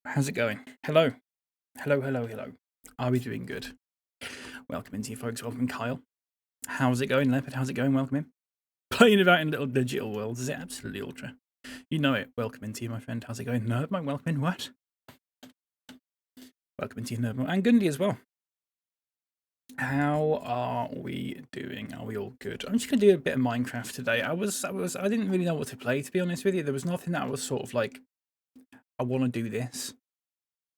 How's it going? Hello. Hello, hello, hello. Are we doing good? Welcome into you, folks. Welcome, Kyle. How's it going, Leopard? How's it going? Welcome in. Playing about in little digital worlds. Is it absolutely ultra? You know it. Welcome into you, my friend. How's it going? Nerdmo, welcome in. What? Welcome into you, Nerdmo. And Gundy as well. How are we doing? Are we all good? I'm just gonna do a bit of Minecraft today. I didn't really know what to play, to be honest with you. There was nothing that I was sort of like, I want to do this.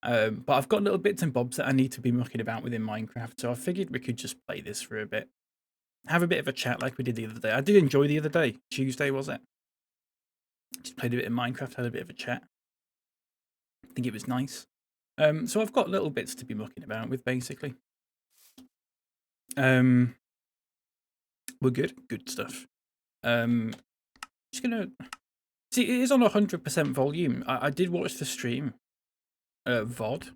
But I've got little bits and bobs that I need to be mucking about within Minecraft, so I figured we could just play this for a bit. Have a bit of a chat like we did the other day. I did enjoy the other day. Tuesday, was it? Just played a bit of Minecraft, had a bit of a chat. I think it was nice. So I've got little bits to be mucking about with, basically. We're good. Good stuff. Just gonna... See, it is on 100% volume. I did watch the stream, VOD,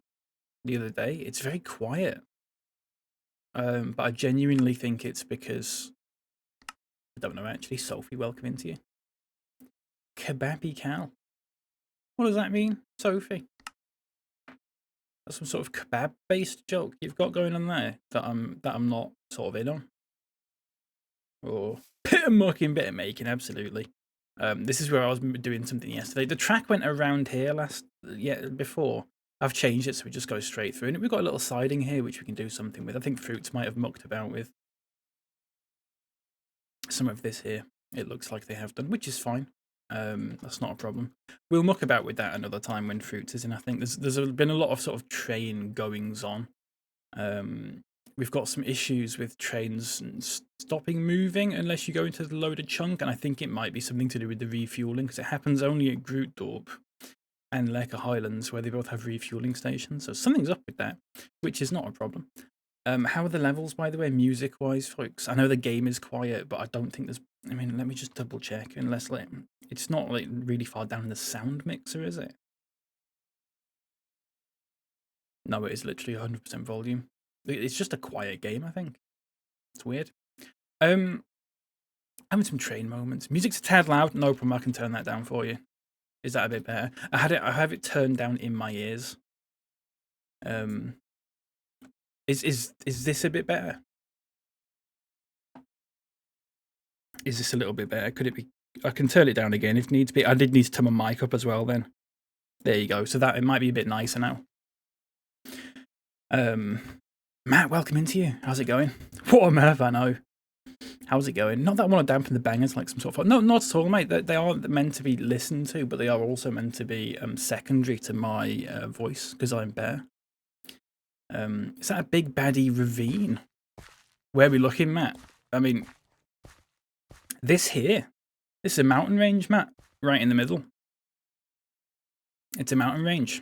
the other day. It's very quiet. But I genuinely think it's because... I don't know, actually. Sophie, welcome into you. BapyCal. What does that mean, Sophie? That's some sort of kebab-based joke you've got going on there that I'm not sort of in on. Or bit of mucking, bit of making, absolutely. This is where I was doing something yesterday. The track went around here before. I've changed it so we just go straight through. And we've got a little siding here which we can do something with. I think Fruits might have mucked about with some of this here. It looks like they have done, which is fine. That's not a problem. We'll muck about with that another time when Fruits is in. I think there's been a lot of sort of train goings on. We've got some issues with trains stopping moving unless you go into the loaded chunk, and I think it might be something to do with the refueling because it happens only at Grootdorp and Lekar Highlands where they both have refueling stations. So something's up with that, which is not a problem. How are the levels, by the way, music-wise, folks? I know the game is quiet, but I don't think there's... I mean, let me just double-check. Unless, like, it's not, like, really far down in the sound mixer, is it? No, it is literally 100% volume. It's just a quiet game, I think. It's weird. Having some train moments. Music's a tad loud. No problem, I can turn that down for you. Is that a bit better? I have it turned down in my ears. Is this a bit better? Is this a little bit better? Could it be? I can turn it down again if needs be. I did need to turn my mic up as well then. There you go. So that it might be a bit nicer now. Matt, welcome into you. How's it going? What on earth, I know. How's it going? Not that I want to dampen the bangers like some sort of... No, not at all, mate. They aren't meant to be listened to, but they are also meant to be secondary to my voice because I'm Bear. Is that a big baddie ravine? Where are we looking, Matt? I mean, this here. This is a mountain range, Matt. Right in the middle. It's a mountain range.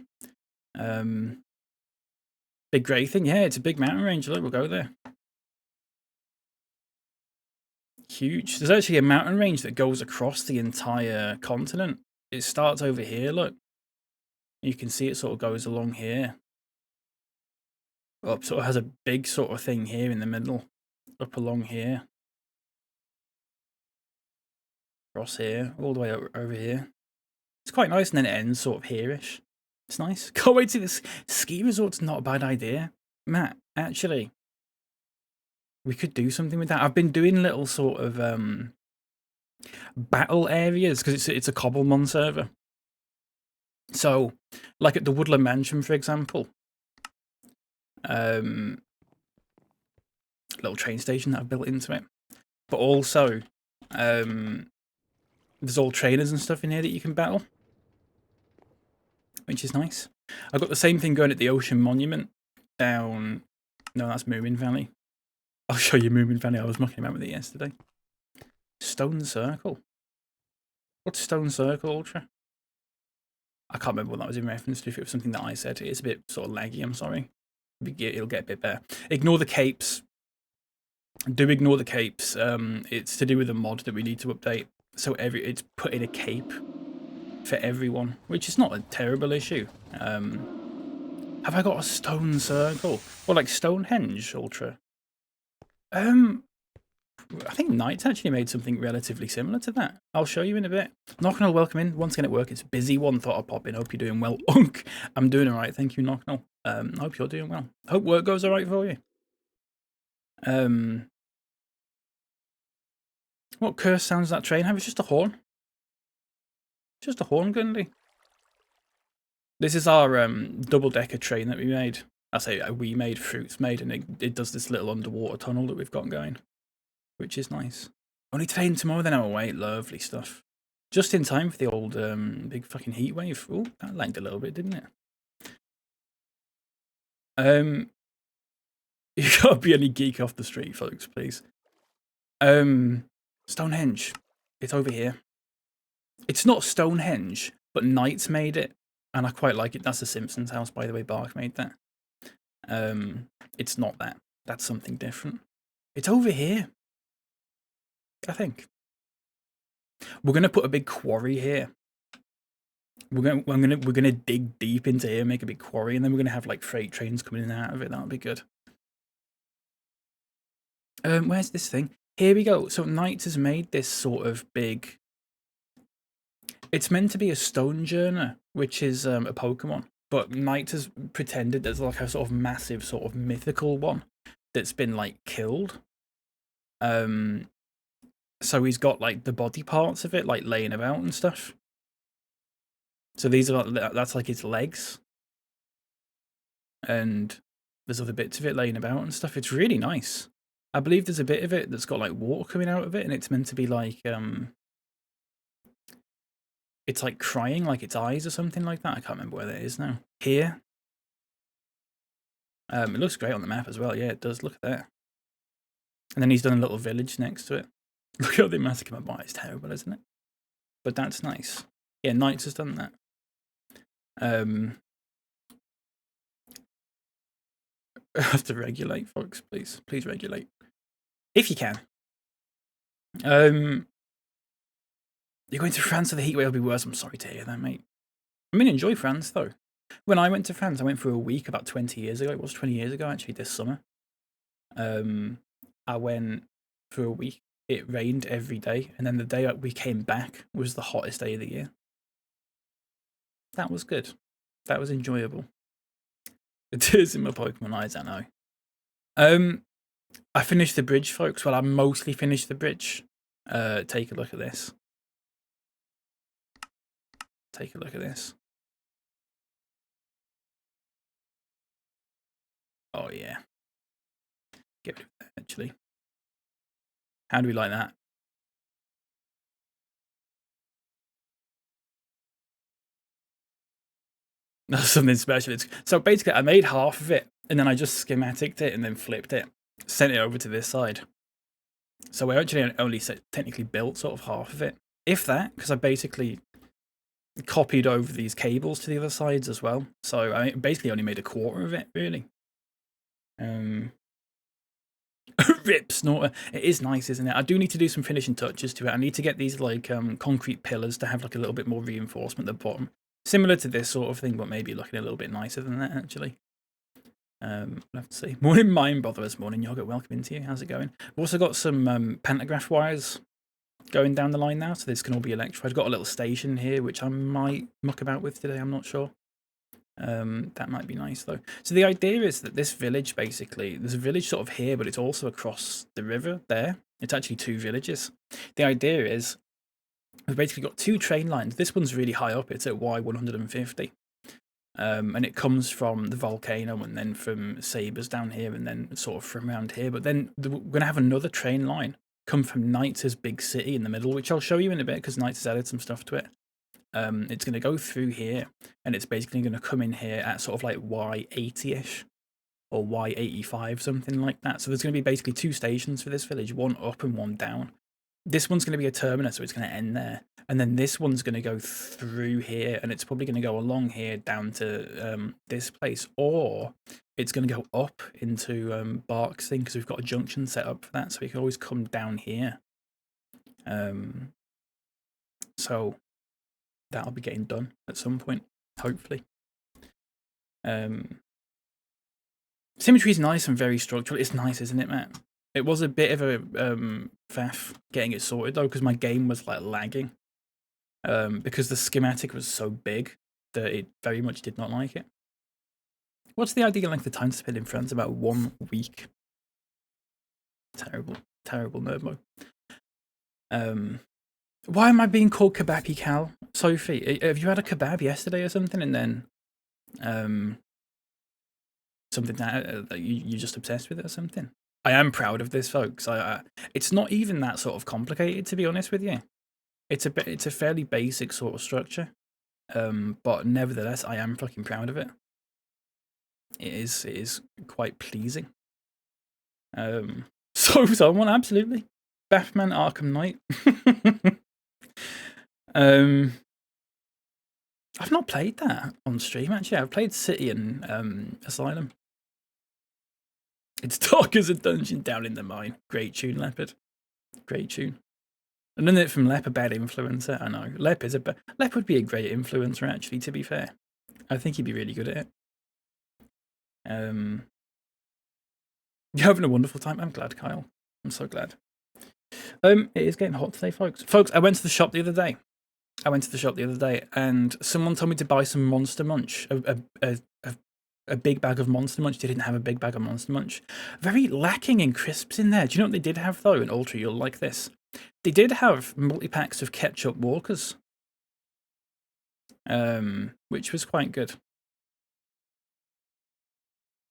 Big grey thing. Yeah, it's a big mountain range. Look, we'll go there. Huge. There's actually a mountain range that goes across the entire continent. It starts over here, look. You can see it sort of goes along here. Up, sort of has a big sort of thing here in the middle. Up along here. Across here, all the way over here. It's quite nice, and then it ends sort of here-ish. It's nice. Can't wait to see this. Ski resort's not a bad idea. Matt, actually, we could do something with that. I've been doing little sort of battle areas because it's a Cobblemon server. So, like at the Woodland Mansion, for example, little train station that I've built into it. But also, there's all trainers and stuff in here that you can battle, which is nice. I've got the same thing going at the Ocean Monument down... No, that's Moomin Valley. I'll show you Moomin Valley. I was mucking about with it yesterday. Stone Circle. What's Stone Circle, Ultra? I can't remember what that was in reference to. If it was something that I said, it's a bit sort of laggy, I'm sorry. It'll get a bit better. Ignore the capes. Do ignore the capes. It's to do with a mod that we need to update. So it's put in a cape for everyone, which is not a terrible issue. Have I got a stone circle? Or like Stonehenge, Ultra? I think Knight's actually made something relatively similar to that. I'll show you in a bit. Knocknell, welcome in. Once again at work, it's a busy one. Thought I'd pop in. Hope you're doing well. Unk, I'm doing all right. Thank you, Knocknell. Hope you're doing well. Hope work goes all right for you. What curse sounds that train have? It's just a horn. Just a horn, Gundy. This is our double-decker train that we made. I say we made, Fruits made, and it does this little underwater tunnel that we've got going, which is nice. Only today and tomorrow, then I'm away. Lovely stuff. Just in time for the old big fucking heat wave. Oh, that lagged a little bit, didn't it? You gotta be any geek off the street, folks, please. Stonehenge. It's over here. It's not Stonehenge, but Knight's made it, and I quite like it. That's the Simpsons house, by the way. Bark made that. It's not that. That's something different. It's over here, I think. We're gonna put a big quarry here. We're gonna dig deep into here, make a big quarry, and then we're gonna have like freight trains coming in and out of it. That'll be good. Where's this thing? Here we go. So Knight has made this sort of big. It's meant to be a Stonejourner, which is a Pokemon, but Knight has pretended there's like a sort of massive, sort of mythical one that's been like killed. So he's got like the body parts of it like laying about and stuff. So these are that's like his legs, and there's other bits of it laying about and stuff. It's really nice. I believe there's a bit of it that's got like water coming out of it, and it's meant to be like it's like crying, like its eyes or something like that. I can't remember where that is now. Here. It looks great on the map as well. Yeah, it does. Look at that. And then he's done a little village next to it. Look how they massacre my bot. It's terrible, isn't it? But that's nice. Yeah, Knights has done that. I have to regulate, folks. Please regulate. If you can. You're going to France, so the heatwave will be worse. I'm sorry to hear that, mate. I mean, enjoy France, though. When I went to France, I went for a week about 20 years ago. It was 20 years ago, actually, this summer. I went for a week. It rained every day, and then the day we came back was the hottest day of the year. That was good. That was enjoyable. The tears in my Pokemon eyes, I know. I finished the bridge, folks. Well, I mostly finished the bridge. Take a look at this. Take a look at this. Oh, yeah. Get rid of that, actually. How do we like that? That's something special. So basically, I made half of it, and then I just schematiced it and then flipped it. Sent it over to this side. So I actually only technically built sort of half of it. If that, because I basically copied over these cables to the other sides as well. So I basically only made a quarter of it, really. Rip Snorter. It is nice, isn't it? I do need to do some finishing touches to it. I need to get these like concrete pillars to have like a little bit more reinforcement at the bottom. Similar to this sort of thing, but maybe looking a little bit nicer than that, actually. We'll have to see. Morning, Mind Bother this morning. Yogurt, welcome into you. How's it going? We've also got some pantograph wires going down the line now, so this can all be electrified. I've got a little station here, which I might muck about with today. I'm not sure. That might be nice, though. So the idea is that this village, basically, there's a village sort of here, but it's also across the river there. It's actually 2 villages. The idea is we've basically got 2 train lines. This one's really high up. It's at Y150. And it comes from the volcano and then from Sabres down here and then sort of from around here. But then we're going to have another train line come from Knights' big city in the middle, which I'll show you in a bit because Knights has added some stuff to it. It's going to go through here and it's basically going to come in here at sort of like Y80-ish or Y85, something like that. So there's going to be basically 2 stations for this village, one up and one down. This one's going to be a terminus, so it's going to end there. And then this one's going to go through here, and it's probably going to go along here down to this place. Or it's going to go up into Bark's thing, because we've got a junction set up for that, so we can always come down here. So that'll be getting done at some point, hopefully. Symmetry is nice and very structural. It's nice, isn't it, Matt? It was a bit of a faff getting it sorted though, because my game was like lagging. Because the schematic was so big that it very much did not like it. What's the ideal length of time to spend in France? About 1 week. Terrible, terrible nerd mode. Why am I being called BapyCal? Sophie, have you had a kebab yesterday or something, and then something that you're just obsessed with it or something? I am proud of this, folks. It's not even that sort of complicated, to be honest with you. It's a fairly basic sort of structure, but nevertheless, I am fucking proud of it. It is quite pleasing. So someone absolutely Batman Arkham Knight. I've not played that on stream actually. I've played City and Asylum. It's dark as a dungeon down in the mine. Great tune, Leopard. Great tune. Another it from Leopard, bad influencer. I know. Leopard would be a great influencer actually, to be fair. I think he'd be really good at it. You're having a wonderful time. I'm glad, Kyle. I'm so glad. It is getting hot today, folks. Folks, I went to the shop the other day. And someone told me to buy some Monster Munch. A big bag of Monster Munch. They didn't have a big bag of Monster Munch. Very lacking in crisps in there. Do you know what they did have, though? In Ultra, you'll like this. They did have multi-packs of ketchup Walkers. Which was quite good.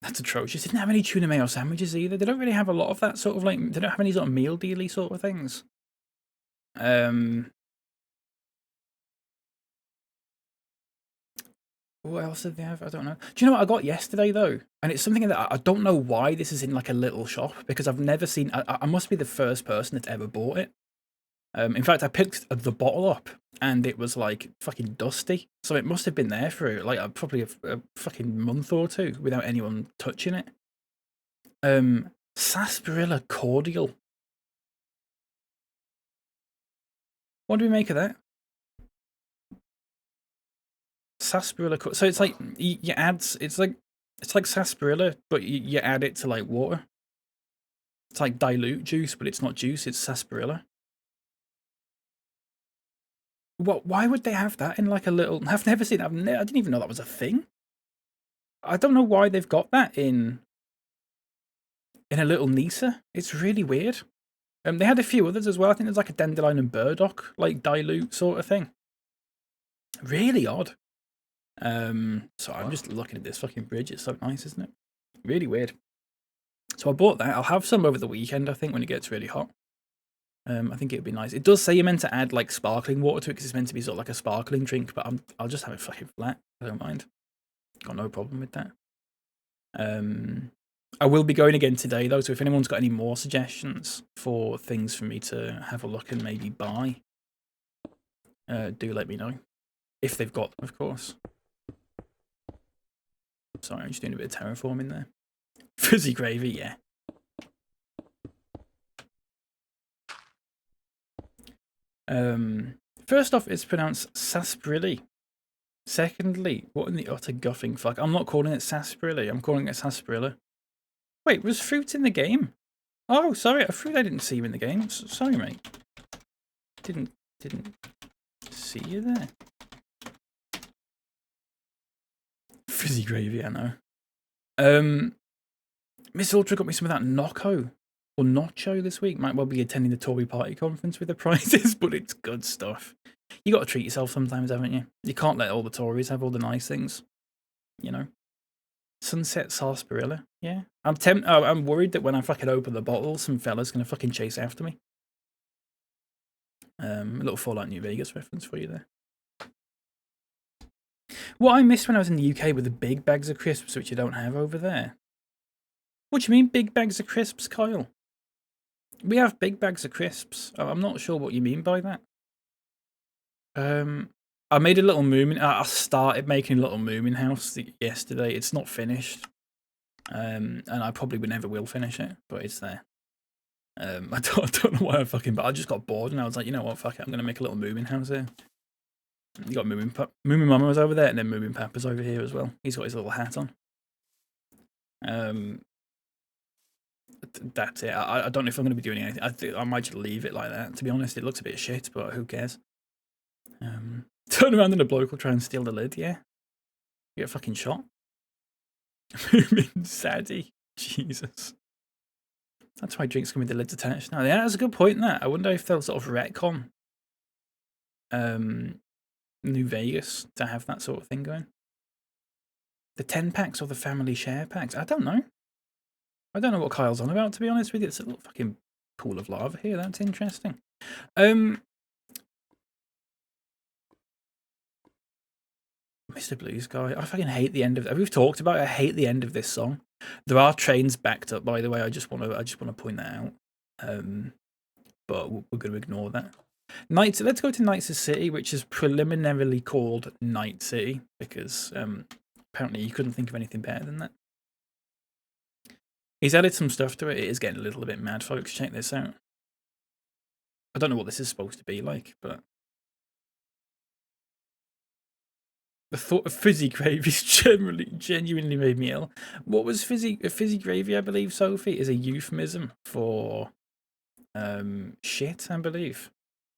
That's atrocious. They didn't have any tuna mayo sandwiches either. They don't really have a lot of that sort of like, they don't have any sort of meal dealy sort of things. What else did they have? I don't know. Do you know what I got yesterday though? And it's something that I don't know why this is in like a little shop, because I've never seen, I must be the first person that's ever bought it. In fact, I picked the bottle up and it was like fucking dusty. So it must have been there for like probably a fucking month or two without anyone touching it. Sarsaparilla cordial. What do we make of that? Sarsaparilla. So it's like you add. It's like sarsaparilla, but you add it to like water. It's like dilute juice, but it's not juice. It's sarsaparilla. What? Why would they have that in like a little? I've never seen. I didn't even know that was a thing. I don't know why they've got that in a little Nisa. It's really weird. They had a few others as well. I think there's like a dandelion and burdock, like dilute sort of thing. Really odd. So I'm just looking at this fucking bridge. It's so nice, isn't it? Really weird. So I bought that. I'll have some over the weekend, I think, when it gets really hot. I think it'd be nice. It does say you're meant to add like sparkling water to it because it's meant to be sort of like a sparkling drink, but I'll just have it fucking flat. I don't mind. Got no problem with that. I will be going again today though, so if anyone's got any more suggestions for things for me to have a look and maybe buy, do let me know. If they've got them, of course. Sorry, I'm just doing a bit of terraforming there. Fuzzy gravy, yeah. First off, it's pronounced sarsaparilla. Secondly, what in the utter guffing fuck? I'm not calling it sarsaparilla, I'm calling it sarsaparilla. Wait, was fruit in the game? Oh, sorry, a fruit I didn't see you in the game. Sorry, mate. Didn't see you there. Fizzy gravy, I know. Miss Ultra got me some of that Nocco or Nacho this week. Might well be attending the Tory Party conference with the prizes, but it's good stuff. You got to treat yourself sometimes, haven't you? You can't let all the Tories have all the nice things, you know. Sunset sarsaparilla, yeah. I'm worried that when I fucking open the bottle, some fella's gonna fucking chase after me. A little Fallout New Vegas reference for you there. What I missed when I was in the UK were the big bags of crisps, which you don't have over there. What do you mean, big bags of crisps, Kyle? We have big bags of crisps. I'm not sure what you mean by that. I made a little moomin. I started making a little moomin house yesterday. It's not finished. And I probably never will finish it, but it's there. I don't know why but I just got bored and I was like, you know what, fuck it, I'm going to make a little moomin house here. You got Moomin Mama was over there, and then Moomin Papa's over here as well. He's got his little hat on. that's it. I don't know if I'm going to be doing anything. I think I might just leave it like that. To be honest, it looks a bit shit, but who cares? Turn around and a bloke will try and steal the lid. Yeah, you get fucking shot. Saddy. Jesus. That's why drinks come with the lids attached now. Yeah, that's a good point. That I wonder if they'll sort of retcon New Vegas to have that sort of thing going. The 10 packs or the family share packs? I don't know. I don't know what Kyle's on about, to be honest with you. It's a little fucking pool of lava here. That's interesting. Mr. Blue Sky. I fucking hate the end of it. We've talked about it. I hate the end of this song. There are trains backed up, by the way. I just want to point that out. But we're going to ignore that. Nights. Let's go to Nights' City, which is preliminarily called Night City because apparently you couldn't think of anything better than that. He's added some stuff to it. It is getting a little bit mad, folks. Check this out. I don't know what this is supposed to be like, but the thought of fizzy gravy genuinely made me ill. What was fizzy gravy? I believe, Sophie, is a euphemism for shit. I believe,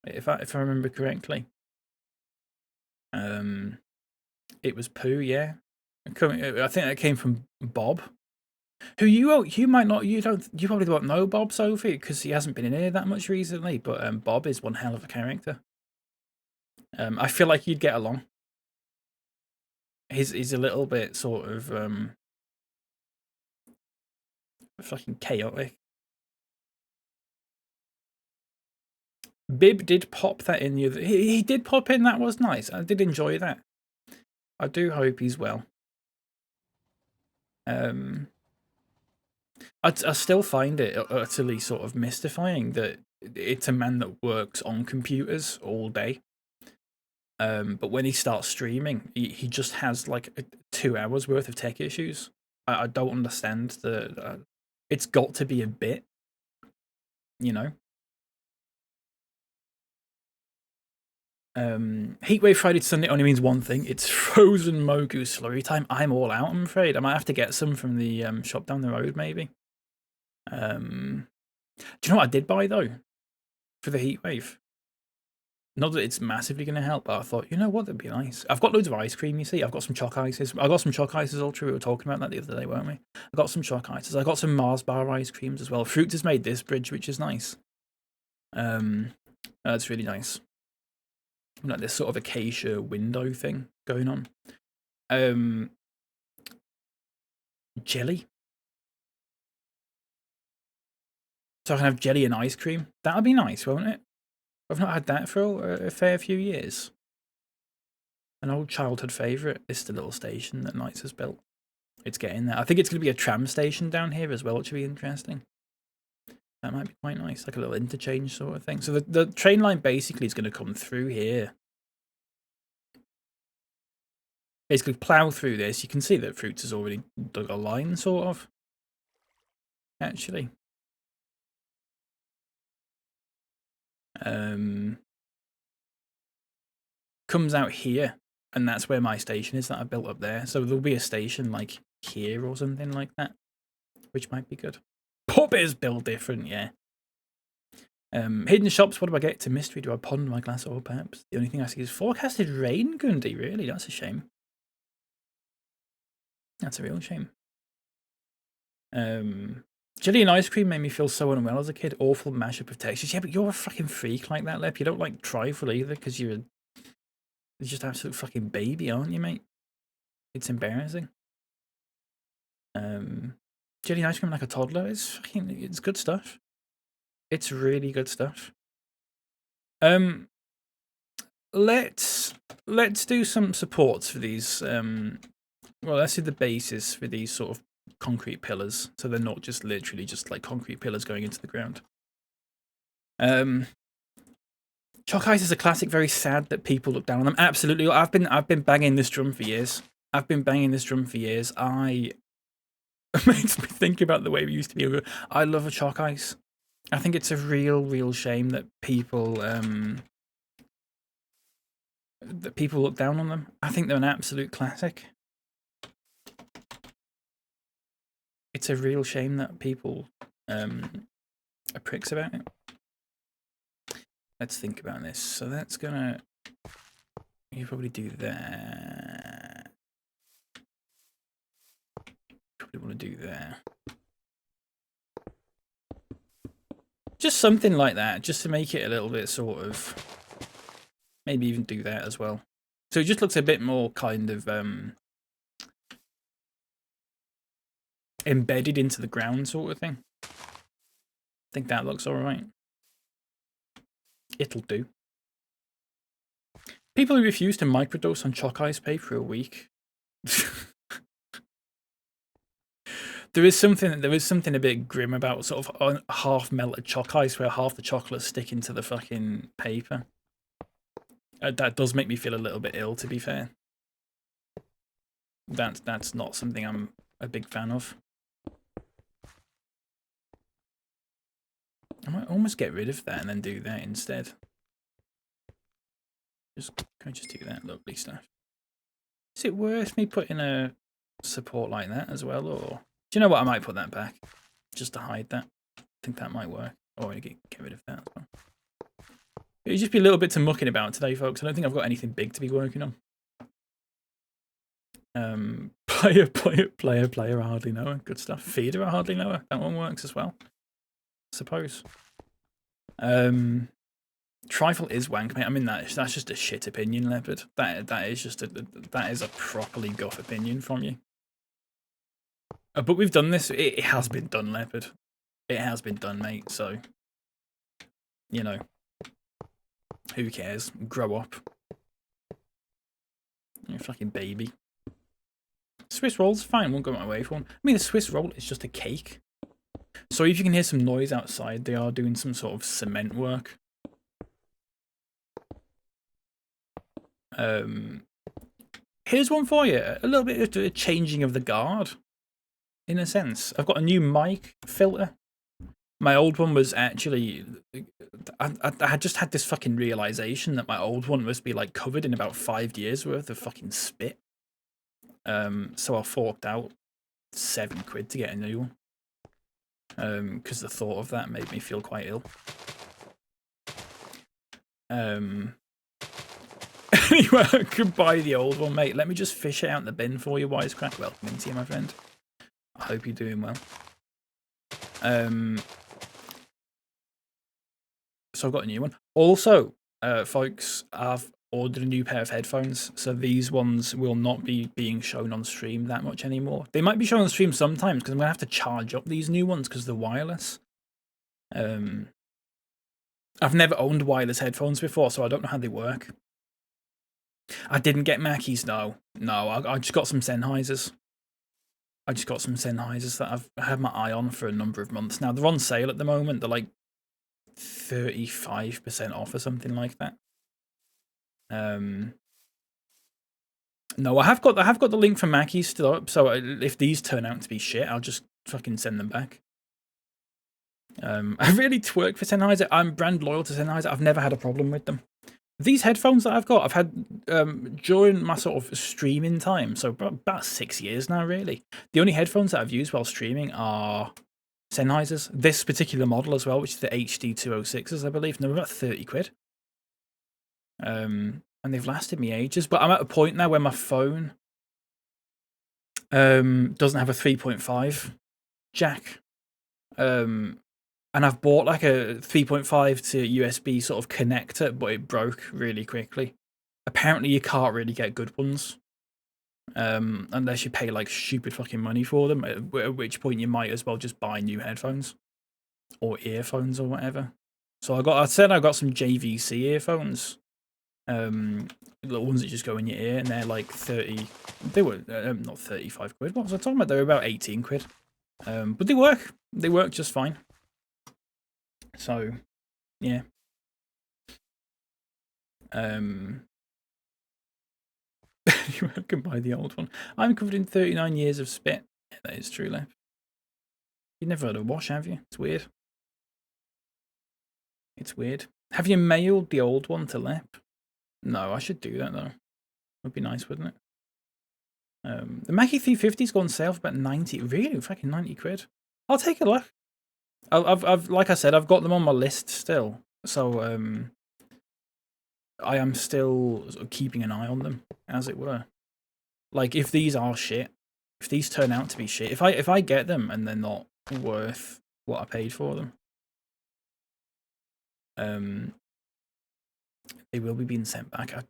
if I remember correctly. It was poo. Yeah, I think that came from Bob. Who you might not, you probably don't know Bob, Sophie, because he hasn't been in here that much recently, but Bob is one hell of a character. I feel like you'd get along. He's a little bit sort of fucking chaotic. Bib did pop that in the other, he did pop in, that was nice. I did enjoy that. I do hope he's well. I still find it utterly sort of mystifying that it's a man that works on computers all day. But when he starts streaming, he just has like 2 hours worth of tech issues. I don't understand the. It's got to be a bit, you know. Heatwave Friday to Sunday only means one thing. It's frozen Mogu slurry time. I'm all out, I'm afraid. I might have to get some from the shop down the road, maybe. Do you know what I did buy, though? For the heatwave? Not that it's massively going to help, but I thought, you know what, that'd be nice. I've got loads of ice cream, you see. I've got some choc ices. I got some choc ices, Ultra. We were talking about that the other day, weren't we? I got some choc ices. I got some Mars bar ice creams as well. Fruit has made this bridge, which is nice. That's really nice. Like this sort of acacia window thing going on. Jelly. So I can have jelly and ice cream. That'll be nice, won't it? I've not had that for a fair few years. An old childhood favourite is the little station that Knights has built. It's getting there. I think it's going to be a tram station down here as well, which would be interesting. That might be quite nice, like a little interchange sort of thing. So the train line basically is going to come through here. Basically plough through this. You can see that Fruits has already dug a line, sort of. Actually. Comes out here, and that's where my station is that I built up there. So there'll be a station like here or something like that, which might be good. Pub is built different, yeah. Hidden shops, what do I get to mystery? Do I ponder my glass or perhaps? The only thing I see is forecasted rain, Gundy. Really? That's a shame. That's a real shame. Jelly and ice cream made me feel so unwell as a kid. Awful mashup of textures. Yeah, but you're a fucking freak like that, Lep. You don't like trifle either because you're just an absolute fucking baby, aren't you, mate? It's embarrassing. Jelly and ice cream like a toddler. It's good stuff. It's really good stuff. Let's do some supports for these. Well, let's do the bases for these sort of concrete pillars, so they're not just literally just like concrete pillars going into the ground. Chalk ice is a classic. Very sad that people look down on them. Absolutely, I've been banging this drum for years. It makes me think about the way we used to be. I love a chalk ice. I think it's a real shame that people look down on them. I think they're an absolute classic. It's a real shame that people pricks about it. Let's think about this. So that's gonna... You probably do that. Probably want to do that. Just something like that, just to make it a little bit sort of... Maybe even do that as well. So it just looks a bit more kind of embedded into the ground sort of thing. I think that looks alright. It'll do. People who refuse to microdose on chalk ice pay for a week. There is something a bit grim about sort of half melted chalk ice where half the chocolate's sticking to the fucking paper. That does make me feel a little bit ill, to be fair. That's not something I'm a big fan of. I might almost get rid of that and then do that instead. Can I just do that? Lovely stuff. Is it worth me putting a support like that as well, or do you know what? I might put that back just to hide that. I think that might work. Or get rid of that as well. It'll just be a little bit to mucking about today, folks. I don't think I've got anything big to be working on. Player, I hardly know her. Good stuff. Feeder, I hardly know her. That one works as well, I suppose. Trifle is wank, mate. I mean, that's just a shit opinion, Leopard. That is a properly guff opinion from you. But we've done this. It has been done, Leopard. It has been done, mate. So, you know, who cares? Grow up. You're a fucking baby. Swiss roll's fine. Won't go my way for one. I mean, a Swiss roll is just a cake. So if you can hear some noise outside, they are doing some sort of cement work. Here's one for you. A little bit of a changing of the guard, in a sense. I've got a new mic filter. My old one was actually... I had just had this fucking realization that my old one must be like covered in about 5 years worth of fucking spit. So I forked out £7 to get a new one. Because the thought of that made me feel quite ill. Anyway, I could buy the old one, mate. Let me just fish it out in the bin for you, Wisecrack. Welcome into you, my friend. I hope you're doing well. So I've got a new one. Also, folks, I've ordered a new pair of headphones. So these ones will not be being shown on stream that much anymore. They might be shown on stream sometimes because I'm going to have to charge up these new ones because they're wireless. I've never owned wireless headphones before, so I don't know how they work. I didn't get Mackies, no. No, I just got some Sennheisers. I just got some Sennheisers that I've had my eye on for a number of months now. They're on sale at the moment. They're like 35% off or something like that. No, I have got the link for Mackies still up, so if these turn out to be shit, I'll just fucking send them back. I really twerk for Sennheiser. I'm brand loyal to Sennheiser. I've never had a problem with them. These headphones that I've got, I've had during my sort of streaming time, so about 6 years now, really. The only headphones that I've used while streaming are Sennheisers. This particular model as well, which is the HD206s, I believe. And they're about £30. And they've lasted me ages. But I'm at a point now where my phone doesn't have a 3.5 jack. And I've bought like a 3.5 to USB sort of connector, but it broke really quickly. Apparently you can't really get good ones. Unless you pay like stupid fucking money for them, at which point you might as well just buy new headphones. Or earphones or whatever. So I said I got some JVC earphones. The ones that just go in your ear, and they're like 30... They were not £35. What was I talking about? They were about £18. But they work. They work just fine. So, yeah. You can buy the old one. I'm covered in 39 years of spit. Yeah, that is true, Lef. You've never had a wash, have you? It's weird. It's weird. Have you mailed the old one to Lep? No, I should do that, though. Would be nice, wouldn't it? The Mackie 350's gone on sale for about 90. Really? Fucking £90. I'll take a look. I've like I said, I've got them on my list still. So I am still sort of keeping an eye on them, as it were. Like if these are shit, if these turn out to be shit, if I get them and they're not worth what I paid for them, they will be being sent back. I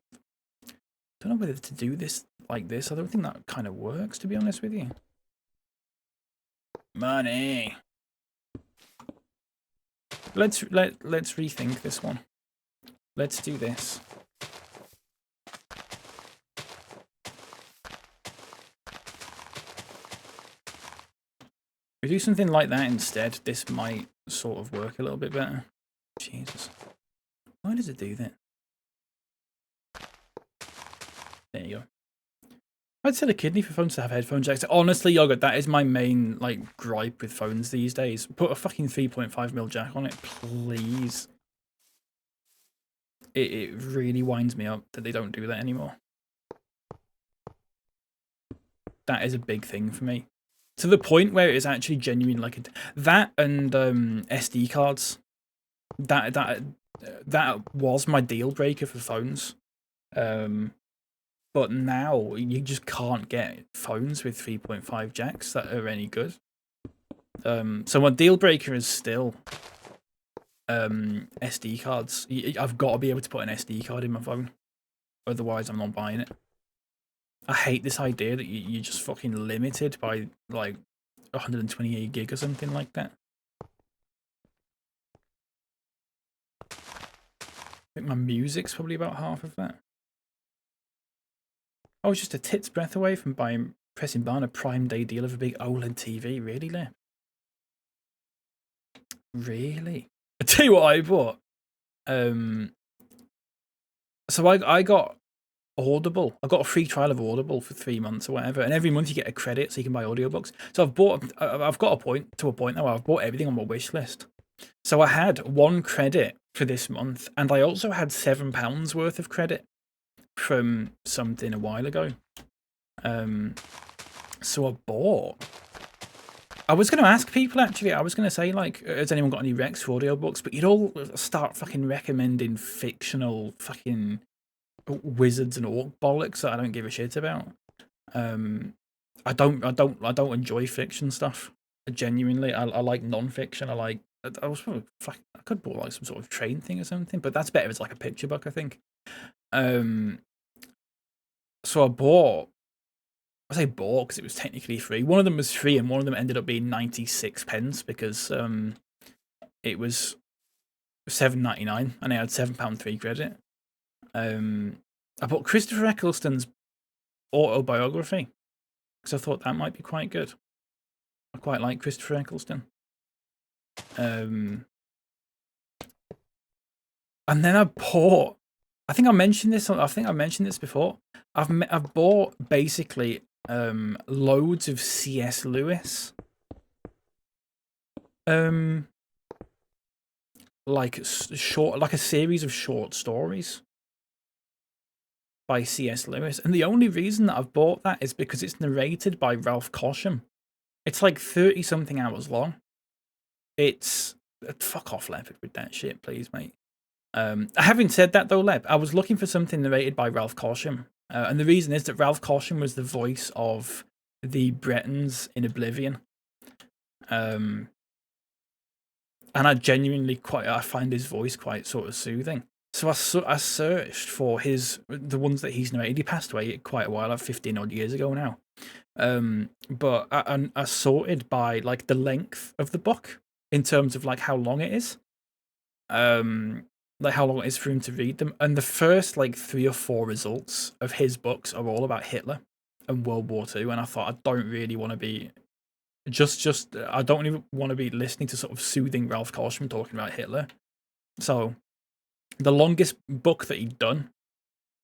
don't know whether to do this like this. I don't think that kind of works, to be honest with you. Money. Let's rethink this one. Let's do this. If we do something like that instead, this might sort of work a little bit better. Jesus. Why does it do that? There you go. I'd sell a kidney for phones to have headphone jacks. Honestly, Yogurt, that is my main like gripe with phones these days. Put a fucking 3.5mm jack on it, please. It really winds me up that they don't do that anymore. That is a big thing for me. To the point where it is actually genuine, like that and SD cards. That was my deal breaker for phones. But now you just can't get phones with 3.5 jacks that are any good. So my deal breaker is still SD cards. I've got to be able to put an SD card in my phone. Otherwise, I'm not buying it. I hate this idea that you're just fucking limited by like 128 gig or something like that. I think my music's probably about half of that. I was just a tit's breath away from pressing buy on a Prime Day deal of a big OLED TV. Really, Lip? Really? I tell you what I bought. So I got Audible. I got a free trial of Audible for 3 months or whatever, and every month you get a credit so you can buy audiobooks. So I've got to a point now where I've bought everything on my wish list. So I had 1 credit for this month, and I also had £7 worth of credit from something a while ago. So I bought. I was going to ask people, actually. I was going to say, like, has anyone got any recs for audiobooks? But you'd all start fucking recommending fictional fucking wizards and orc bollocks that I don't give a shit about. I don't enjoy fiction stuff. Genuinely, I like non-fiction. I could bought like some sort of train thing or something, but that's better as like a picture book, I think. So I say bought because it was technically free. One of them was free, and one of them ended up being 96 pence because it was £7.99 and I had £7.3 credit. I bought Christopher Eccleston's autobiography because I thought that might be quite good. I quite like Christopher Eccleston. And then I bought. I think I mentioned this. I think I mentioned this before. I've bought basically loads of C.S. Lewis. Like a series of short stories by C.S. Lewis, and the only reason that I've bought that is because it's narrated by Ralph Cosham. It's like 30-something hours long. It's fuck off, Leopard, with that shit, please, mate. Having said that, though, Lep, I was looking for something narrated by Ralph Cosham, and the reason is that Ralph Cosham was the voice of the Bretons in Oblivion. And I genuinely I find his voice quite sort of soothing. So I searched for the ones that he's narrated. He passed away quite a while, like 15 odd years ago now. But I sorted by like the length of the book in terms of like how long it is. Like how long it is for him to read them. And the first like 3 or 4 results of his books are all about Hitler and World War II. And I thought, I don't really want to be I don't even want to be listening to sort of soothing Ralph Cosham talking about Hitler. So the longest book that he'd done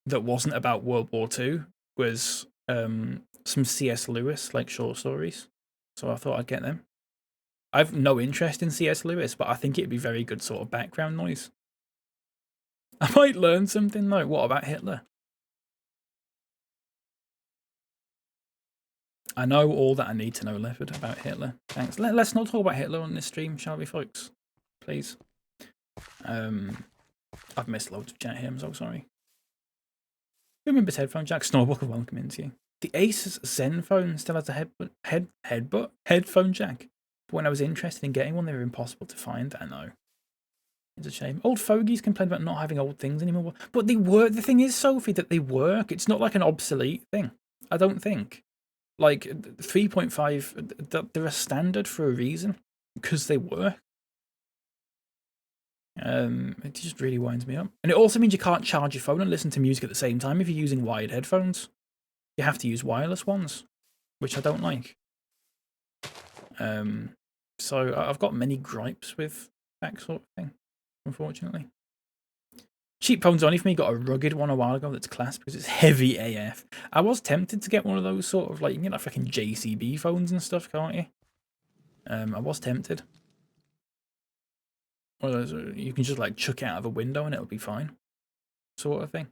that wasn't about World War II was some C.S. Lewis, like short stories. So I thought I'd get them. I have no interest in C.S. Lewis, but I think it'd be very good sort of background noise. I might learn something though. What about Hitler? I know all that I need to know, Leopard, about Hitler. Thanks. Let's not talk about Hitler on this stream, shall we, folks? Please. I've missed loads of chat here. I'm so sorry. Who remembers headphone jack? Snorbuckle, welcome into you. The Asus Zenfone still has a headphone jack. But when I was interested in getting one, they were impossible to find. I know. It's a shame. Old fogies complain about not having old things anymore. But they work. The thing is, Sophie, that they work. It's not like an obsolete thing. I don't think. Like 3.5, they're a standard for a reason. Because they work. It just really winds me up. And it also means you can't charge your phone and listen to music at the same time if you're using wired headphones. You have to use wireless ones, which I don't like. So I've got many gripes with that sort of thing, unfortunately. Cheap phones only for me. Got a rugged one a while ago that's class because it's heavy AF. I was tempted to get one of those sort of like, you can get like fucking JCB phones and stuff, can't you? I was tempted. Or you can just like chuck it out of a window and it'll be fine, sort of thing.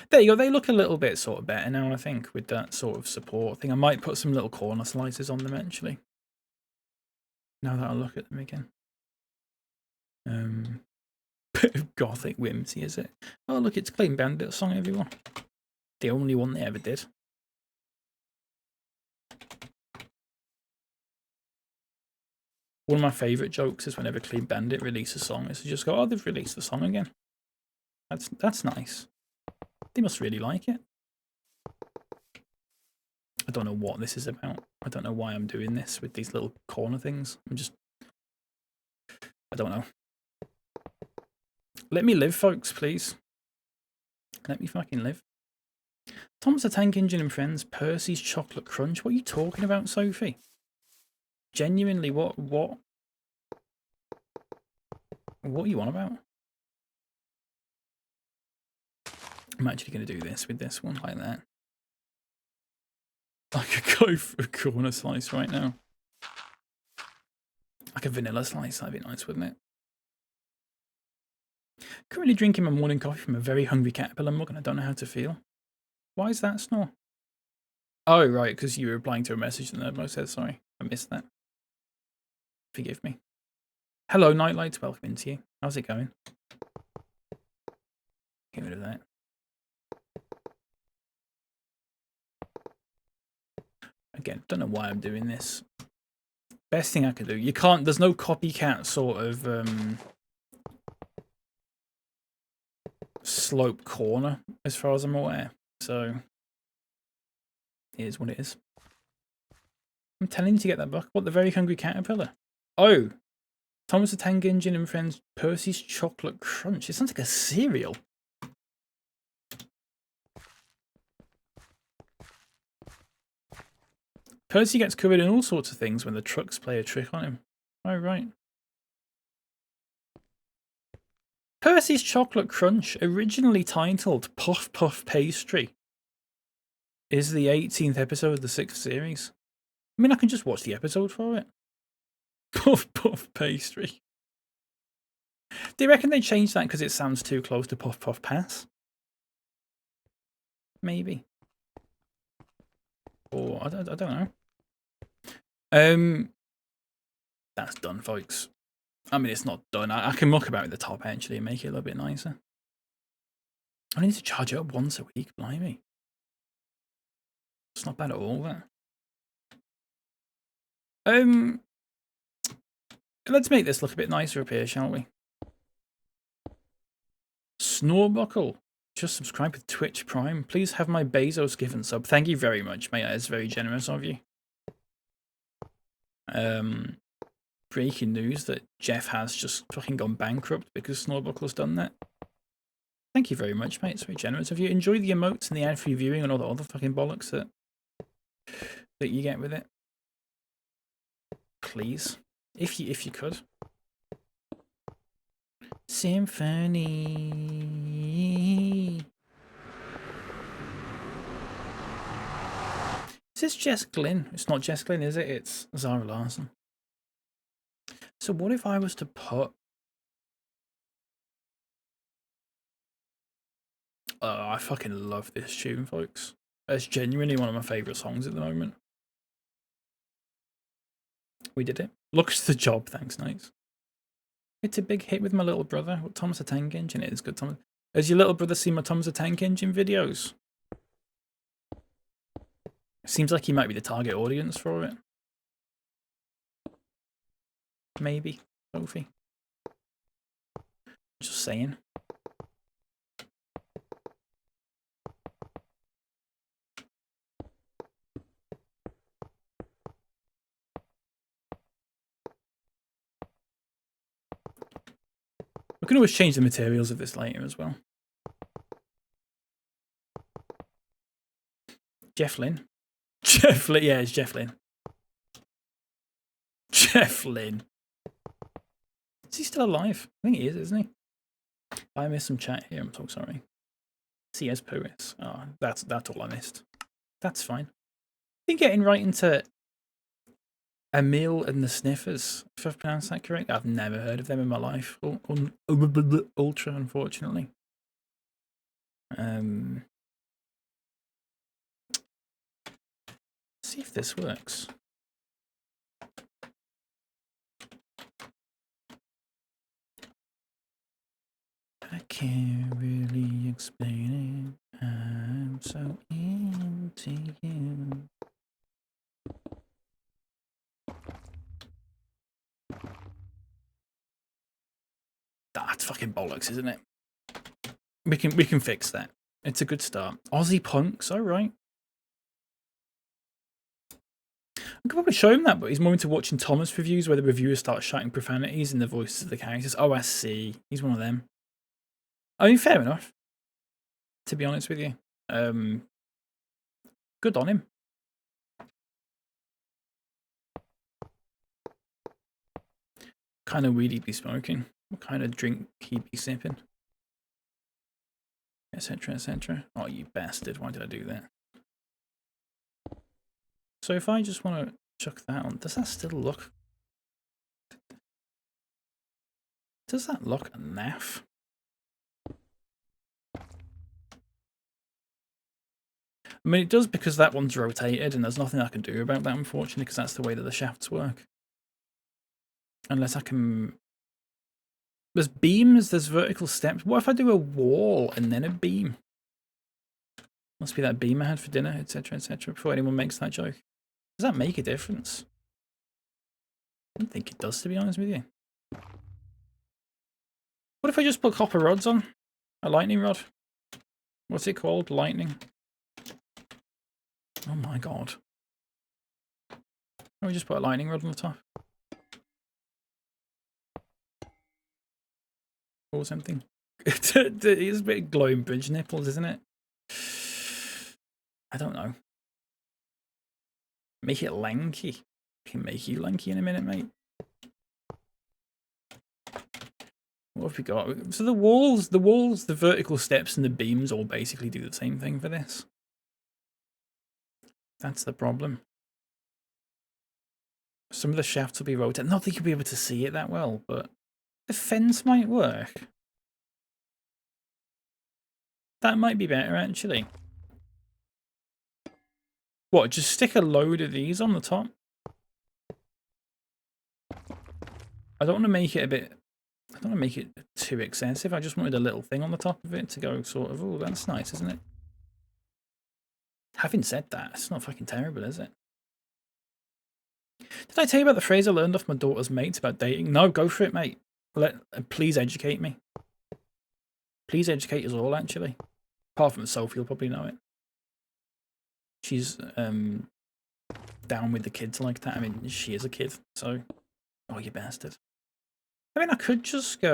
There you go. They look a little bit sort of better now, I think, with that sort of support thing. I might put some little corner slices on them actually. Now that I look at them again. Bit of gothic whimsy, is it? Oh look, it's Clean Bandit song, everyone. The only one they ever did. One of my favourite jokes is whenever Clean Bandit release a song, is to just go, oh, they've released the song again. That's nice. They must really like it. I don't know what this is about. I don't know why I'm doing this with these little corner things. I don't know. Let me live, folks, please. Let me fucking live. Thomas the Tank Engine and Friends, Percy's Chocolate Crunch. What are you talking about, Sophie? Genuinely, what are you on about? I'm actually going to do this with this one like that. I could go for a corner slice right now. Like a vanilla slice, that'd be nice, wouldn't it? Currently drinking my morning coffee from a very hungry caterpillar mug and I don't know how to feel. Why is that, Snore? Oh, right, because you were replying to a message that Nerdmo said. Sorry, I missed that. Forgive me. Hello, Nightlights. Welcome into you. How's it going? Get rid of that. Again, don't know why I'm doing this. Best thing I could do. You can't, there's no copycat sort of slope corner as far as I'm aware. So, here's what it is. I'm telling you to get that book. What, The Very Hungry Caterpillar? Oh, Thomas the Tank Engine and Friends, Percy's Chocolate Crunch. It sounds like a cereal. Percy gets covered in all sorts of things when the trucks play a trick on him. Oh, right. Percy's Chocolate Crunch, originally titled Puff Puff Pastry, is the 18th episode of the 6th series. I mean, I can just watch the episode for it. Puff Puff Pastry. Do you reckon they changed that because it sounds too close to Puff Puff Pass? Maybe. Or, I don't know. That's done, folks. I mean, it's not done. I can muck about with the top, actually, and make it a little bit nicer. I need to charge it up once a week, blimey. It's not bad at all, that. Let's make this look a bit nicer up here, shall we? Snorbuckle. Just subscribe with Twitch Prime. Please have my Bezos given sub. Thank you very much, mate. That is very generous of you. Breaking news that Jeff has just fucking gone bankrupt because Snorbuckle's done that. Thank you very much, mate. It's very generous of you. Enjoy the emotes and the ad-free viewing and all the other fucking bollocks that you get with it. Please. If you could. Symphony. Is this Jess Glynn? It's not Jess Glynn, is it? It's Zara Larson. So what if I was to put... Oh, I fucking love this tune, folks. It's genuinely one of my favourite songs at the moment. We did it. Looks the job, thanks, Knights. It's a big hit with my little brother. What Thomas the Tank Engine? It is good, Thomas. Has your little brother seen my Thomas the Tank Engine videos? Seems like he might be the target audience for it. Maybe, Sophie. Just saying. We can always change the materials of this later as well. Jeff Lynne. Jeff Lynne, yeah, it's Jeff Lynne. Jeff Lynne. Is he still alive? I think he is, isn't he? I missed some chat here, I'm so sorry. CS Purist. Oh, that's all I missed. That's fine. I think getting right into Emil and the Sniffers, if I've pronounced that correct. I've never heard of them in my life. Ultra, unfortunately. See if this works. I can't really explain it. I'm so into you. That's fucking bollocks, isn't it? We can fix that. It's a good start. Aussie punks, alright. I could probably show him that, but he's more into watching Thomas reviews where the reviewers start shouting profanities in the voices of the characters. Oh, I see. He's one of them. I mean, fair enough. To be honest with you. Good on him. What kind of weed he'd be smoking? What kind of drink he'd be sipping? Etc, etc. Oh, you bastard. Why did I do that? So if I just want to chuck that on, does that still look... Does that look a naff? I mean, it does because that one's rotated, and there's nothing I can do about that, unfortunately, because that's the way that the shafts work. Unless I can... There's beams, there's vertical steps. What if I do a wall and then a beam? Must be that beam I had for dinner, etc, etc, before anyone makes that joke. Does that make a difference? I don't think it does, to be honest with you. What if I just put copper rods on? A lightning rod? What's it called? Lightning? Oh my god. Can we just put a lightning rod on the top? Or something. It's a bit glowing bridge nipples, isn't it? I don't know. Make it lanky. I can make you lanky in a minute, mate. What have we got? So the walls, the vertical steps and the beams all basically do the same thing for this. That's the problem. Some of the shafts will be rotated. Not that you'll be able to see it that well, but the fence might work. That might be better, actually. What, just stick a load of these on the top? I don't want to make it a bit... I don't want to make it too excessive. I just wanted a little thing on the top of it to go sort of... Oh, that's nice, isn't it? Having said that, it's not fucking terrible, is it? Did I tell you about the phrase I learned off my daughter's mates about dating? No, go for it, mate. Please educate me. Please educate us all, actually. Apart from Sophie, you'll probably know it. She's down with the kids like that. I mean, she is a kid, so... Oh, you bastard. I mean, I could just go...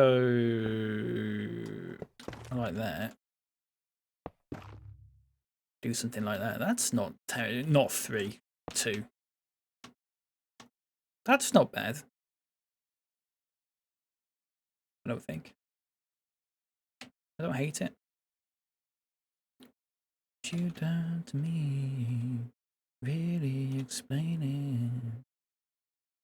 like that. Do something like that. That's not... Not 3, 2. That's not bad. I don't think. I don't hate it. You down to me, really explaining.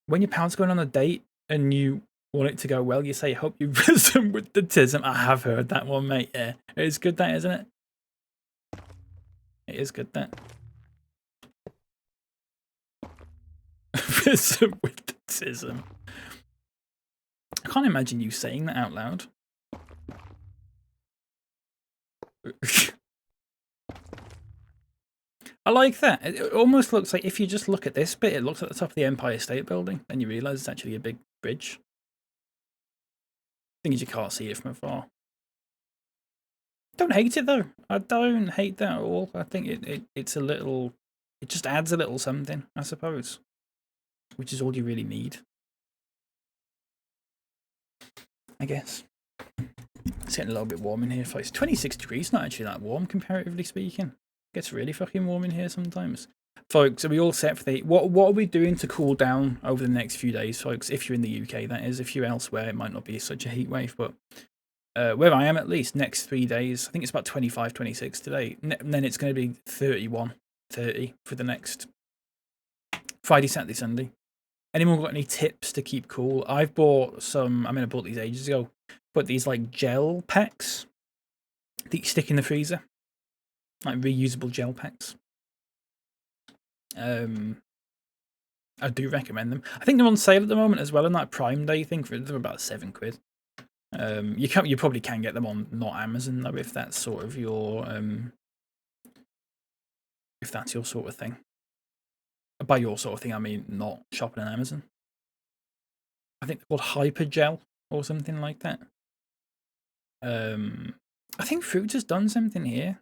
When your pals going on a date and you want it to go well, you say, hope you've risen with the tism. I have heard that one, mate. Yeah, it's good, that, isn't it? It It is good, that. Wizardism. I can't imagine you saying that out loud. I like that. It almost looks like, if you just look at this bit, it looks at the top of the Empire State Building, and you realise it's actually a big bridge. Thing is, you can't see it from afar. Don't hate it, though. I don't hate that at all. I think it's a little... It just adds a little something, I suppose. Which is all you really need, I guess. It's getting a little bit warm in here, folks. 26 degrees, not actually that warm, comparatively speaking. It gets really fucking warm in here sometimes. Folks, are we all set for the... What are we doing to cool down over the next few days, folks? If you're in the UK, that is. If you're elsewhere, it might not be such a heat wave, but... where I am, at least, next 3 days, I think it's about 25, 26 today. And then it's going to be 31, 30 for the next Friday, Saturday, Sunday. Anyone got any tips to keep cool? I've bought some... I mean, I bought these ages ago. But these, like, gel packs that you stick in the freezer. Like, reusable gel packs. I do recommend them. I think they're on sale at the moment as well on that Prime Day thing. They're about £7. You probably can get them on not Amazon though, if that's sort of your if that's your sort of thing. By your sort of thing, I mean not shopping on Amazon. I think they're called Hypergel or something like that. I think Fruits has done something here.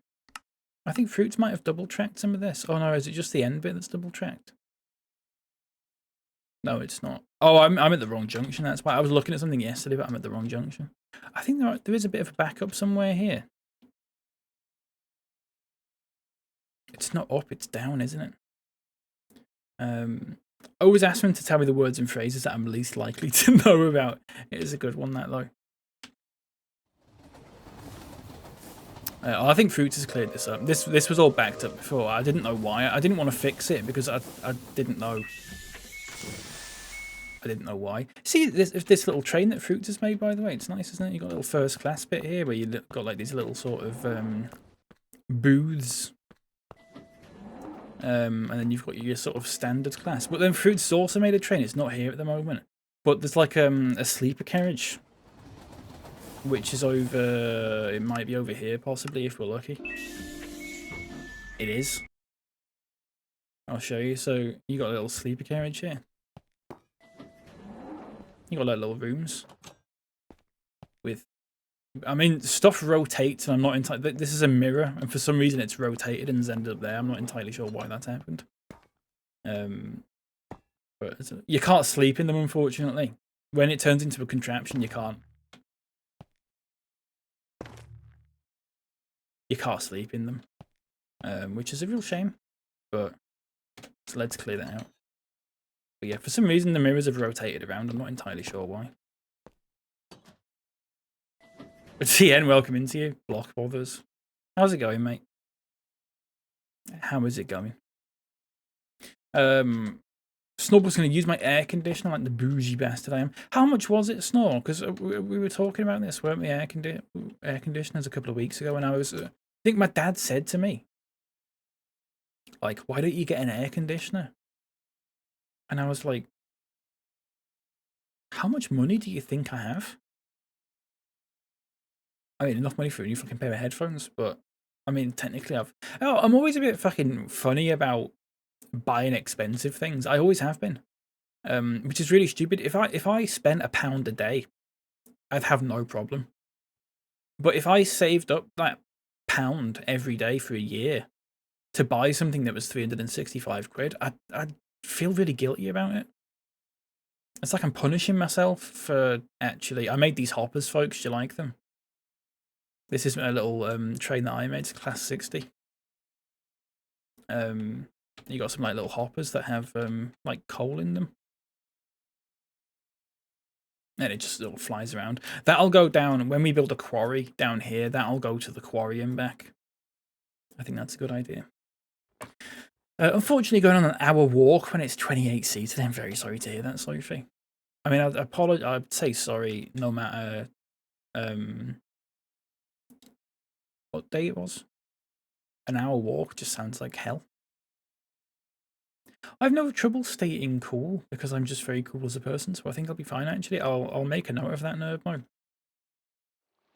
I think Fruits might have double tracked some of this. Oh no, is it just the end bit that's double tracked? No, it's not. Oh, I'm at the wrong junction. That's why I was looking at something yesterday, but I'm at the wrong junction. I think there is a bit of a backup somewhere here. It's not up, it's down, isn't it? Always ask them to tell me the words and phrases that I'm least likely to know about. It is a good one, that though. I think Fruits has cleared this up. This was all backed up before. I didn't know why. I didn't want to fix it because I didn't know. I didn't know why. See this little train that Fruits has made, by the way. It's nice, isn't it? You got a little first class bit here where you got like these little sort of booths. And then you've got your sort of standard class. But then Fruits has also made a train. It's not here at the moment. But there's like a sleeper carriage. Which is over... It might be over here, possibly, if we're lucky. It is. I'll show you. So, you got a little sleeper carriage here. You got like little rooms. With... I mean, stuff rotates, and I'm not entirely... This is a mirror, and for some reason it's rotated and ended up there. I'm not entirely sure why that's happened. But you can't sleep in them, unfortunately. When it turns into a contraption, you can't. You can't sleep in them, which is a real shame, but so let's clear that out. But yeah, for some reason the mirrors have rotated around. I'm not entirely sure why. But TN, welcome into you. Block bothers. How's it going, mate? How is it going? Snorble's going to use my air conditioner like the bougie bastard I am. How much was it, Snore? Because we were talking about this, weren't we? Air conditioners a couple of weeks ago, and I was... I think my dad said to me, like, why don't you get an air conditioner? And I was like, how much money do you think I have? I mean, enough money for a new fucking pair of headphones, but I mean, technically I'm always a bit fucking funny about buying expensive things. I always have been, which is really stupid. If I spent £1 a day, I'd have no problem. But if I saved up that £1 every day for a year to buy something that was 365 quid, I'd feel really guilty about it. It's like I'm punishing myself for actually... I made these hoppers, folks. Do you like them? This is a little train that I made. It's Class 60. You got some like little hoppers that have like coal in them. And it just sort of flies around. That'll go down, when we build a quarry down here, that'll go to the quarry and back. I think that's a good idea. Unfortunately, going on an hour walk when it's 28 seated, I'm very sorry to hear that, Sophie. I mean, I'd apologize. I'd say sorry no matter what day it was. An hour walk just sounds like hell. I have no trouble staying cool because I'm just very cool as a person, so I think I'll be fine actually. I'll make a note of that, Nerdmo.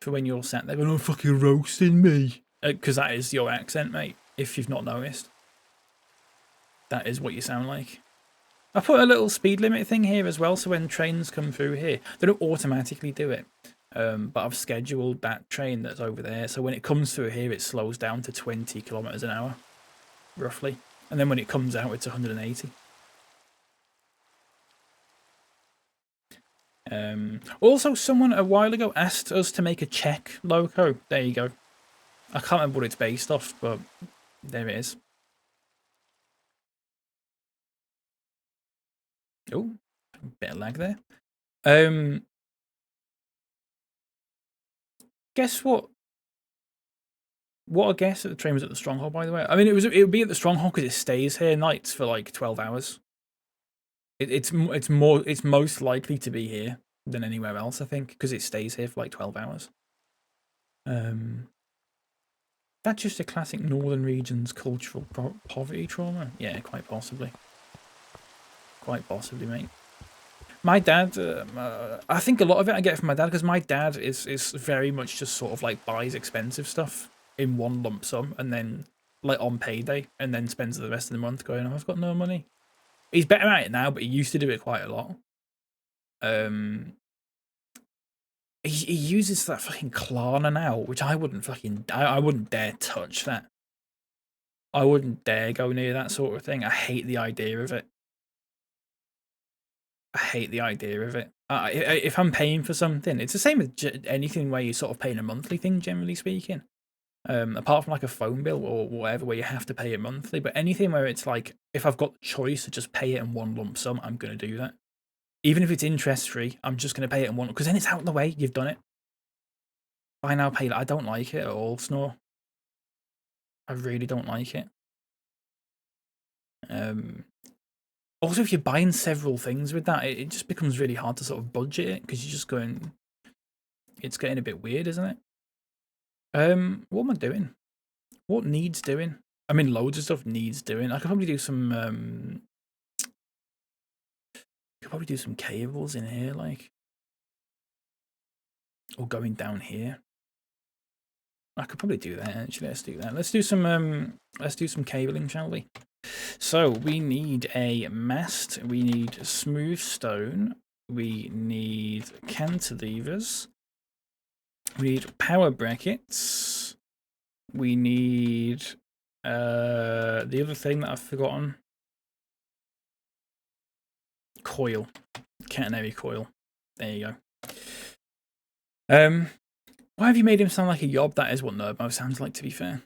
For when you're sat there going, oh, fucking roasting me. Because that is your accent, mate, if you've not noticed. That is what you sound like. I put a little speed limit thing here as well, so when trains come through here, they don't automatically do it. But I've scheduled that train that's over there, so when it comes through here, it slows down to 20 kilometers an hour, roughly. And then when it comes out, it's 180. Also, someone a while ago asked us to make a Czech logo. There you go. I can't remember what it's based off, but there it is. Oh, bit of lag there. Guess what? What a guess that the train was at the Stronghold, by the way. I mean, it would be at the Stronghold because it stays here nights for like 12 hours. It's most likely to be here than anywhere else, I think, because it stays here for like 12 hours. That's just a classic northern region's cultural poverty trauma. Yeah, quite possibly. Quite possibly, mate. My dad, I think a lot of it I get from my dad because my dad is very much just sort of like buys expensive stuff in one lump sum and then like on payday and then spends the rest of the month going, oh, I've got no money. He's better at it now, but he used to do it quite a lot. He uses that fucking Klarna now, which I wouldn't fucking, I wouldn't dare touch that. I wouldn't dare go near that sort of thing. I hate the idea of it. I hate the idea of it. If I'm paying for something, it's the same with anything where you're sort of paying a monthly thing, generally speaking. Apart from like a phone bill or whatever, where you have to pay it monthly. But anything where it's like, if I've got the choice to just pay it in one lump sum, I'm going to do that. Even if it's interest free, I'm just going to pay it in one, because then it's out of the way. You've done it. Buy now, pay later. I don't like it at all, Snore. I really don't like it. Also, if you're buying several things with that, it just becomes really hard to sort of budget it because you're just going. It's getting a bit weird, isn't it? What am I doing? What needs doing? I mean, loads of stuff needs doing. I could probably do some. Could probably do some cables in here, like, or going down here. I could probably do that. Actually, let's do that. Let's do some cabling, shall we? So we need a mast. We need smooth stone. We need cantilevers. We need power brackets. We need the other thing that I've forgotten. Coil. Catenary coil. There you go. Why have you made him sound like a yob? That is what Nerdmo sounds like, to be fair.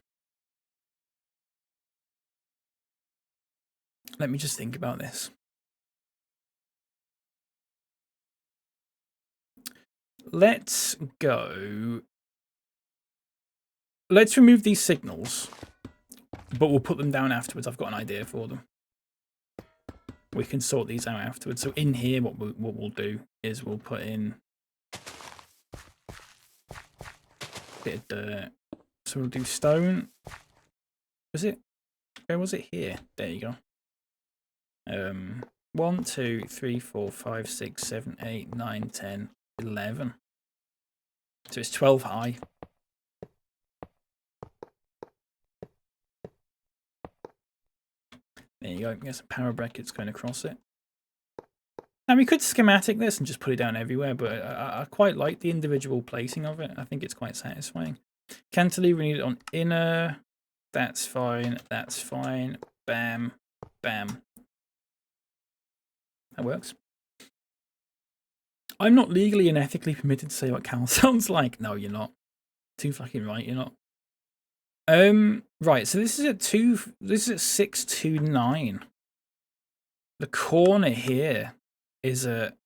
Let me just think about this. Let's go. Let's remove these signals, but we'll put them down afterwards. I've got an idea for them. We can sort these out afterwards. So in here, what we'll do is we'll put in a bit of dirt. So we'll do stone. Was it? Where was it? Here. There you go. 1, 2, 3, 4, 5, 6, 7, 8, 9, 10, 11. So it's 12 high. There you go. Get some power brackets going across it. Now we could schematic this and just put it down everywhere, but I quite like the individual placing of it. I think it's quite satisfying. Cantilever, we need it on inner. That's fine. That's fine. Bam. Bam. That works. I'm not legally and ethically permitted to say what Cal sounds like. No, you're not. Too fucking right, you're not. Right, so this is at 629. The corner here is at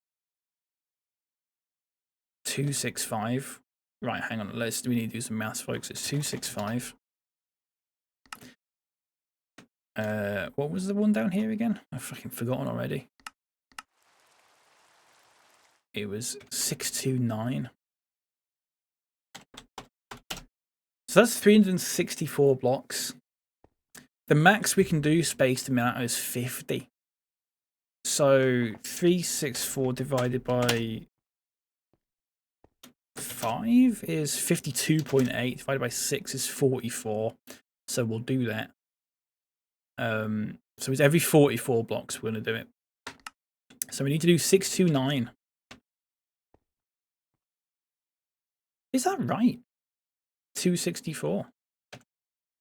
265. Right, hang on. We need to do some maths, folks. It's 265. What was the one down here again? I've fucking forgotten already. It was 629. So that's 364 blocks. The max we can do spaced amount is 50. So 364 divided by 5 is 52.8. Divided by 6 is 44. So we'll do that. So it's every 44 blocks we're going to do it. So we need to do 629. Is that right? 264.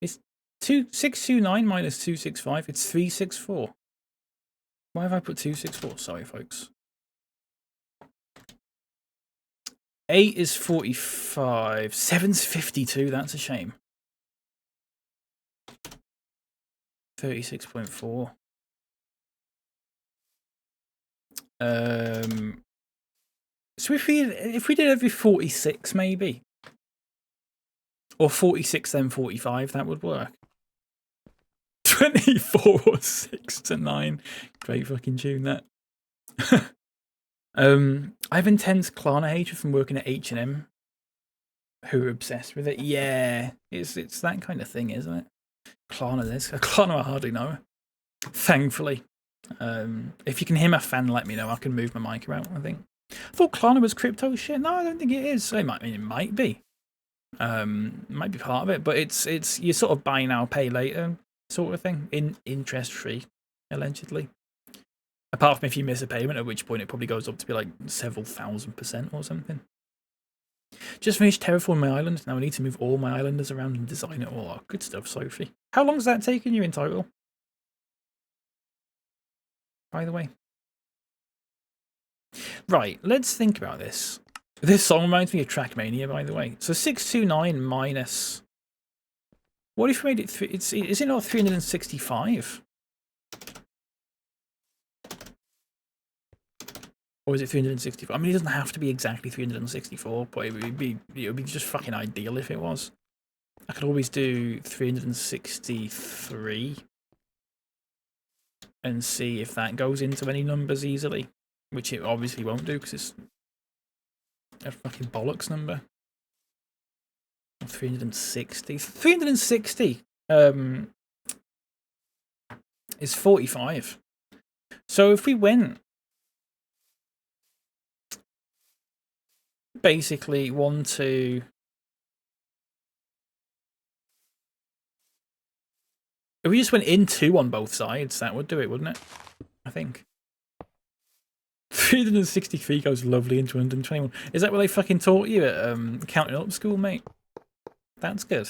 It's 629 minus 265. It's 364. Why have I put 264? Sorry, folks. 8 is 45. 7's 52. That's a shame. 36.4. So if we did every 46, maybe, or 46 then 45, that would work. 24 or 6 to 9. Great fucking tune that. I have intense Klarna hatred from working at H&M, who are obsessed with it. Yeah, it's that kind of thing, isn't it? Klarna I hardly know. Thankfully. If you can hear my fan, let me know. I can move my mic around, I think. I thought Klarna was crypto shit. No, I don't think it is. It might be. Might be part of it, but it's you sort of buy now, pay later sort of thing. Interest free, allegedly. Apart from if you miss a payment, at which point it probably goes up to be like several %,000% or something. Just finished terraforming my island. Now I need to move all my islanders around and design it all. Oh, good stuff, Sophie. How long has that taken you in total? By the way. Right, let's think about this. This song reminds me of Trackmania, by the way. So 629 minus... What if we made it... Is it not 365? Or is it 364? I mean, it doesn't have to be exactly 364, but it would be just fucking ideal if it was. I could always do 363 and see if that goes into any numbers easily, which it obviously won't do because it's a fucking bollocks number. 360. 360 is 45. So if we went basically 1, 2. If we just went in 2 on both sides, that would do it, wouldn't it? I think. 363 goes lovely into 121. Is that what they fucking taught you at counting up school, mate? That's good.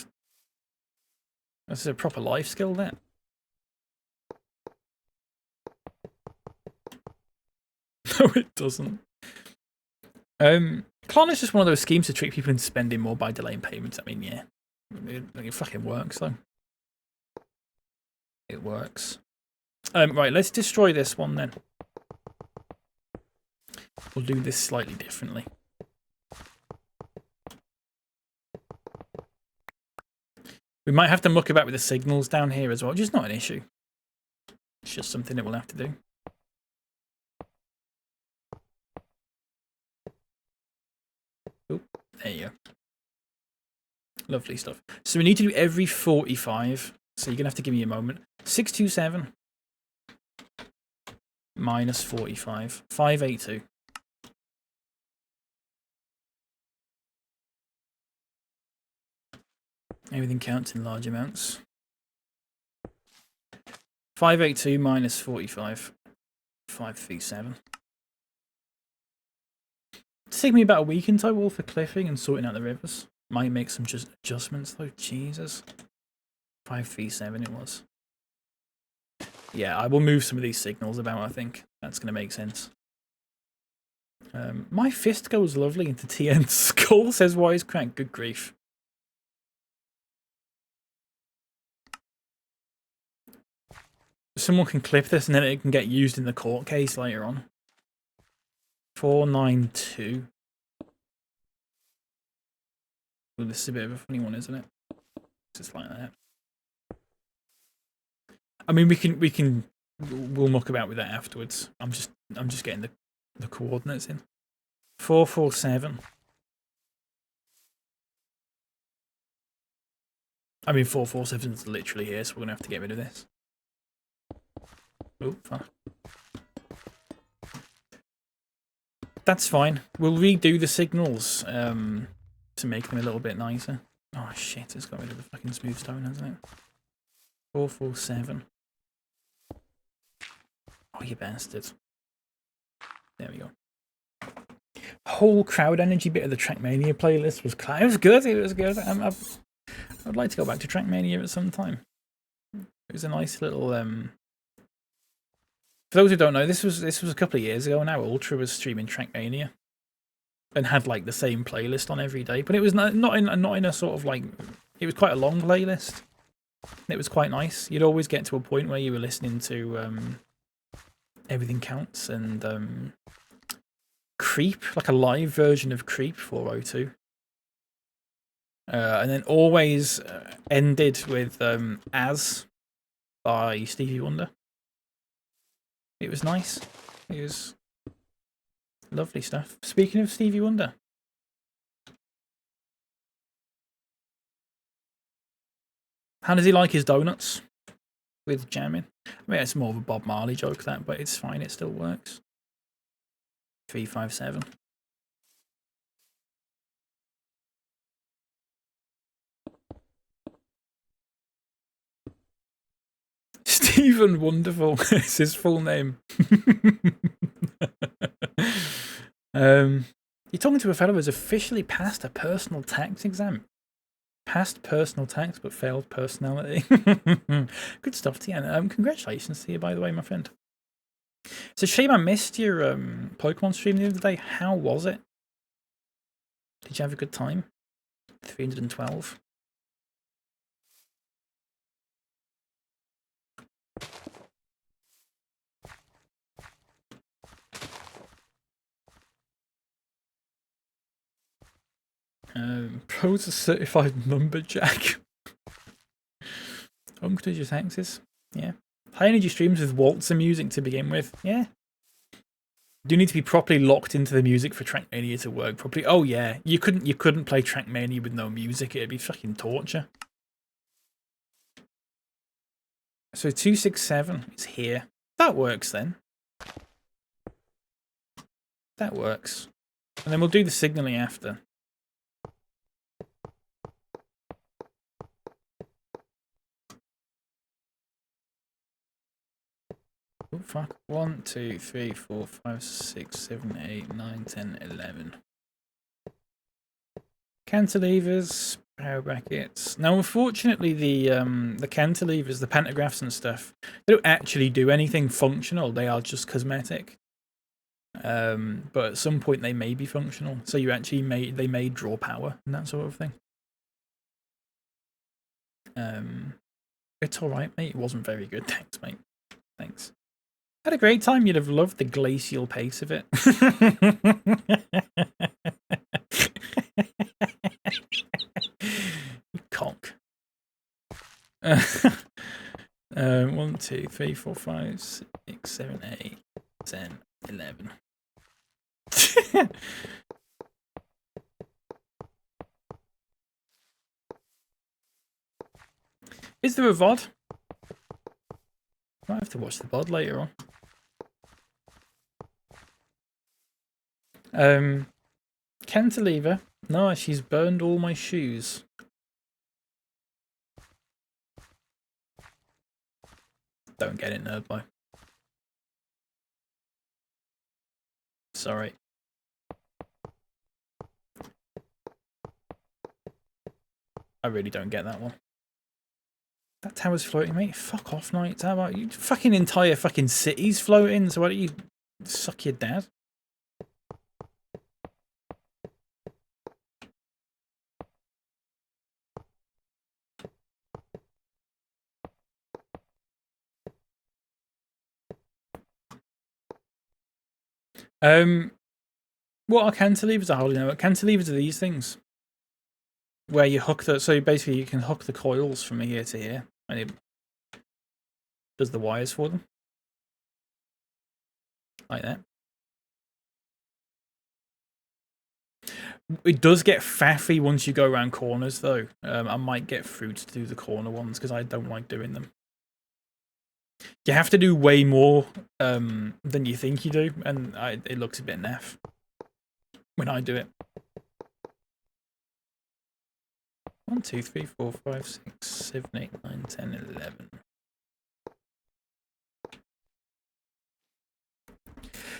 That's a proper life skill, that. No, it doesn't. Klarna's just one of those schemes to trick people into spending more by delaying payments. I mean, yeah. It fucking works, though. It works. Right, let's destroy this one then. We'll do this slightly differently. We might have to muck about with the signals down here as well, which is not an issue. It's just something that we'll have to do. Oh, there you go. Lovely stuff. So we need to do every 45. So you're going to have to give me a moment. 627 minus 45. 582. Everything counts in large amounts. 582 minus 45. 537. It's taken me about a week in total for cliffing and sorting out the rivers. Might make some just adjustments though. Jesus. 537 it was. Yeah, I will move some of these signals about, I think. That's going to make sense. My fist goes lovely into TN skull, says Wisecrack. Good grief. Someone can clip this and then it can get used in the court case later on. 492. Well, this is a bit of a funny one, isn't it? Just like that. I mean, we'll muck about with that afterwards. I'm just getting the coordinates in. 447. I mean, 447 is literally here, so we're going to have to get rid of this. Oh, fuck. That's fine. We'll redo the signals to make them a little bit nicer. Oh, shit. It's got rid of the fucking smooth stone, hasn't it? 447. Oh, you bastard. There we go. Whole crowd energy bit of the Trackmania playlist was it was good. It was good. I'd like to go back to Trackmania at some time. It was a nice little. For those who don't know, this was a couple of years ago now. Ultra was streaming Trackmania, and had like the same playlist on every day. But it was not in a sort of like. It was quite a long playlist. It was quite nice. You'd always get to a point where you were listening to Everything Counts and Creep, like a live version of Creep 402. And then always ended with As by Stevie Wonder. It was nice. It was lovely stuff. Speaking of Stevie Wonder. How does he like his donuts? With jamming? I mean, it's more of a Bob Marley joke, that, but it's fine. It still works. 357. Stephen Wonderful is his full name. You're talking to a fellow who's officially passed a personal tax exam. Passed personal tax, but failed personality. Good stuff, Tiana. Congratulations to you, by the way, my friend. It's a shame I missed your Pokemon stream the other day. How was it? Did you have a good time? 312. Pro's a certified lumberjack. Did your taxes? Yeah. High energy streams with waltzer music to begin with. Yeah. You do need to be properly locked into the music for Trackmania to work properly. Oh yeah, you couldn't play Trackmania with no music. It'd be fucking torture. So 267 is here. That works then. That works. And then we'll do the signaling after. Oh, fuck. 1, 2, 3, 4, 5, 6, 7, 8, 9, 10, 11. Cantilevers, power brackets. Now, unfortunately, the cantilevers, the pantographs and stuff, they don't actually do anything functional. They are just cosmetic. But at some point, they may be functional. So you actually they may draw power and that sort of thing. It's all right, mate. It wasn't very good. Thanks, mate. Thanks. Had a great time. You'd have loved the glacial pace of it. Conk. 1, 2, 3, 4, 5, 6, 7, 8, 10, 11. Is there a VOD? Might have to watch the VOD later on. Cantilever. No, she's burned all my shoes. Don't get it, Nerdboy. Sorry. I really don't get that one. That tower's floating, mate. Fuck off, Night Tower. You fucking entire fucking city's floating, so why don't you suck your dad? What are cantilevers? I hardly know. Cantilevers are these things where you hook the. So basically, you can hook the coils from here to here, and it does the wires for them, like that. It does get faffy once you go around corners, though. I might get fruit to do the corner ones because I don't like doing them. You have to do way more than you think you do, and it looks a bit naff when I do it. 1, 2, 3, 4, 5, 6, 7, 8, 9, 10, 11.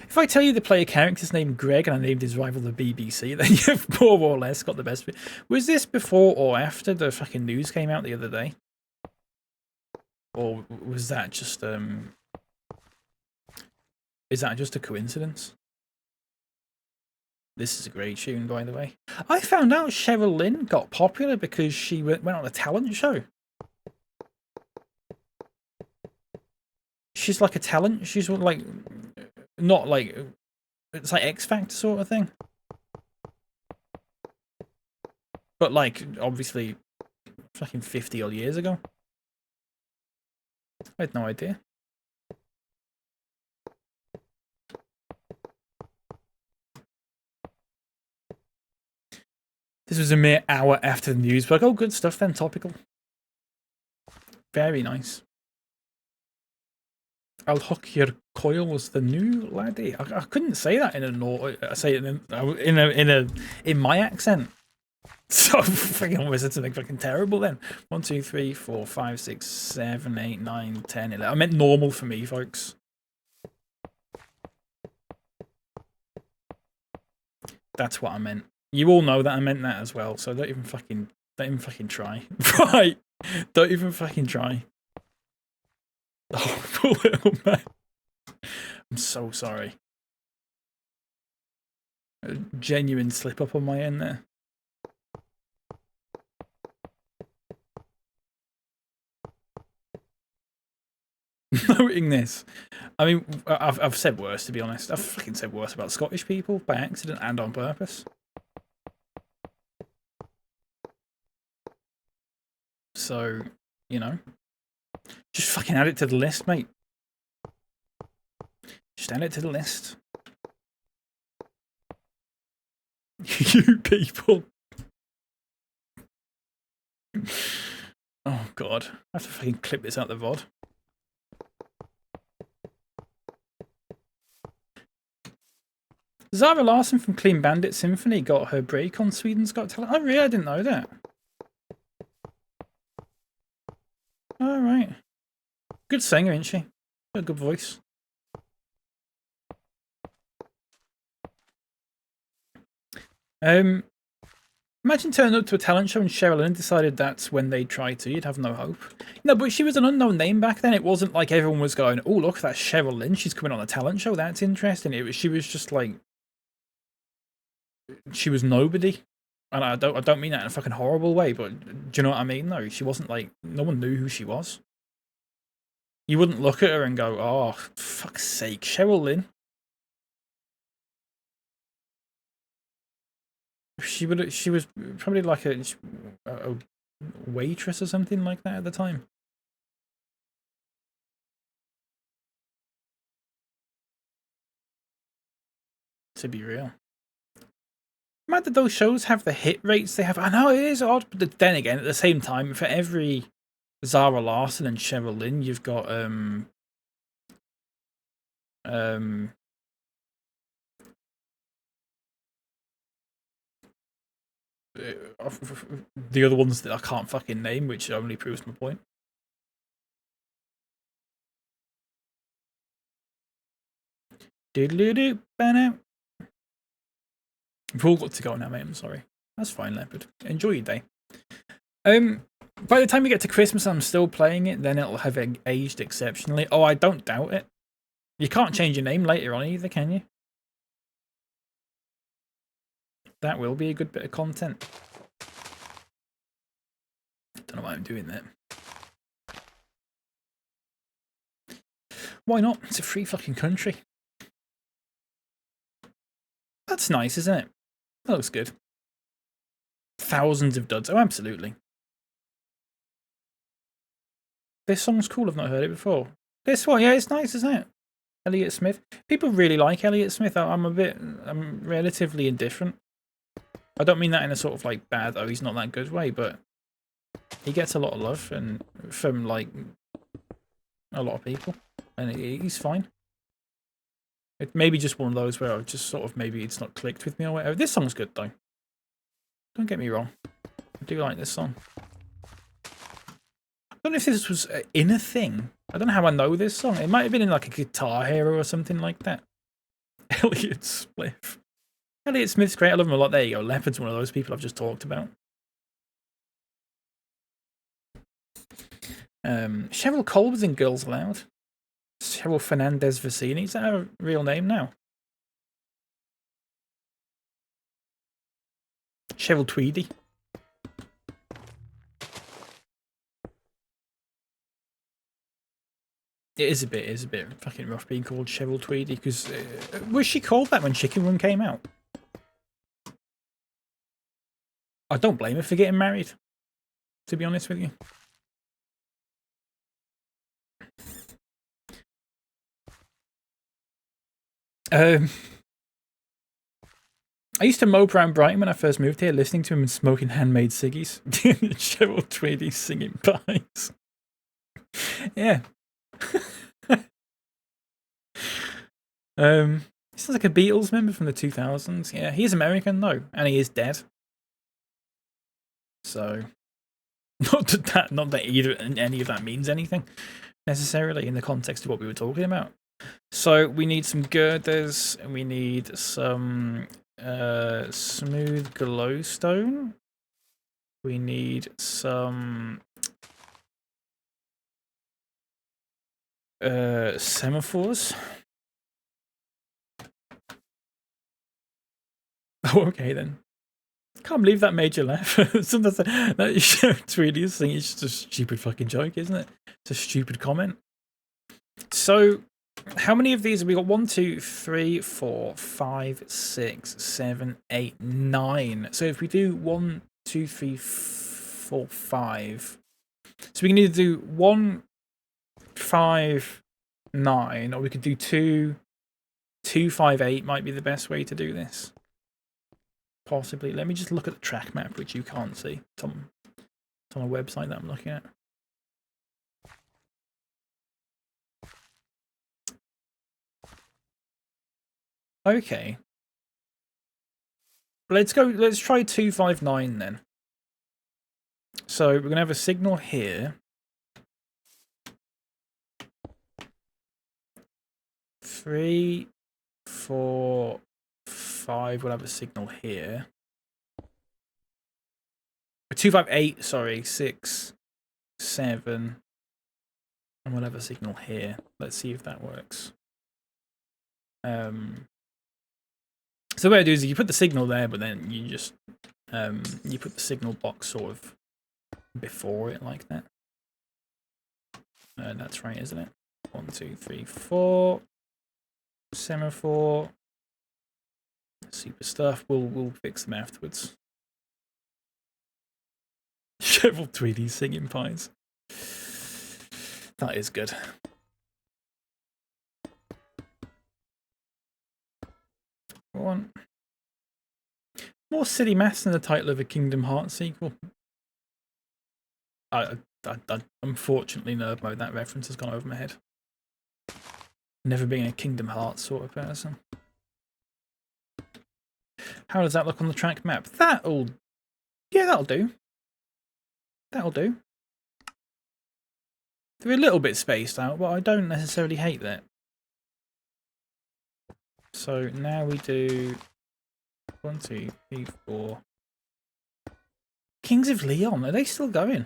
If I tell you the player character's named Greg and I named his rival the BBC, then you've more or less got the best bit. Was this before or after the fucking news came out the other day? Or was that just is that just a coincidence? This is a great tune, by the way. I found out Cheryl Lynn got popular because she went on a talent show. She's like a talent. She's like, not like, it's like X Factor sort of thing. But like, obviously, fucking 50 odd years ago. I had no idea. This was a mere hour after the news, but oh, good stuff then, topical. Very nice. I'll hook your coils, the new laddie. I couldn't say that in a note. I say it in my accent. So fucking almost said something fucking terrible then. 1, 2, 3, 4, 5, 6, 7, 8, 9, 10, 11. I meant normal for me, folks. That's what I meant. You all know that I meant that as well, so don't even fucking try. Right. Don't even fucking try. Oh, poor little man. I'm so sorry. A genuine slip up on my end there. Noting this, I mean, I've said worse, to be honest. I've fucking said worse about Scottish people by accident and on purpose. So, you know, just fucking add it to the list, mate. Just add it to the list. You people. Oh, God. I have to fucking clip this out the VOD. Zara Larsson from Clean Bandit Symphony got her break on Sweden's Got Talent. Oh, really? I didn't know that. All right. Good singer, isn't she? Got a good voice. Imagine turning up to a talent show and Cheryl Lynn decided that's when they try to. You'd have no hope. No, but she was an unknown name back then. It wasn't like everyone was going, oh, look, that's Cheryl Lynn. She's coming on a talent show. That's interesting. She was just like, she was nobody. And I don't mean that in a fucking horrible way, but do you know what I mean? No, she wasn't like, no one knew who she was. You wouldn't look at her and go, oh, fuck's sake, Cheryl Lynn. She was probably like a waitress or something like that at the time. To be real. Mad that those shows have the hit rates they have. I know it is odd, but then again, at the same time, for every Zara Larsson and Cheryl Lynn, you've got the other ones that I can't fucking name, which only proves my point. Doodle-doo, ban. We've all got to go now, mate. I'm sorry. That's fine, Leopard. Enjoy your day. By the time we get to Christmas and I'm still playing it, then it'll have aged exceptionally. Oh, I don't doubt it. You can't change your name later on either, can you? That will be a good bit of content. Don't know why I'm doing that. Why not? It's a free fucking country. That's nice, isn't it? That looks good. Thousands of duds. Oh, absolutely. This song's cool. I've not heard it before. This one, yeah, it's nice, isn't it? Elliott Smith. People really like Elliott Smith. I'm relatively indifferent. I don't mean that in a sort of like bad, oh, he's not that good way, but he gets a lot of love and from like a lot of people, and he's fine. It may be just one of those where I've just sort of maybe it's not clicked with me or whatever. This song's good though. Don't get me wrong. I do like this song. I don't know if this was in a thing. I don't know how I know this song. It might have been in like a Guitar Hero or something like that. Elliot Spliff. Elliot Smith's great. I love him a lot. There you go. Leopard's one of those people I've just talked about. Cheryl Cole was in Girls Aloud. Cheryl Fernandez Vicini. Is that her real name now? Cheryl Tweedy. It is a bit fucking rough being called Cheryl Tweedy, because was she called that when Chicken Run came out? I don't blame her for getting married, to be honest with you. I used to mope around Brighton when I first moved here, listening to him and smoking handmade ciggies. Cheryl Tweedy singing pies. Yeah. He sounds like a Beatles member from the 2000s. Yeah, he's American though, and he is dead. So, not that either any of that means anything necessarily in the context of what we were talking about. So we need some girders, and we need some smooth glowstone. We need some semaphores. Oh, okay then. Can't believe that made you laugh. Sometimes that Tweedy thing is just a stupid fucking joke, isn't it? It's a stupid comment. So, how many of these have we got? 1, 2, 3, 4, 5, 6, 7, 8, 9. So if we do 1, 2, 3, 4, 5. So we can either do 1, 5, 9, or we could do 2, 2, 5, 8 might be the best way to do this. Possibly. Let me just look at the track map, which you can't see. It's on a website that I'm looking at. Okay. Let's try 259 then. So we're gonna have a signal here. 3, 4, 5, we'll have a signal here. 258, sorry, 6, 7, and we'll have a signal here. Let's see if that works. So what I do is you put the signal there, but then you just you put the signal box sort of before it like that. That's right, isn't it? 1, 2, 3, 4. Semaphore. Super stuff. We'll fix them afterwards. Cheryl Tweedy singing pies. That is good. One. More silly maths than the title of a Kingdom Hearts sequel. Unfortunately, nerd mode, that reference has gone over my head. Never being a Kingdom Hearts sort of person. How does that look on the track map? That'll do. That'll do. They're a little bit spaced out, but I don't necessarily hate that. So now we do 1, 2, 3, 4. Kings of Leon, are they still going?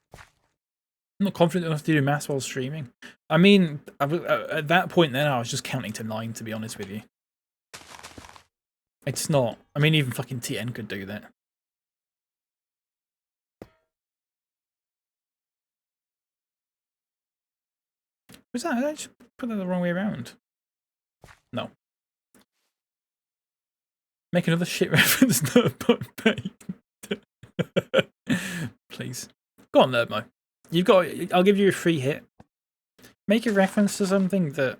I'm not confident enough to do maths while streaming. I mean, at that point then I was just counting to 9, to be honest with you. It's not. I mean, even fucking TN could do that. Was that? Did I just put that the wrong way around? No. Make another shit reference, Nerdmo, please. Go on, Nerdmo. You've got. I'll give you a free hit. Make a reference to something that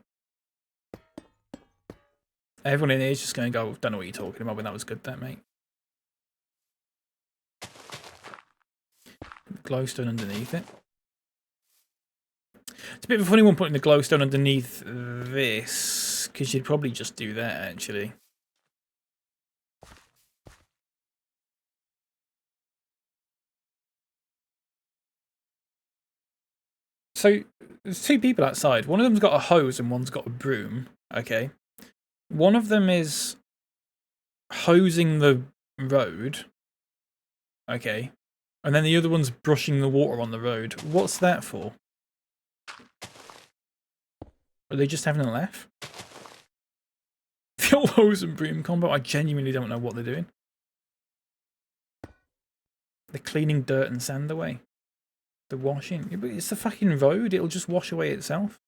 Everyone in here is just going to go, don't know what you're talking about, but that was good there, mate. Glowstone underneath it. It's a bit of a funny one putting the glowstone underneath this, because you'd probably just do that, actually. So, there's two people outside. One of them's got a hose and one's got a broom, okay? One of them is hosing the road, okay? And then the other one's brushing the water on the road. What's that for? Are they just having a laugh? The old hose and broom combo, I genuinely don't know what they're doing. They're cleaning dirt and sand away. They're washing. Yeah, but it's the fucking road, it'll just wash away itself.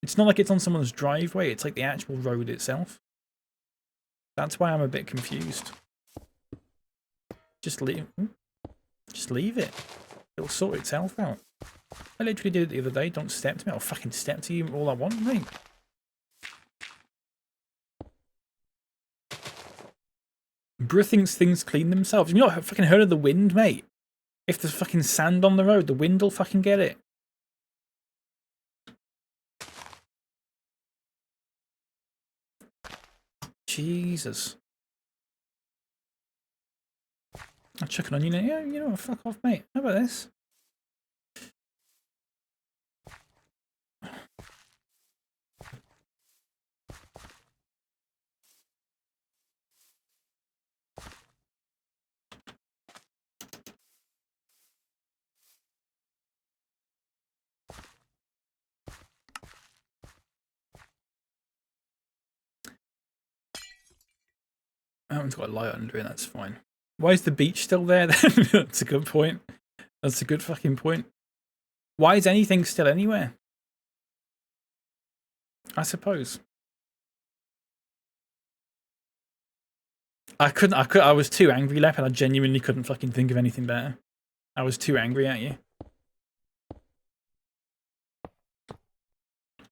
It's not like it's on someone's driveway, it's like the actual road itself. That's why I'm a bit confused. Just leave it. It'll sort itself out. I literally did it the other day. Don't step to me. I'll fucking step to you all I want, mate. Bruh thinks things clean themselves. You know, I've fucking heard of the wind, mate. If there's fucking sand on the road, the wind will fucking get it. Jesus. I'll chuck an onion in. Yeah, you know what? Fuck off, mate. How about this? That one's got a light under it, that's fine. Why is the beach still there then? That's a good point. That's a good fucking point. Why is anything still anywhere? I suppose. I was too angry, Lep, and I genuinely couldn't fucking think of anything better. I was too angry at you.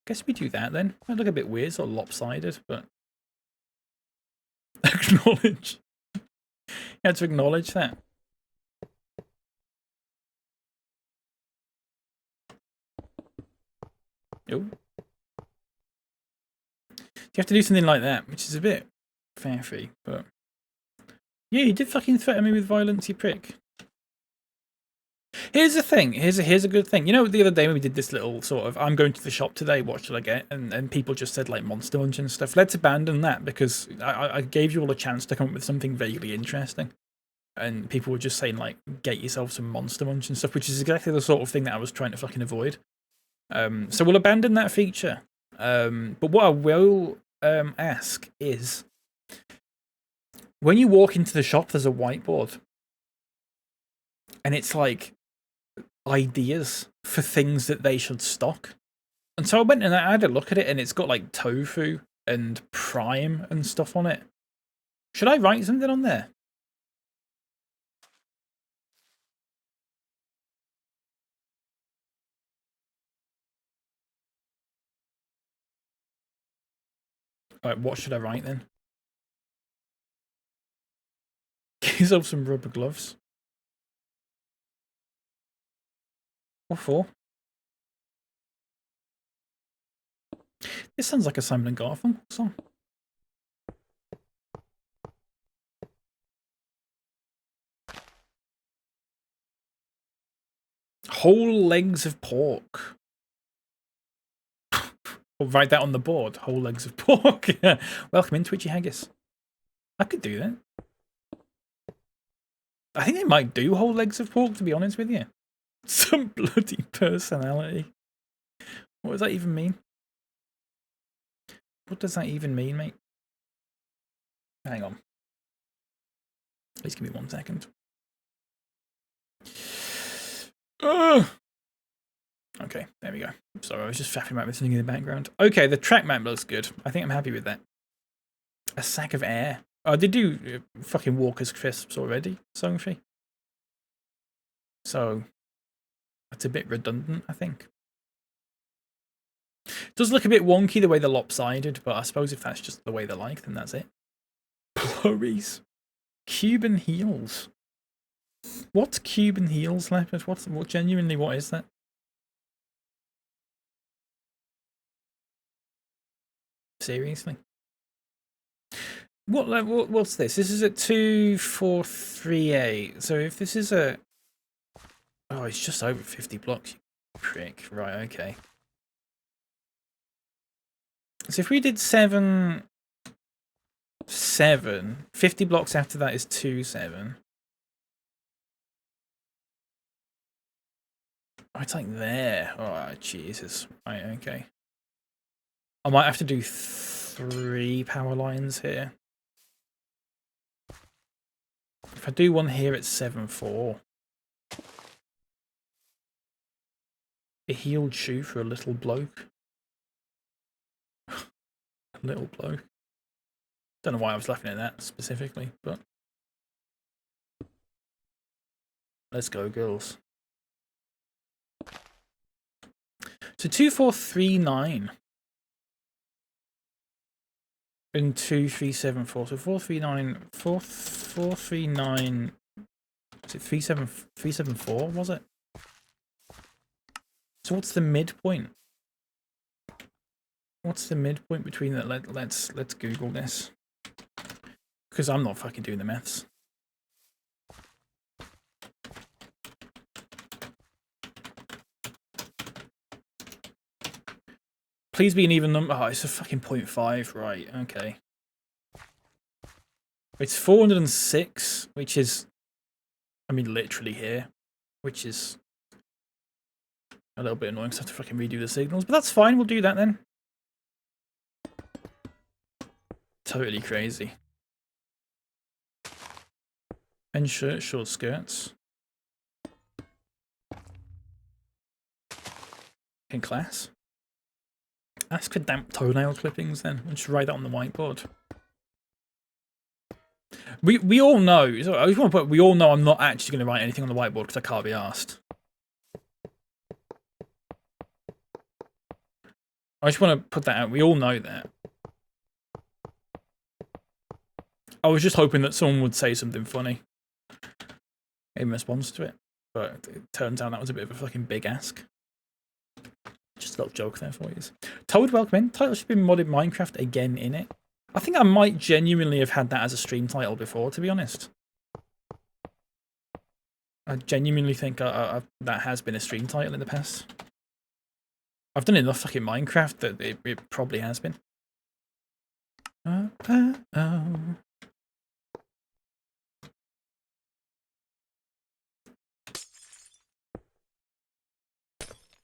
Guess we do that then. Might look a bit weird, sort of lopsided, but... Acknowledge. You had to acknowledge that. Oh. You have to do something like that, which is a bit faffy, but... Yeah, you did fucking threaten me with violence, you prick. Here's the thing. Here's a good thing. You know, the other day when we did this little sort of, I'm going to the shop today, what should I get? And people just said, like, Monster Munch and stuff. Let's abandon that, because I gave you all a chance to come up with something vaguely interesting. And people were just saying, like, get yourself some Monster Munch and stuff, which is exactly the sort of thing that I was trying to fucking avoid. So we'll abandon that feature. But what I will ask is, when you walk into the shop, there's a whiteboard. And it's like ideas for things that they should stock. And so I went and I had a look at it, and it's got like tofu and prime and stuff on it. Should I write something on there? Like, what should I write then? Get yourself some rubber gloves. What for? This sounds like a Simon and Garfunkel song. Whole legs of pork. I'll write that on the board. Whole legs of pork. Welcome in, Twitchy Haggis. I could do that. I think they might do whole legs of pork, to be honest with you. Some bloody personality. What does that even mean? What does that even mean, mate? Hang on. Please give me 1 second. Okay, there we go. Sorry, I was just faffing about with something in the background. Okay, the track map looks good. I think I'm happy with that. A sack of air. Oh, they do fucking Walker's Crisps already, Songfi. So, that's a bit redundant, I think. Does look a bit wonky the way they're lopsided, but I suppose if that's just the way they're like, then that's it. Blurries. Cuban heels. What's Cuban heels, Leopard? What genuinely, what is that? Seriously? What's this? This is at 2438. So if this is a... Oh, it's just over 50 blocks, you prick. Right, okay. So if we did 7... 50 blocks after that is 27. Oh, it's like there. Oh, Jesus. Right, okay. I might have to do 3 power lines here. If I do one here at 7.4. A heeled shoe for a little bloke. A little bloke. Don't know why I was laughing at that specifically, but let's go, girls. So 2439 and 2374. So 439. Is it 374? Was it? So what's the midpoint? What's the midpoint between that? Let's Google this, because I'm not fucking doing the maths. Please be an even number. Oh, it's a fucking 0.5. Right, okay. It's 406, which is, I mean, literally here, which is a little bit annoying because I have to fucking redo the signals, but that's fine. We'll do that then. Totally crazy. And shirt, short skirts. In class. Ask for damp toenail clippings then. I'll just write that on the whiteboard. We all know. So I just want to put. We all know I'm not actually going to write anything on the whiteboard because I can't be asked. I just want to put that out. We all know that. I was just hoping that someone would say something funny in response to it, but it turns out that was a bit of a fucking big ask. Just a little joke there for you. Toad, welcome in. Title should be modded Minecraft again in it. I think I might genuinely have had that as a stream title before, to be honest. I genuinely think that has been a stream title in the past. I've done enough fucking Minecraft that it probably has been.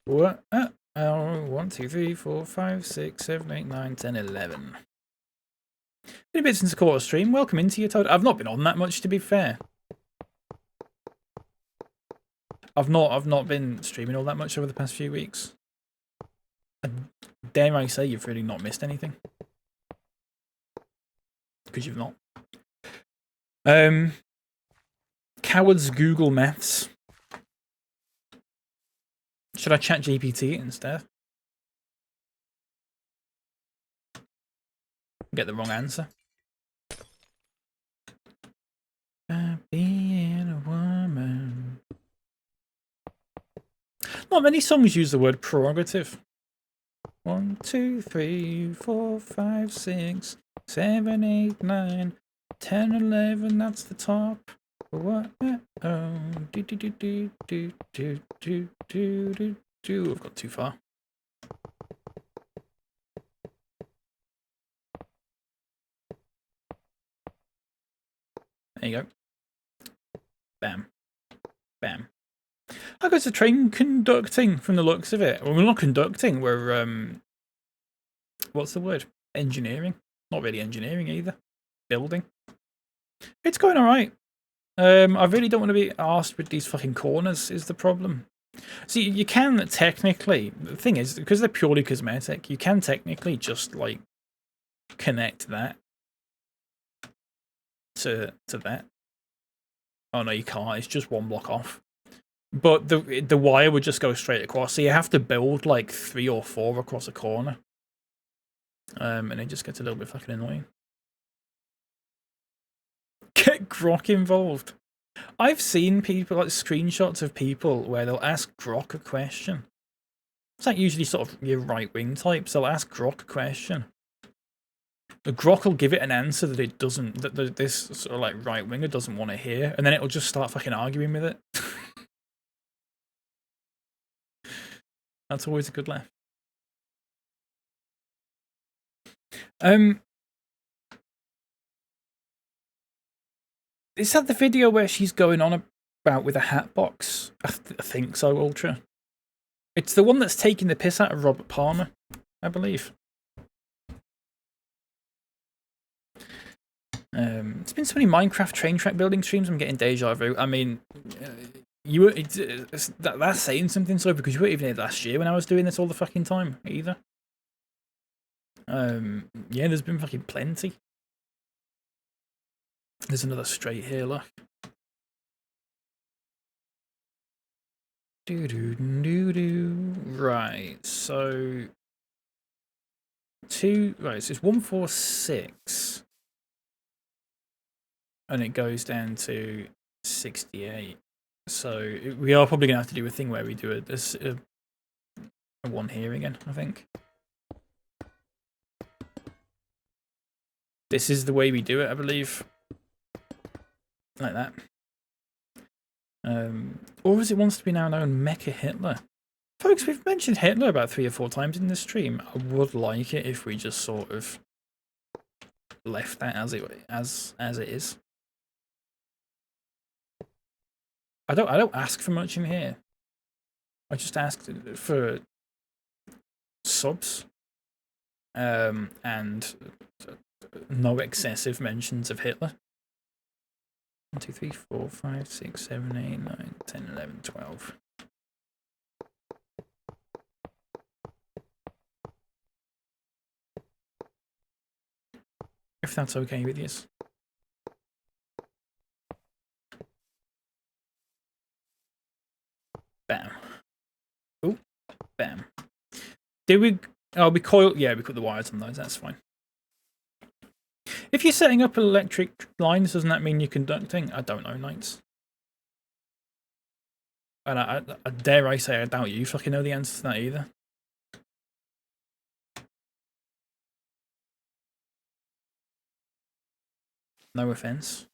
What? 1, 2, 3, 4, 5, 6, 7, 8, 9, 10, 11. Been a bit since I caught a stream. Welcome into your Toad. I've not been on that much, to be fair. I've not been streaming all that much over the past few weeks. Dare I say you've really not missed anything. Because you've not. Cowards Google Maths. Should I chat GPT instead? Get the wrong answer. Being a woman. Not many songs use the word prerogative. 1, 2, 3, 4, 5, 6, 7, 8, 9, 10, 11. That's the top. What? Oh, I've got too far. There you go. Bam. Bam. I got to train conducting from the looks of it. Well, we're not conducting, we're, what's the word? Engineering. Not really engineering either. Building. It's going alright. I really don't want to be arsed with these fucking corners, is the problem. See, you can technically, the thing is, because they're purely cosmetic, you can technically just, like, connect that to that. Oh no, you can't. It's just one block off. But the wire would just go straight across, so you have to build like 3 or 4 across a corner. And it just gets a little bit fucking annoying. Get Grok involved. I've seen people, like screenshots of people where they'll ask Grok a question. It's like usually sort of your right-wing types. They'll ask Grok a question. The Grok will give it an answer that it doesn't, that this sort of like right-winger doesn't want to hear, and then it'll just start fucking arguing with it. That's always a good laugh. Is that the video where she's going on about with a hat box? I think so, Ultra. It's the one that's taking the piss out of Robert Palmer, I believe. It's been so many Minecraft train track building streams, I'm getting deja vu. I mean, you were that's saying something, so because you weren't even here last year when I was doing this all the fucking time either. Yeah, there's been fucking plenty. There's another straight here, look. Right, so so it's 146. And it goes down to 68. So we are probably going to have to do a thing where we do a one here again, I think. This is the way we do it, I believe. Like that. Or as it wants to be now known, Mecha Hitler. Folks, we've mentioned Hitler about 3 or 4 times in this stream. I would like it if we just sort of left that as it is. I don't ask for much in here. I just ask for subs, and no excessive mentions of Hitler. 1, 2, 3, 4, 5, 6, 7, 8, 9, 10, 11, 12. If that's okay with you. Bam. Oh, bam. Did we? Oh, we coiled. Yeah, we put the wires on those. That's fine. If you're setting up electric lines, doesn't that mean you're conducting? I don't know, Knights. And I dare I say, I doubt you fucking know the answer to that either. No offense.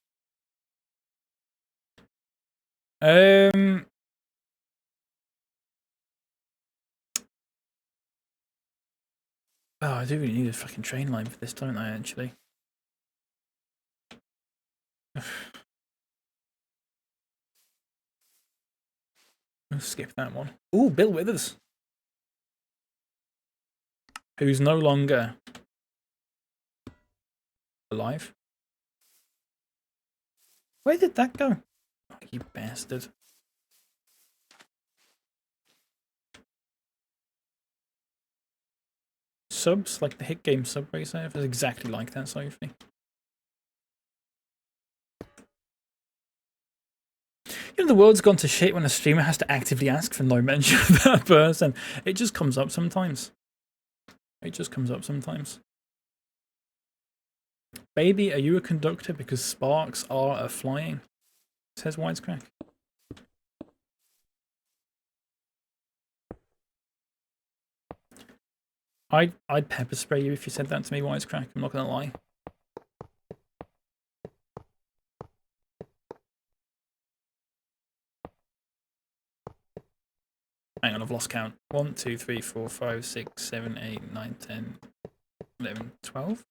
Oh, I do really need a fucking train line for this, don't I, actually? I'll skip that one. Ooh, Bill Withers. Who's no longer alive. Where did that go? Oh, you bastard. Subs, like the hit game Subway serve, is exactly like that, Sophie. You know, the world's gone to shit when a streamer has to actively ask for no mention of that person. It just comes up sometimes. It just comes up sometimes. Baby, are you a conductor? Because sparks are a flying. Says Wisecrack. I'd pepper spray you if you said that to me, Wisecrack. I'm not gonna lie. Hang on, I've lost count. 1, 2, 3, 4, 5, 6, 7, 8, 9, 10, 11, 12.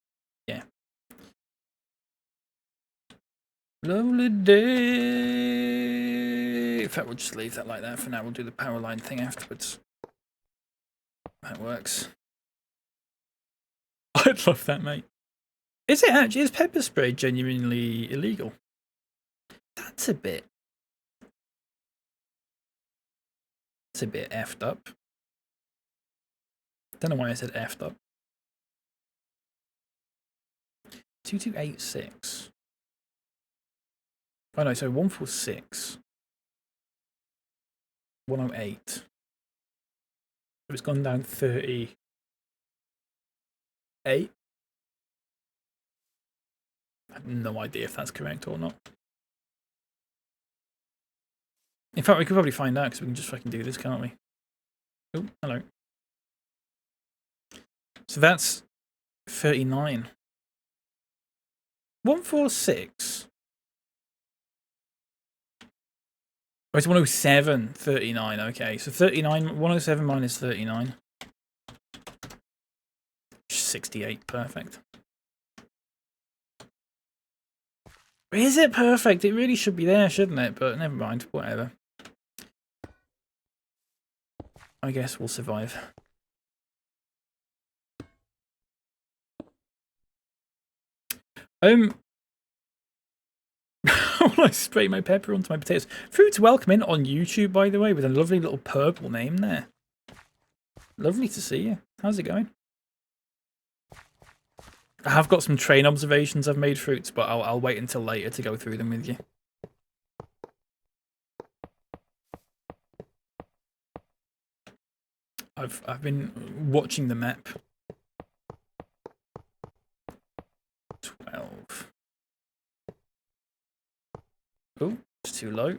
Yeah. Lovely day. In fact, we'll just leave that like that for now. We'll do the power line thing afterwards. That works. I'd love that, mate. Is it actually? Is pepper spray genuinely illegal? That's a bit. It's a bit effed up. Don't know why I said effed up. 2286. Oh no, so 146. 108. So it's gone down 38. I have no idea if that's correct or not. In fact, we could probably find out because we can just fucking do this, can't we? Oh, hello. So that's 39. 146. Oh, it's 107, 39. Okay, so 39, 107 minus 39. 68, perfect. Is it perfect? It really should be there, shouldn't it? But never mind, whatever. I guess we'll survive. When I spray my pepper onto my potatoes. Fruits welcome in on YouTube, by the way, with a lovely little purple name there. Lovely to see you. How's it going? I have got some train observations I've made, Fruits, but I'll wait until later to go through them with you. I've been watching the map. 12. Oh, it's too low.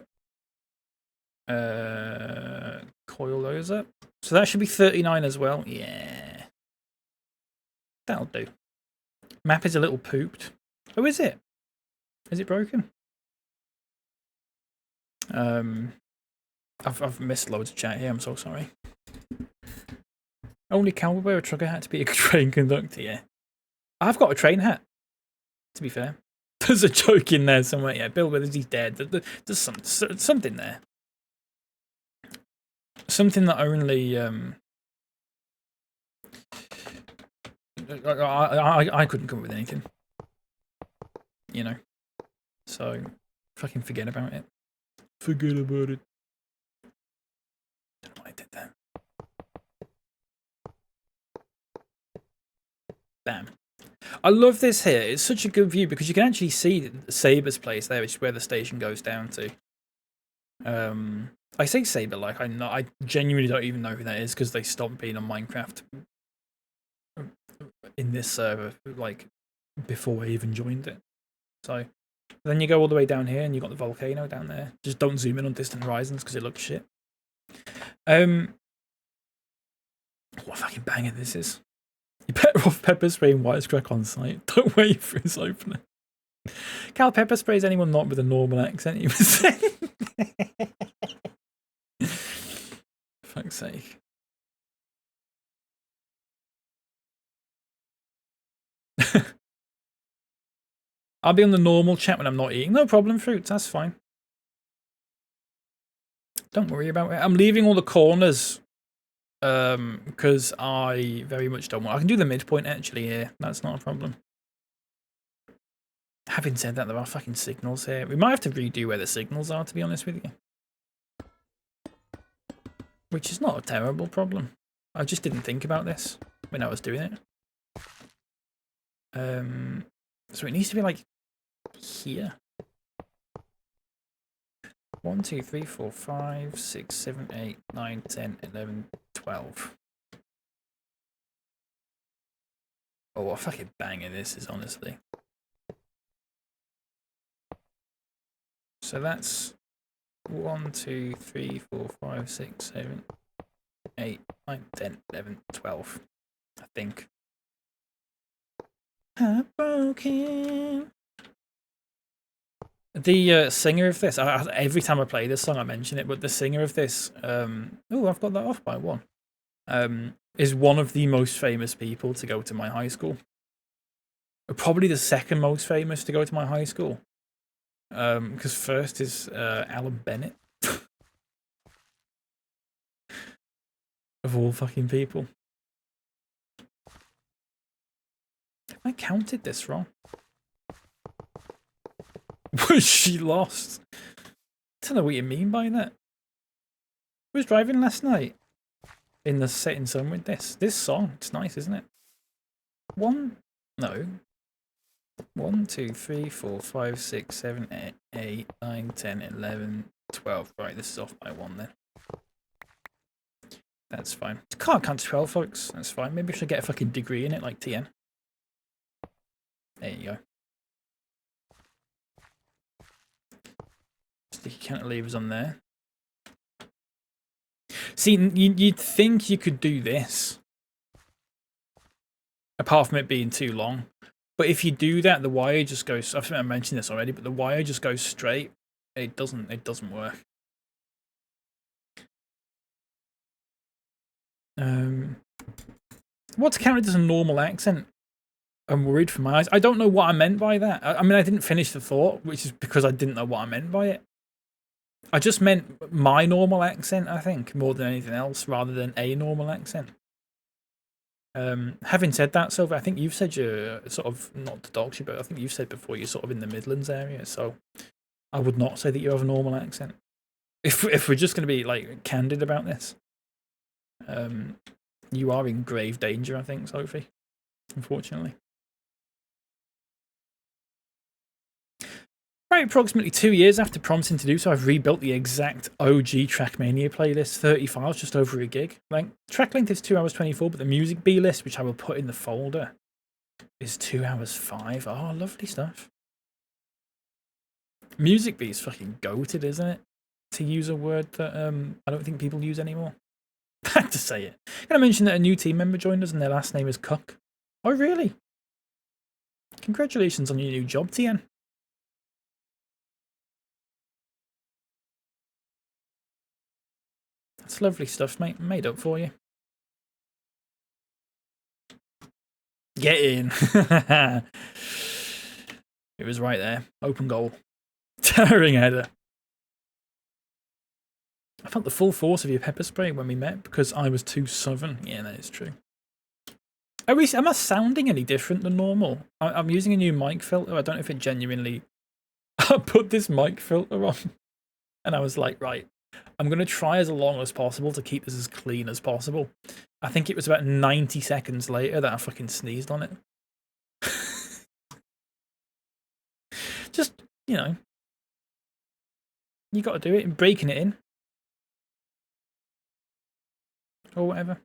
Coil those up. So that should be 39 as well. Yeah. That'll do. Map is a little pooped. Oh, is it? Is it broken? I've missed loads of chat here. I'm so sorry. Only cowboy wear a trucker hat to be a train conductor. Yeah, I've got a train hat. To be fair, there's a joke in there somewhere. Yeah, Bill Withers, he's dead. There's something there. Something that only I couldn't come up with anything. You know, so fucking forget about it. Forget about it. Don't know why I did that. Bam. I love this here. It's such a good view because you can actually see Saber's place there, which is where the station goes down to. I say Saber like I genuinely don't even know who that is because they stopped being on Minecraft in this server like before I even joined it. So then you go all the way down here and you got the volcano down there. Just don't zoom in on distant horizons because it looks shit. What a fucking banger this is. You're better off pepper spraying wisecrack on site. Don't wait for his opener. Cal pepper sprays anyone not with a normal accent, you were saying. Fuck's sake. I'll be on the normal chat when I'm not eating. No problem, Fruits. That's fine. Don't worry about it. I'm leaving all the corners because I very much don't want. I can do the midpoint actually here. That's not a problem. Having said that, there are fucking signals here. We might have to redo where the signals are, to be honest with you. Which is not a terrible problem. I just didn't think about this when I was doing it. So it needs to be like here. 1, 2, 3, 4, 5, 6, 7, 8, 9, 10, 11, 12. Oh, what a fucking banger this is, honestly. So that's 1, 2, 3, 4, 5, 6, 7, 8, 9, 10, 11, 12. I think. Heartbroken. The singer of this, every time I play this song I mention it, but the singer of this, oh, I've got that off by 1, is one of the most famous people to go to my high school. Probably the second most famous to go to my high school. Because first is Alan Bennett. Of all fucking people. I counted this wrong. Was she lost? I don't know what you mean by that. I was driving last night in the setting sun with this song. It's nice, isn't it? 1, 2, 3, 4, 5, 6, 7, 8, 9, 10, 11, 12. Right, this is off by 1 then. That's fine. Can't count to 12, folks. That's fine. Maybe I should get a fucking degree in it, like TN. There you go. Sticky cantilevers on there. See, you'd think you could do this, apart from it being too long. But if you do that, the wire just goes. I think I mentioned this already, but the wire just goes straight. It doesn't work. What's counted as a normal accent? I'm worried for my eyes. I don't know what I meant by that. I mean, I didn't finish the thought, which is because I didn't know what I meant by it. I just meant my normal accent, I think, more than anything else, rather than a normal accent. Having said that, Silver, I think you've said you're sort of, not to dox you, but I think you've said before you're sort of in the Midlands area, so I would not say that you have a normal accent. If we're just going to be, like, candid about this. You are in grave danger, I think, Sophie, unfortunately. Right, approximately 2 years after promising to do so, I've rebuilt the exact OG Trackmania playlist, 30 files, just over a gig. Like, track length is 2 hours 24, but the music B list, which I will put in the folder, is 2 hours 5. Oh, lovely stuff. Music B is fucking goated, isn't it? To use a word that I don't think people use anymore. I had to say it. Can I mention that a new team member joined us and their last name is Cook? Oh, really? Congratulations on your new job, TN. That's lovely stuff, mate. Made up for you. Get in. It was right there. Open goal. Towering header. I felt the full force of your pepper spray when we met because I was too southern. Yeah, that is true. Am I sounding any different than normal? I'm using a new mic filter. I don't know if it genuinely... I put this mic filter on and I was like, right, I'm going to try as long as possible to keep this as clean as possible. I think it was about 90 seconds later that I fucking sneezed on it. Just, you know, you got to do it, breaking it in. Or whatever.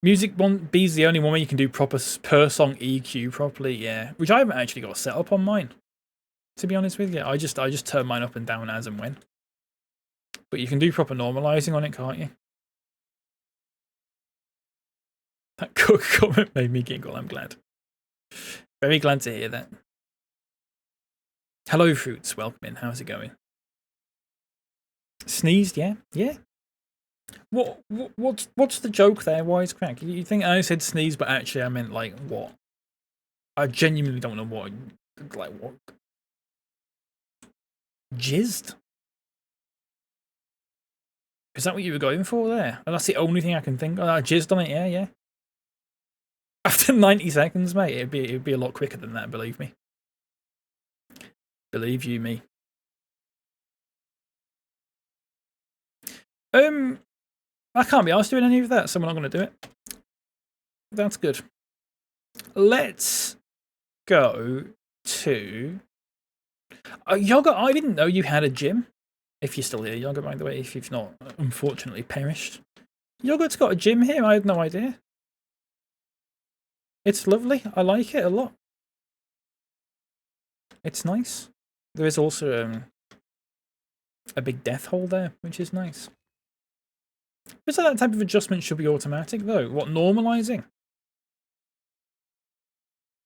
Music B's the only one where you can do proper per song EQ properly, yeah. Which I haven't actually got set up on mine, to be honest with you. I just turn mine up and down as and when. But you can do proper normalizing on it, can't you? That Cook comment made me giggle, I'm glad. Very glad to hear that. Hello, Fruits, welcome in. How's it going? Sneezed, yeah? Yeah. What's the joke there, Wisecrack? You think I said sneeze, but actually I meant, like, what? I genuinely don't know what. Like, what? Jizzed? Is that what you were going for there? And that's the only thing I can think of. I jizzed on it, yeah. After 90 seconds, mate, it'd be a lot quicker than that, believe me. Believe you me. I can't be asked doing any of that, so we're not going to do it. That's good. Let's go to... Yoga, I didn't know you had a gym. If you're still here, Yoga, by the way, if you've not unfortunately perished. Yoga's got a gym here, I had no idea. It's lovely, I like it a lot. It's nice. There is also a big death hole there, which is nice. But so that type of adjustment should be automatic, though. What, normalizing?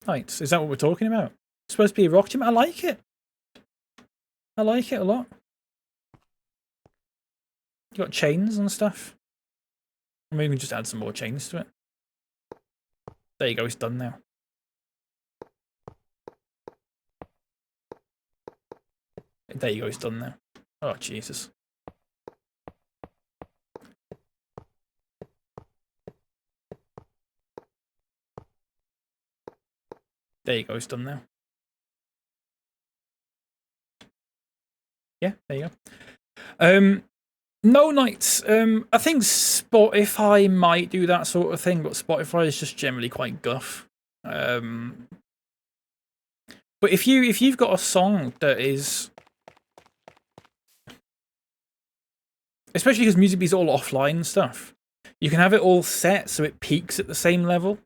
Right, is that what we're talking about? It's supposed to be a rock gym? I like it. I like it a lot. You got chains and stuff. Maybe we can just add some more chains to it. There you go, it's done now. There you go, it's done now. Oh, Jesus. There you go, it's done now. Yeah, there you go. No nights. I think Spotify might do that sort of thing, but Spotify is just generally quite guff. But if you've got a song that is especially because Music Bee's all offline stuff. You can have it all set so it peaks at the same level,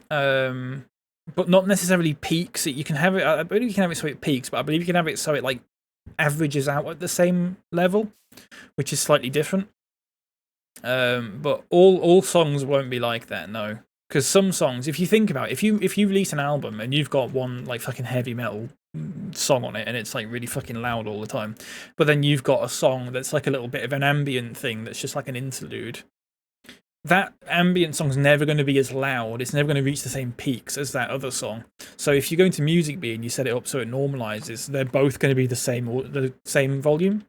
but not necessarily peaks. You can have it. I believe you can have it so it peaks, but I believe you can have it so it like averages out at the same level, which is slightly different. But all songs won't be like that, no. Because some songs, if you think about it, if you release an album and you've got one like fucking heavy metal song on it and it's like really fucking loud all the time, but then you've got a song that's like a little bit of an ambient thing that's just like an interlude, that ambient song's never going to be as loud. It's never going to reach the same peaks as that other song. So if you go into Music Bee and you set it up so it normalizes, they're both going to be the same volume,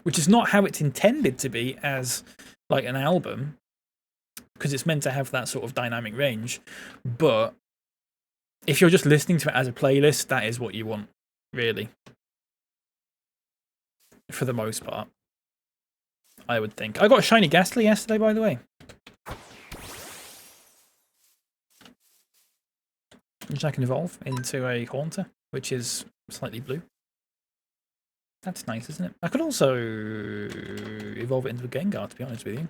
which is not how it's intended to be as like an album, because it's meant to have that sort of dynamic range. But if you're just listening to it as a playlist, that is what you want, really. For the most part, I would think. I got a shiny Ghastly yesterday, by the way. Which I can evolve into a Haunter, which is slightly blue. That's nice, isn't it? I could also evolve it into a Gengar, to be honest with you.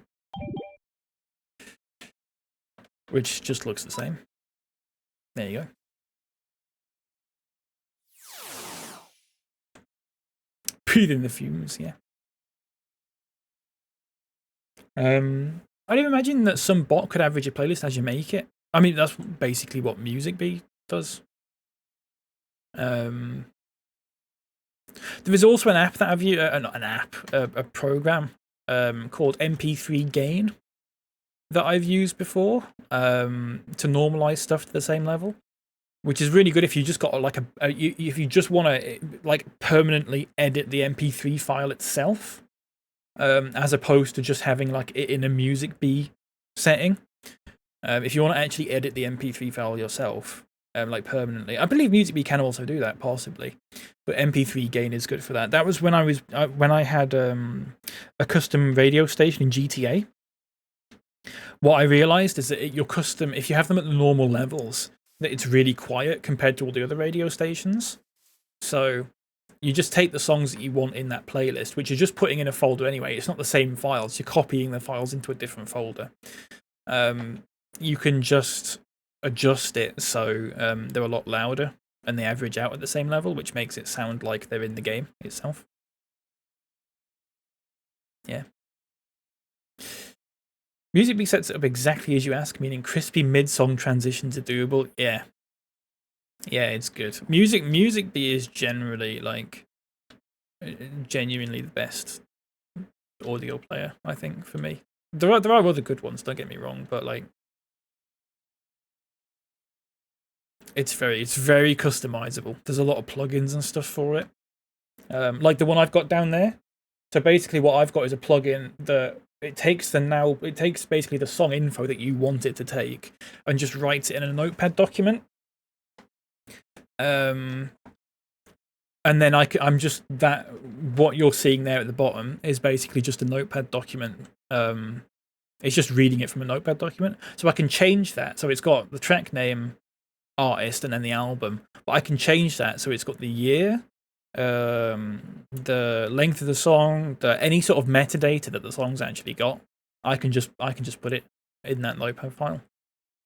Which just looks the same. There you go. Breathe in the fumes, yeah. I'd even imagine that some bot could average a playlist as you make it. I mean, that's basically what Music Bee does. There is also an app that I've used, not an app, a program called MP3 Gain that I've used before to normalize stuff to the same level, which is really good if you just got like if you just want to like permanently edit the MP3 file itself, as opposed to just having like it in a Music Bee setting. If you want to actually edit the MP3 file yourself, like permanently, I believe Music Bee can also do that, possibly. But MP3 Gain is good for that. That was when I had a custom radio station in GTA. What I realized is that your custom, if you have them at the normal levels, that it's really quiet compared to all the other radio stations. So you just take the songs that you want in that playlist, which you're just putting in a folder anyway. It's not the same files. You're copying the files into a different folder. You can just adjust it so they're a lot louder and they average out at the same level, which makes it sound like they're in the game itself. Yeah. Music Bee sets it up exactly as you ask, meaning crispy mid-song transitions are doable. Yeah. Yeah, it's good. Music Bee is generally like genuinely the best audio player, I think, for me. There are other good ones, don't get me wrong, but like it's very customizable. There's a lot of plugins and stuff for it. Like the one I've got down there. So basically what I've got is a plugin that it takes basically the song info that you want it to take and just writes it in a notepad document. And then I'm just that what you're seeing there at the bottom is basically just a notepad document. It's just reading it from a notepad document. So I can change that. So it's got the track name, artist, and then the album. But I can change that so it's got the year, the length of the song, any sort of metadata that the song's actually got. I can just put it in that notepad file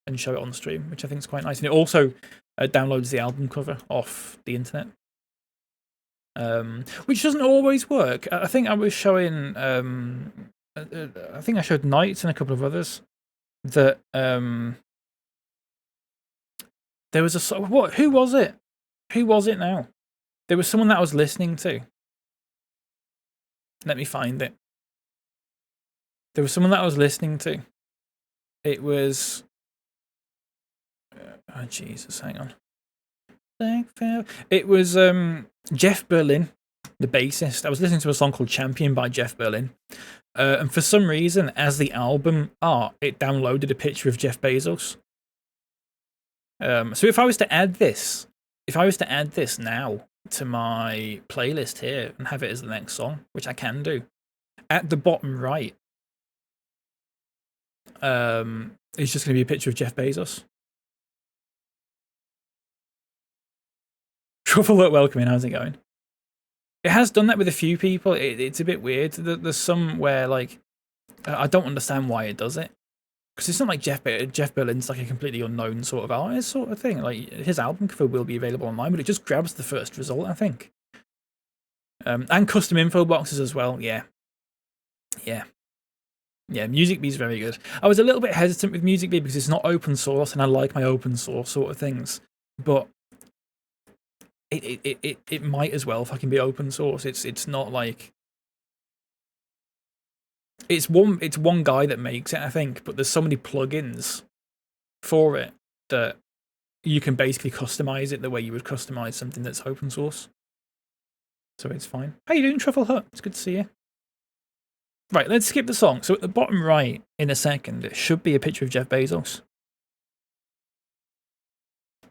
and show it on the stream, which I think is quite nice. And it also downloads the album cover off the internet, which doesn't always work. I think I was showing, I think I showed Knights and a couple of others that there was a what? Who was it? Who was it now? There was someone that I was listening to. Let me find it. There was someone that I was listening to. It was. Oh Jesus! Hang on. It was Jeff Berlin, the bassist. I was listening to a song called "Champion" by Jeff Berlin, and for some reason, as the album art, it downloaded a picture of Jeff Bezos. So if I was to add this now to my playlist here and have it as the next song, which I can do, at the bottom right, it's just going to be a picture of Jeff Bezos. Truffle welcoming, how's it going? It has done that with a few people. It's a bit weird. There's some where like I don't understand why it does it. Because it's not like Jeff Berlin's like a completely unknown sort of artist sort of thing. Like his album cover will be available online, but it just grabs the first result, I think. And custom info boxes as well. Yeah. MusicBee's very good. I was a little bit hesitant with MusicBee because it's not open source, and I like my open source sort of things. But it might as well fucking be open source. It's not like it's one guy that makes it, I think, but there's so many plugins for it that you can basically customize it the way you would customize something that's open source. So it's fine. How you doing, Truffle Hut? It's good to see you. Right, let's skip the song. So at the bottom right, in a second, it should be a picture of Jeff Bezos.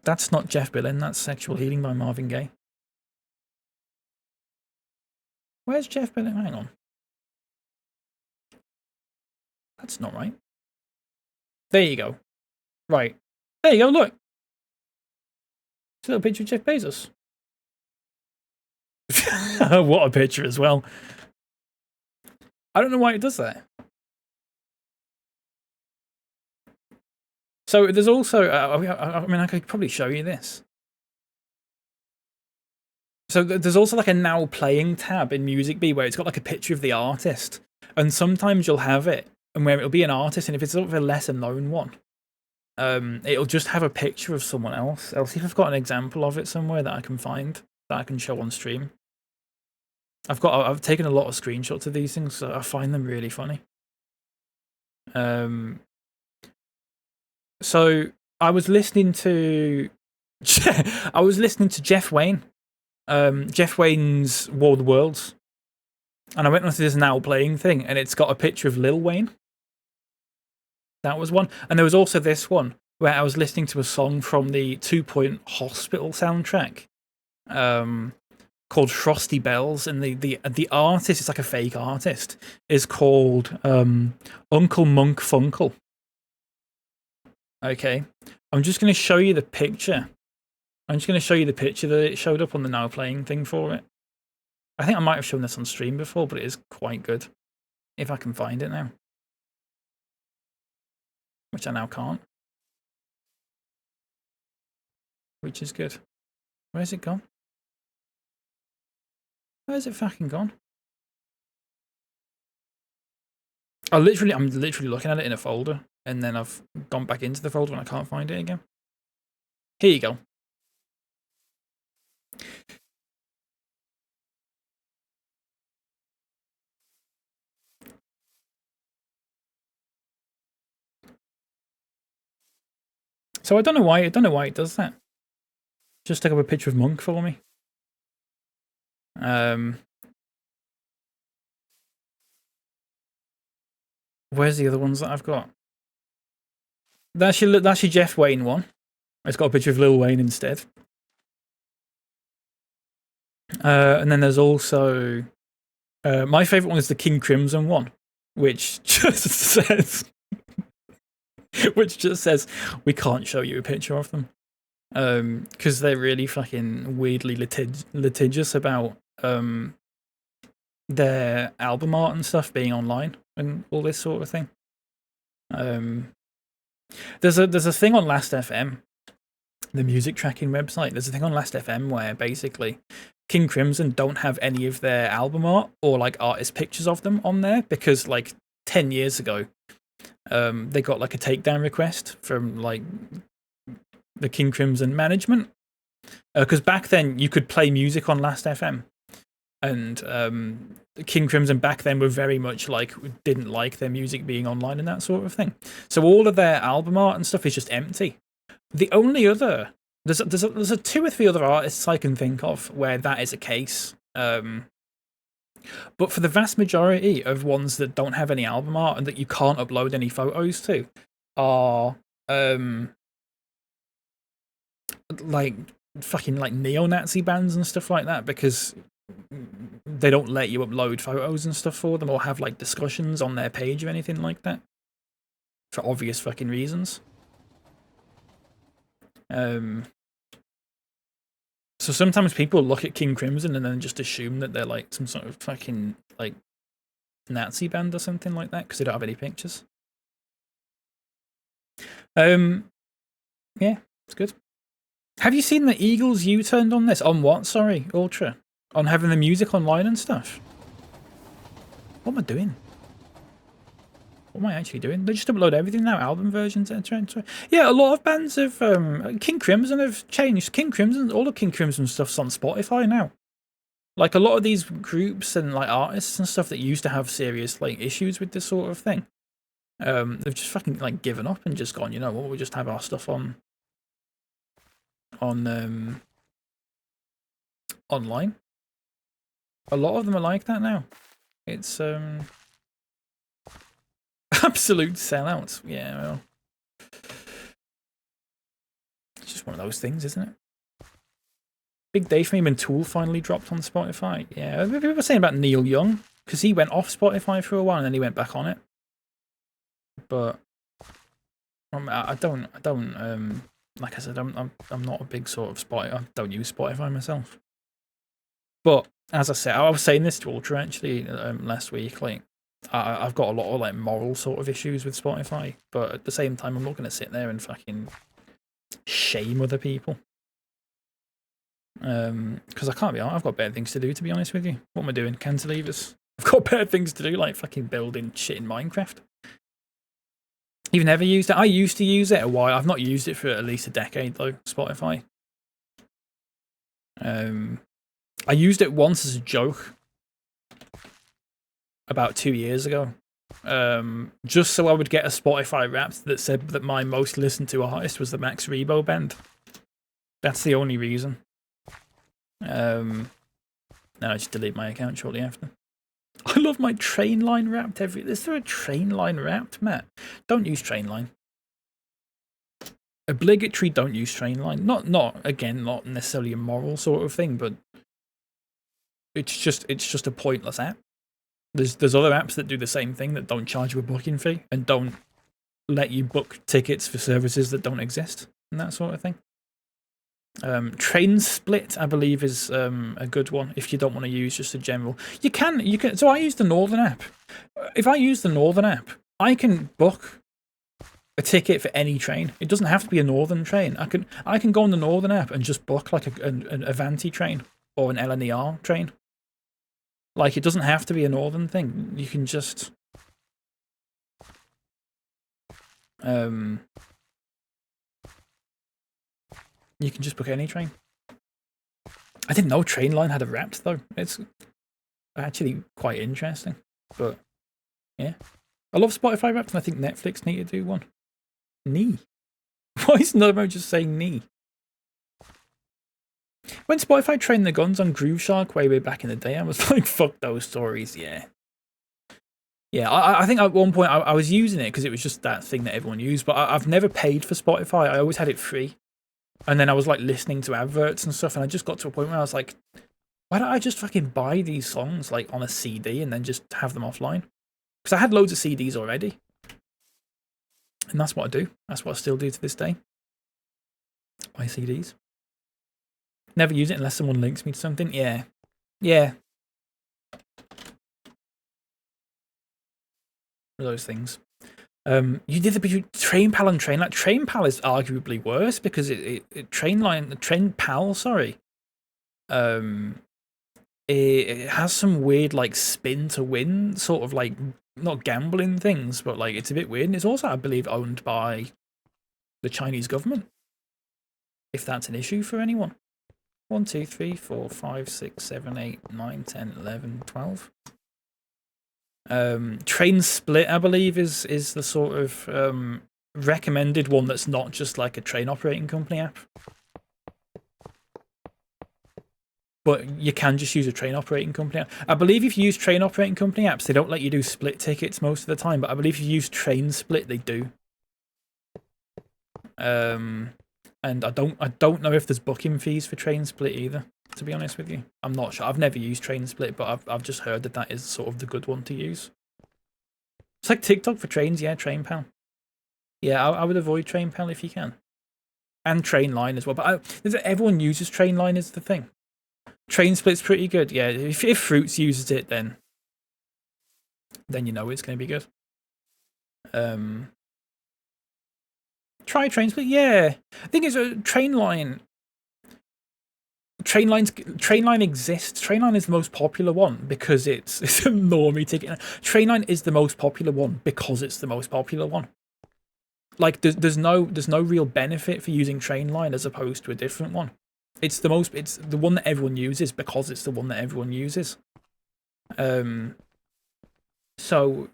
That's not Jeff Berlin, that's Sexual Healing by Marvin Gaye. Where's Jeff Berlin? Hang on. That's not right. There you go. Right. There you go, look. It's a little picture of Jeff Bezos. What a picture as well. I don't know why it does that. So there's also, I mean, I could probably show you this. So there's also like a now playing tab in MusicBee where it's got like a picture of the artist. And sometimes you'll have it, and where it'll be an artist, and if it's sort of a lesser known one, it'll just have a picture of someone else. I'll see if I've got an example of it somewhere that I can find, that I can show on stream. I've taken a lot of screenshots of these things, so I find them really funny. So I was listening to Jeff Wayne, Jeff Wayne's War of the Worlds, and I went onto this now playing thing, and it's got a picture of Lil Wayne. That was one, and there was also this one where I was listening to a song from the 2 Point Hospital soundtrack, called Frosty Bells, and the artist, it's like a fake artist, is called Uncle Monk Funkle. Okay, I'm just going to show you the picture. I'm just going to show you the picture that it showed up on the now playing thing for it. I think I might have shown this on stream before, but it is quite good. If I can find it now. Which I now can't. Which is good. Where's it gone? Where's it fucking gone? I'm literally looking at it in a folder, and then I've gone back into the folder and I can't find it again. Here you go. So I don't know why it does that. Just took up a picture of Monk for me. Where's the other ones that I've got? That's your Jeff Wayne one. It's got a picture of Lil Wayne instead. And then there's also my favourite one is the King Crimson one, which just says we can't show you a picture of them. Because they're really fucking weirdly litigious about their album art and stuff being online and all this sort of thing. There's a thing on Last.fm, the music tracking website. There's a thing on Last.fm where basically King Crimson don't have any of their album art or like artist pictures of them on there because like 10 years ago, they got like a takedown request from like the King Crimson management, because back then you could play music on Last.fm, and King Crimson back then were very much like didn't like their music being online and that sort of thing. So all of their album art and stuff is just empty. The only other there's a 2 or 3 other artists I can think of where that is a case. But for the vast majority of ones that don't have any album art and that you can't upload any photos to are like fucking like neo-Nazi bands and stuff like that, because they don't let you upload photos and stuff for them or have like discussions on their page or anything like that for obvious fucking reasons. So So sometimes people look at King Crimson and then just assume that they're like some sort of fucking like Nazi band or something like that because they don't have any pictures. Yeah, it's good. Have you seen the Eagles U-turned on this? On what? Sorry, Ultra. On having the music online and stuff. What am I doing? What am I actually doing? They just upload everything now, album versions, etc. Yeah, a lot of bands have. King Crimson have changed. King Crimson, all the King Crimson stuff's on Spotify now. Like a lot of these groups and like artists and stuff that used to have serious like issues with this sort of thing, they've just fucking like given up and just gone. You know what? We'll just have our stuff on online. A lot of them are like that now. It's absolute sellouts. Yeah, well, it's just one of those things, isn't it? Big day for me when Tool finally dropped on Spotify. Yeah, people were saying about Neil Young because he went off Spotify for a while and then he went back on it. But I don't. Like I said, I'm not a big sort of Spotify. I don't use Spotify myself. But as I said, I was saying this to Ultra actually last week. Like, I've got a lot of like moral sort of issues with Spotify, but at the same time, I'm not going to sit there and fucking shame other people. Because I can't be honest, I've got better things to do, to be honest with you. What am I doing? Cantilevers. I've got better things to do, like fucking building shit in Minecraft. You've never used it? I used to use it a while. I've not used it for at least a decade though, Spotify. I used it once as a joke about 2 years ago. Just so I would get a Spotify Wrapped that said that my most listened to artist was the Max Rebo Band. That's the only reason. No, I just delete my account shortly after. I love my Trainline Wrapped. Is there a Trainline Wrapped, Matt? Don't use Trainline. Obligatory. Don't use Trainline. Not necessarily a moral sort of thing, but it's just a pointless app. There's other apps that do the same thing that don't charge you a booking fee and don't let you book tickets for services that don't exist and that sort of thing. Train Split, I believe, is a good one if you don't want to use just a general. You can. So I use the Northern app. If I use the Northern app, I can book a ticket for any train. It doesn't have to be a Northern train. I can go on the Northern app and just book like an Avanti train or an LNER train. Like, it doesn't have to be a Northern thing. You can just you can just book any train. I didn't know Trainline had a Wrapped though. It's actually quite interesting. But yeah, I love Spotify Wrapped, and I think Netflix need to do one. Knee. Why is Nomo just saying knee? When Spotify trained the guns on Groove Shark way back in the day, I was like, fuck those stories, yeah. Yeah, I think at one point I was using it because it was just that thing that everyone used, but I've never paid for Spotify. I always had it free. And then I was like listening to adverts and stuff, and I just got to a point where I was like, why don't I just fucking buy these songs like on a CD and then just have them offline? Because I had loads of CDs already. And that's what I do. That's what I still do to this day. Buy CDs. Never use it unless someone links me to something. Yeah. Yeah. Those things. You did the Train Pal and Trainline. Train Pal is arguably worse because Train Pal, sorry. It has some weird like spin to win sort of like not gambling things, but like it's a bit weird. And it's also, I believe, owned by the Chinese government. If that's an issue for anyone. 1, 2, 3, 4, 5, 6, 7, 8, 9, 10, 11, 12. Train Split, I believe, is the sort of recommended one that's not just like a train operating company app. But you can just use a train operating company app. I believe if you use train operating company apps, they don't let you do split tickets most of the time, but I believe if you use Train Split, they do. And I don't know if there's booking fees for Train Split either, to be honest with you. I'm not sure. I've never used Train Split, but I've just heard that is sort of the good one to use. It's like TikTok for trains, yeah, Train Pal. Yeah, I would avoid Train Pal if you can. and Trainline as well. But everyone uses Trainline is the thing. Train Split's pretty good. Yeah, if Fruits uses it, then you know it's going to be good. Try Train Split. Yeah, I think it's a Trainline. Trainline exists. Trainline is the most popular one because it's a normie ticket. Trainline is the most popular one because it's the most popular one. Like there's no real benefit for using Trainline as opposed to a different one. It's the one that everyone uses because it's the one that everyone uses. So,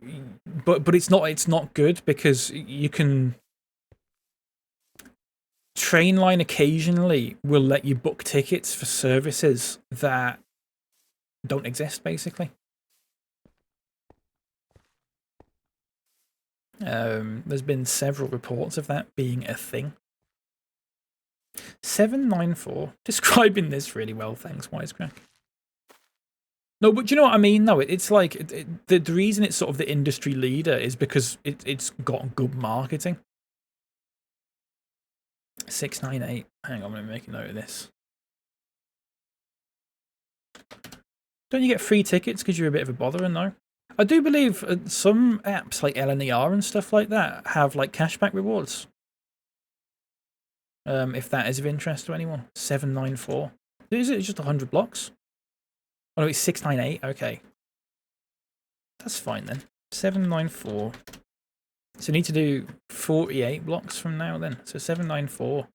but it's not good because you can. Trainline occasionally will let you book tickets for services that don't exist, basically. There's been several reports of that being a thing. 794 describing this really well, thanks, Wisecrack. No, but do you know what I mean? No, it's like the reason it's sort of the industry leader is because it's got good marketing. 698. Hang on, I'm going to make a note of this. Don't you get free tickets because you're a bit of a botherer? No. I do believe some apps like LNER and stuff like that have like cashback rewards. If that is of interest to anyone. 794. Is it just 100 blocks? Oh no, it's 698. Okay. That's fine then. 794. So you need to do 48 blocks from now then. So 794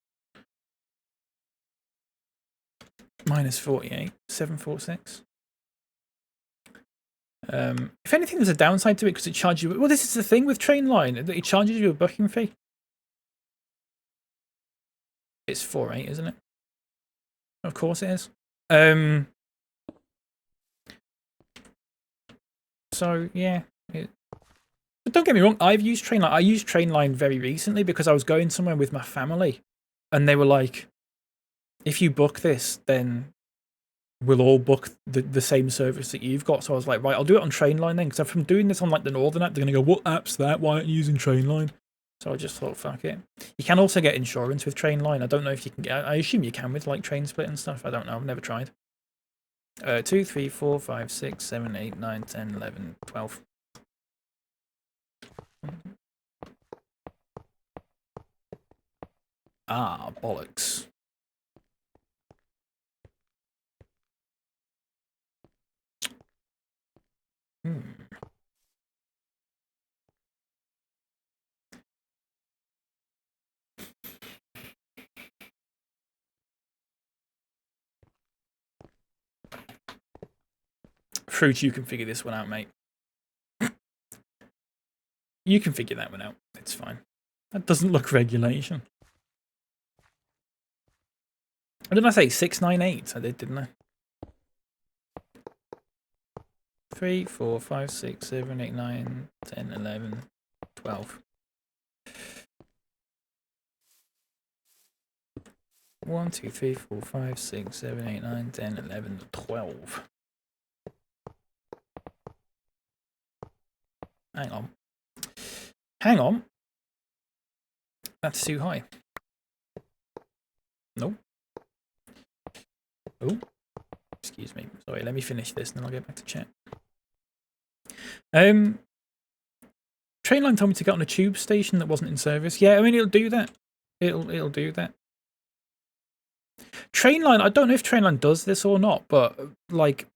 minus 48, 746. If anything, there's a downside to it because it charges you. Well, this is the thing with Trainline. It charges you a booking fee. It's 48, isn't it? Of course it is. So yeah. But don't get me wrong, I've used Trainline. I used Trainline very recently because I was going somewhere with my family, and they were like, "If you book this, then we'll all book the same service that you've got." So I was like, "Right, I'll do it on Trainline then." Because if I'm doing this on like the Northern app, they're gonna go, "What app's that? Why aren't you using Trainline?" So I just thought, "Fuck it." You can also get insurance with Trainline. I don't know if you can get. I assume you can with like Train Split and stuff. I don't know. I've never tried. 2, 3, 4, 5, 6, 7, 8, 9, 10, 11, 12. Ah, bollocks. Fruit, you can figure this one out, mate. You can figure that one out. It's fine. That doesn't look regulation. What did I say? 698? I did, didn't I? 3, 4, 5, 6, 7, 8, 9, 10, 11, 12. 1, 2, 3, 4, 5, 6, 7, 8, 9, 10, 11, 12. Hang on. Hang on. That's too high. Nope. Oh. Excuse me. Sorry, let me finish this and then I'll get back to chat. Trainline told me to get on a tube station that wasn't in service. Yeah, I mean, it'll do that. It'll do that. Trainline, I don't know if Trainline does this or not, but like,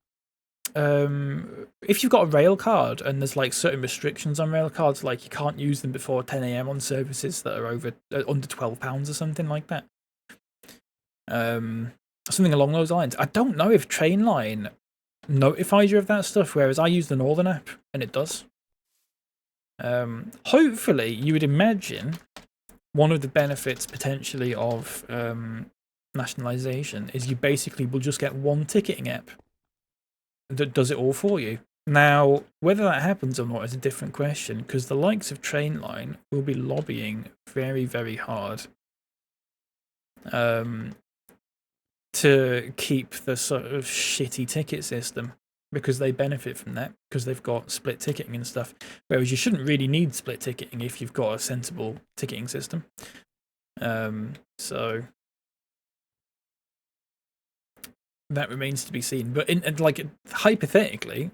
if you've got a rail card and there's like certain restrictions on rail cards, like you can't use them before 10 AM on services that are over under £12 or something like that. Something along those lines. I don't know if Trainline notifies you of that stuff, whereas I use the Northern app and it does. Hopefully, you would imagine one of the benefits potentially of nationalisation is you basically will just get one ticketing app that does it all for you. Now, whether that happens or not is a different question, because the likes of Trainline will be lobbying very, very hard to keep the sort of shitty ticket system, because they benefit from that, because they've got split ticketing and stuff. Whereas you shouldn't really need split ticketing if you've got a sensible ticketing system. So that remains to be seen. But like hypothetically,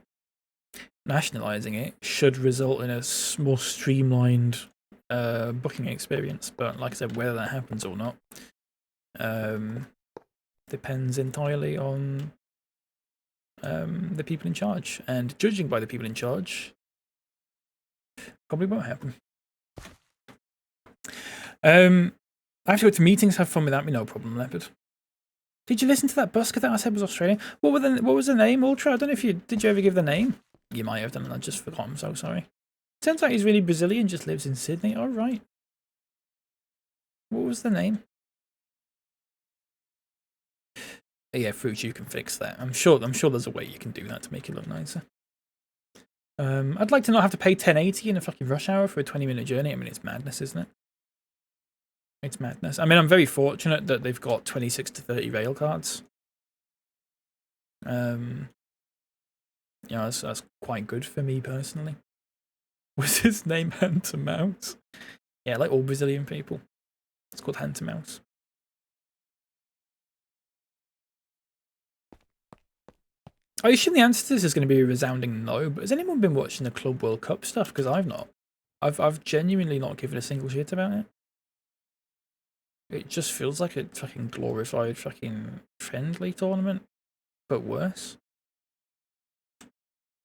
nationalizing it should result in a more streamlined booking experience. But like I said, whether that happens or not depends entirely on the people in charge. And judging by the people in charge, probably won't happen. I have to go to meetings, have fun without me, no problem, Leopard. Did you listen to that busker that I said was Australian? What was the name, Ultra? I don't know if did you ever give the name? You might have done, and I just forgot. I'm so sorry. Turns out he's really Brazilian, just lives in Sydney. All right. What was the name? Yeah, Fruits, you can fix that. I'm sure there's a way you can do that to make it look nicer. I'd like to not have to pay 1080 in a fucking rush hour for a 20-minute journey. I mean, it's madness, isn't it? It's madness. I mean, I'm very fortunate that they've got 26 to 30 rail cards. Yeah, that's quite good for me personally. Was his name Hand to Mouse? Yeah, like all Brazilian people. It's called Hand to Mouse. I assume the answer to this is going to be a resounding no, but has anyone been watching the Club World Cup stuff? Because I've not. I've genuinely not given a single shit about it. It just feels like a fucking glorified fucking friendly tournament, but worse.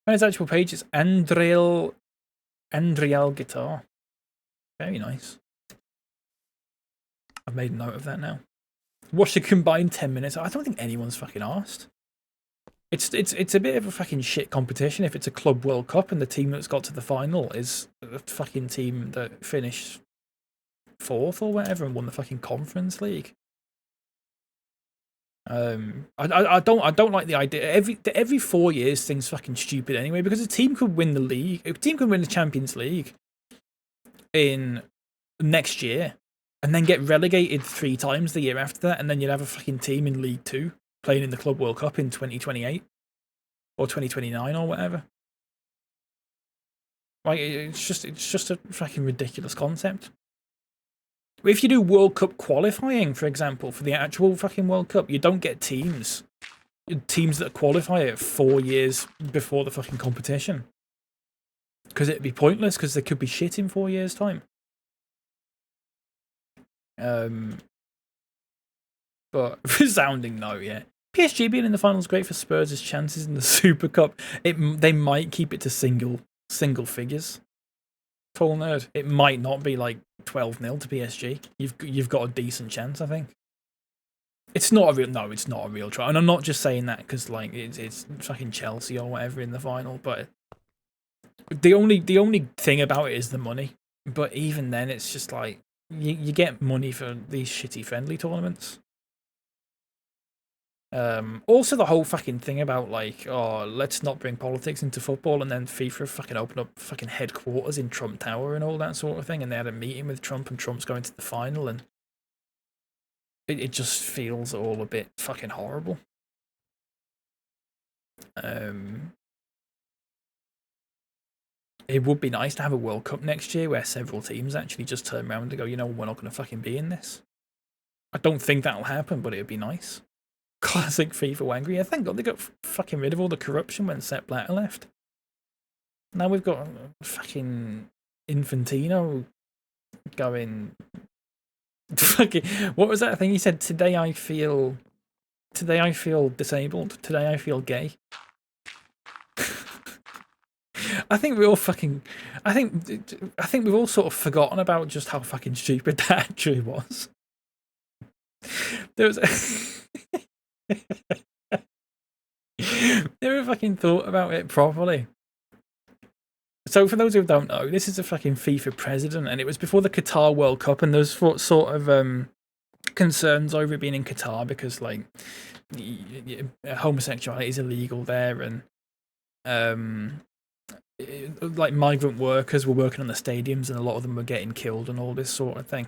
And his actual page is Andriel Guitar. Very nice. I've made a note of that now. Watch the combined 10 minutes. I don't think anyone's fucking asked. It's a bit of a fucking shit competition if it's a Club World Cup and the team that's got to the final is the fucking team that finished 4th or whatever and won the fucking Conference League. I don't like the idea. Every 4 years things fucking stupid anyway, because a team could win the league, a team could win the Champions League in next year and then get relegated 3 times the year after that, and then you'd have a fucking team in League 2 playing in the Club World Cup in 2028 or 2029 or whatever. Like, it's just a fucking ridiculous concept. If you do World Cup qualifying, for example, for the actual fucking World Cup, you don't get teams that qualify it 4 years before the fucking competition. Because it'd be pointless, because they could be shit in 4 years' time. But resounding no, yeah. PSG being in the final is great for Spurs' chances in the Super Cup. They might keep it to single figures. Full nerd. It might not be like 12-0 to PSG. You've got a decent chance, I think. It's not a real try. And I'm not just saying that because like it's fucking Chelsea or whatever in the final, but the only thing about it is the money. But even then, it's just like you get money for these shitty friendly tournaments. Also, the whole fucking thing about like, oh, let's not bring politics into football, and then FIFA fucking opened up fucking headquarters in Trump Tower and all that sort of thing, and they had a meeting with Trump, and Trump's going to the final, and it just feels all a bit fucking horrible. It would be nice to have a World Cup next year where several teams actually just turn around and go, you know, we're not going to fucking be in this. I don't think that'll happen, but it'd be nice. Classic FIFA Wangry. Yeah, thank God they got fucking rid of all the corruption when Sepp Blatter left. Now we've got fucking Infantino going. Fucking, what was that thing he said? Today I feel disabled. Today I feel gay. I think we all fucking. I think we've all sort of forgotten about just how fucking stupid that actually was. There was. Never fucking thought about it properly. So for those who don't know, this is a fucking FIFA president, and it was before the Qatar World Cup, and there's sort of concerns over it being in Qatar because like homosexuality is illegal there, and like migrant workers were working on the stadiums, and a lot of them were getting killed and all this sort of thing.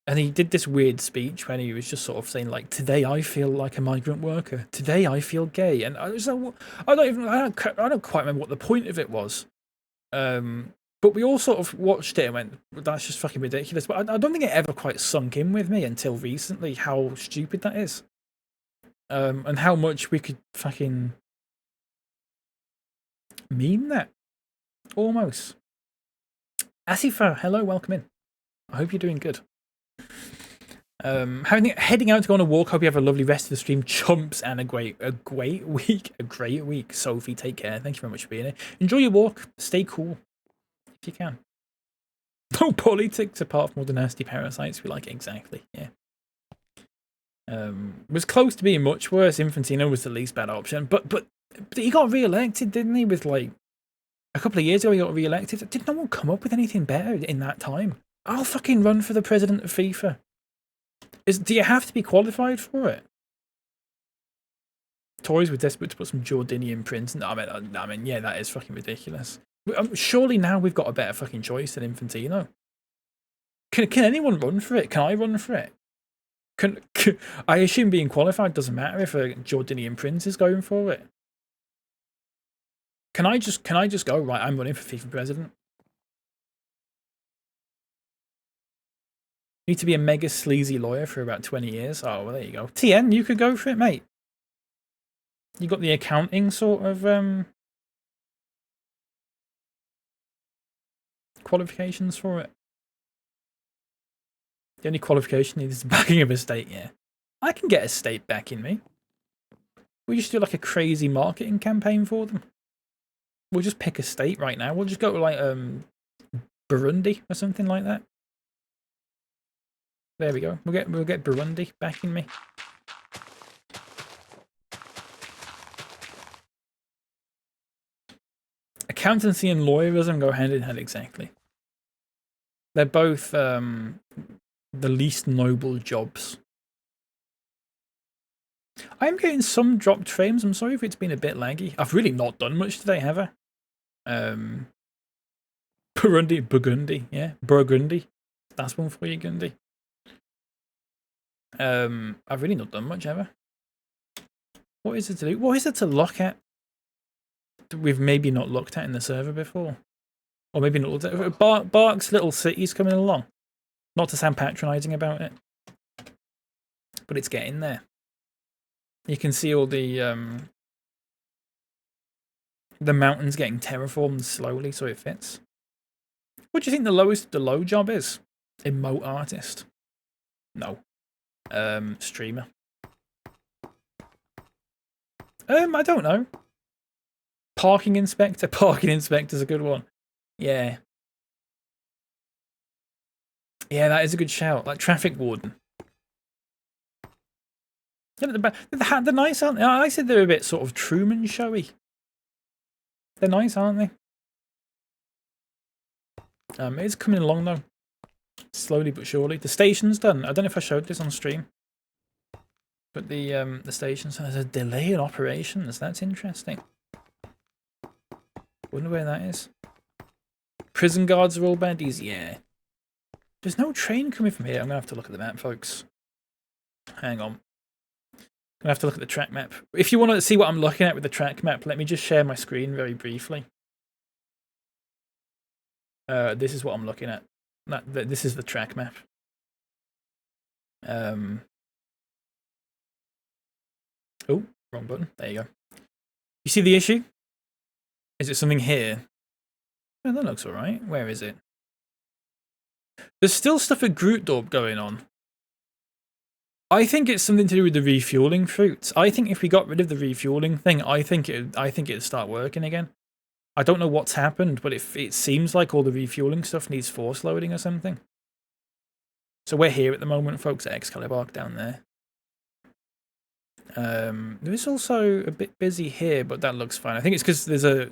And he did this weird speech when he was just sort of saying like, "Today I feel like a migrant worker. Today I feel gay." And I was like, I don't quite remember what the point of it was. But we all sort of watched it and went, well, that's just fucking ridiculous. But I don't think it ever quite sunk in with me until recently how stupid that is. And how much we could fucking meme that. Almost. Asifa, hello, welcome in. I hope you're doing good. Heading out to go on a walk. Hope you have a lovely rest of the stream, chumps, and a great week. A great week. Sophie, take care. Thank you very much for being here. Enjoy your walk. Stay cool if you can. No politics apart from all the nasty parasites. We like it exactly. Yeah. Was close to being much worse. Infantino was the least bad option, but he got re-elected, didn't he? With like a couple of years ago, he got re-elected. Did no one come up with anything better in that time? I'll fucking run for the president of FIFA. Do you have to be qualified for it? Tories were desperate to put some Jordanian prince. No, I mean, yeah, that is fucking ridiculous. Surely now we've got a better fucking choice than Infantino. Can anyone run for it? Can I run for it? I assume being qualified doesn't matter if a Jordanian prince is going for it. Can I just go, right, I'm running for FIFA president? Need to be a mega sleazy lawyer for about 20 years. Oh, well, there you go. TN, you could go for it, mate. You got the accounting sort of qualifications for it. The only qualification is the backing of a state, yeah. I can get a state backing me. We just do like a crazy marketing campaign for them. We'll just pick a state right now. We'll just go to like Burundi or something like that. There we go. We'll get Burundi backing me. Accountancy and lawyerism go hand in hand exactly. They're both the least noble jobs. I'm getting some dropped frames. I'm sorry if it's been a bit laggy. I've really not done much today, have I? Burgundy, yeah. Burgundy. That's one for you, Gundy. I've really not done much, have I? What is it to do? What is it to look at that we've maybe not looked at in the server before? Or maybe not looked at. Bark's Little City's coming along. Not to sound patronising about it, but it's getting there. You can see all the mountains getting terraformed slowly so it fits. What do you think the low job is? Emote artist? No. Streamer. I don't know. Parking inspector? Parking inspector's a good one. Yeah. Yeah, that is a good shout. Like traffic warden. Yeah, they're nice, aren't they? I said they're a bit sort of Truman showy. They're nice, aren't they? It's coming along though. Slowly but surely. The station's done. I don't know if I showed this on stream. But the station's done. There's a delay in operations. That's interesting. Wonder where that is. Prison guards are all baddies? Yeah. There's no train coming from here. I'm going to have to look at the map, folks. Hang on. I'm going to have to look at the track map. If you want to see what I'm looking at with the track map, let me just share my screen very briefly. This is what I'm looking at. This is the track map. Oh, wrong button. There you go. You see the issue? Is it something here? Oh, that looks alright. Where is it? There's still stuff at Grootdorp going on. I think it's something to do with the refueling fruits. I think if we got rid of the refueling thing, I think it'd start working again. I don't know what's happened, but it seems like all the refueling stuff needs force loading or something. So we're here at the moment, folks, at Excalibur down there. There is also a bit busy here, but that looks fine. I think it's because there's a...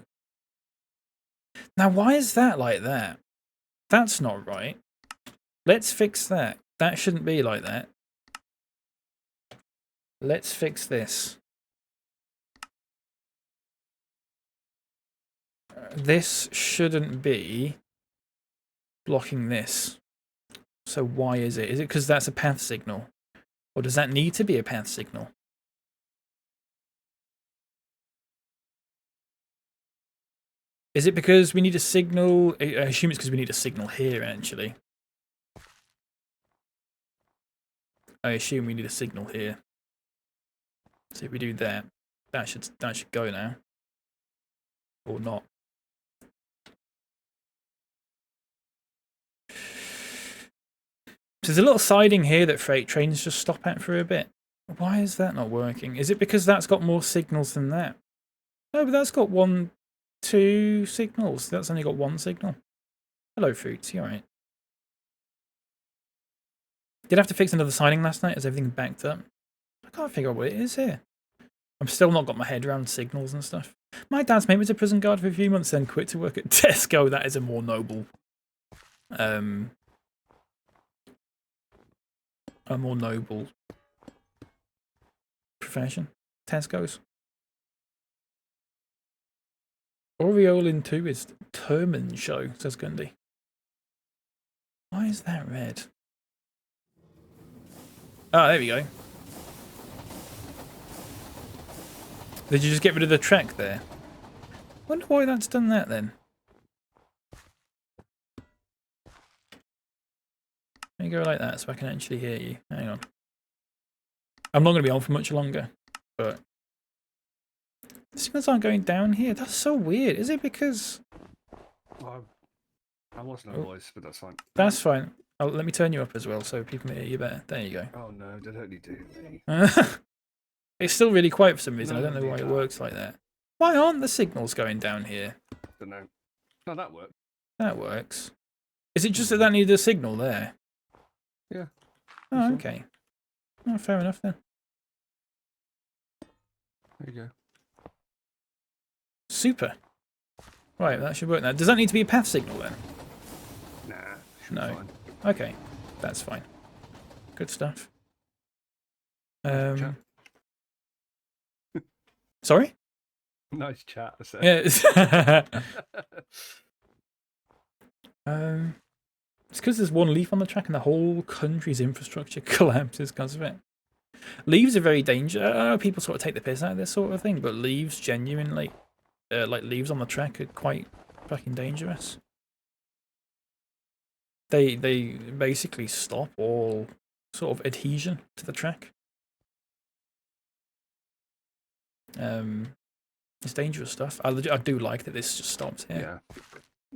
Now, why is that like that? That's not right. Let's fix that. That shouldn't be like that. Let's fix this. This shouldn't be blocking this. So why is it? Is it because that's a path signal? Or does that need to be a path signal? Is it because we need a signal? I assume it's because we need a signal here, actually. I assume we need a signal here. So if we do that, that should go now. Or not. There's a little siding here that freight trains just stop at for a bit. Why is that not working? Is it because that's got more signals than that? No, but that's got 1, 2 signals. That's only got 1 signal. Hello, Fruits. You alright? Did I have to fix another siding last night? Is everything backed up? I can't figure out what it is here. I'm still not got my head around signals and stuff. My dad's mate was a prison guard for a few months, then quit to work at Tesco. That is a more noble... a more noble profession. Tesco's. Oriolin 2 is Terman show, says Gundy. Why is that red? Oh, there we go. Did you just get rid of the track there? Wonder why that's done that then. Let me go like that so I can actually hear you. Hang on. I'm not going to be on for much longer, but the signals aren't going down here. That's so weird. Is it because... Well, I was no voice, but that's fine. That's fine. Let me turn you up as well so people can hear you better. There you go. Oh no, they don't need to. It's still really quiet for some reason. I don't know why it works like that. Why aren't the signals going down here? Don't know. No, that works. That works. Is it just that needed a signal there? Yeah. Oh, okay. Oh, fair enough then. There you go. Super. Right, that should work now. Does that need to be a path signal then? Nah. No. Fine. Okay, that's fine. Good stuff. Sorry? Nice chat, I said. Yeah. It's because there's one leaf on the track and the whole country's infrastructure collapses because of it. Leaves are very dangerous. I know people sort of take the piss out of this sort of thing, but leaves genuinely, like leaves on the track are quite fucking dangerous. They basically stop all sort of adhesion to the track. It's dangerous stuff. I do like that this just stops here. Yeah,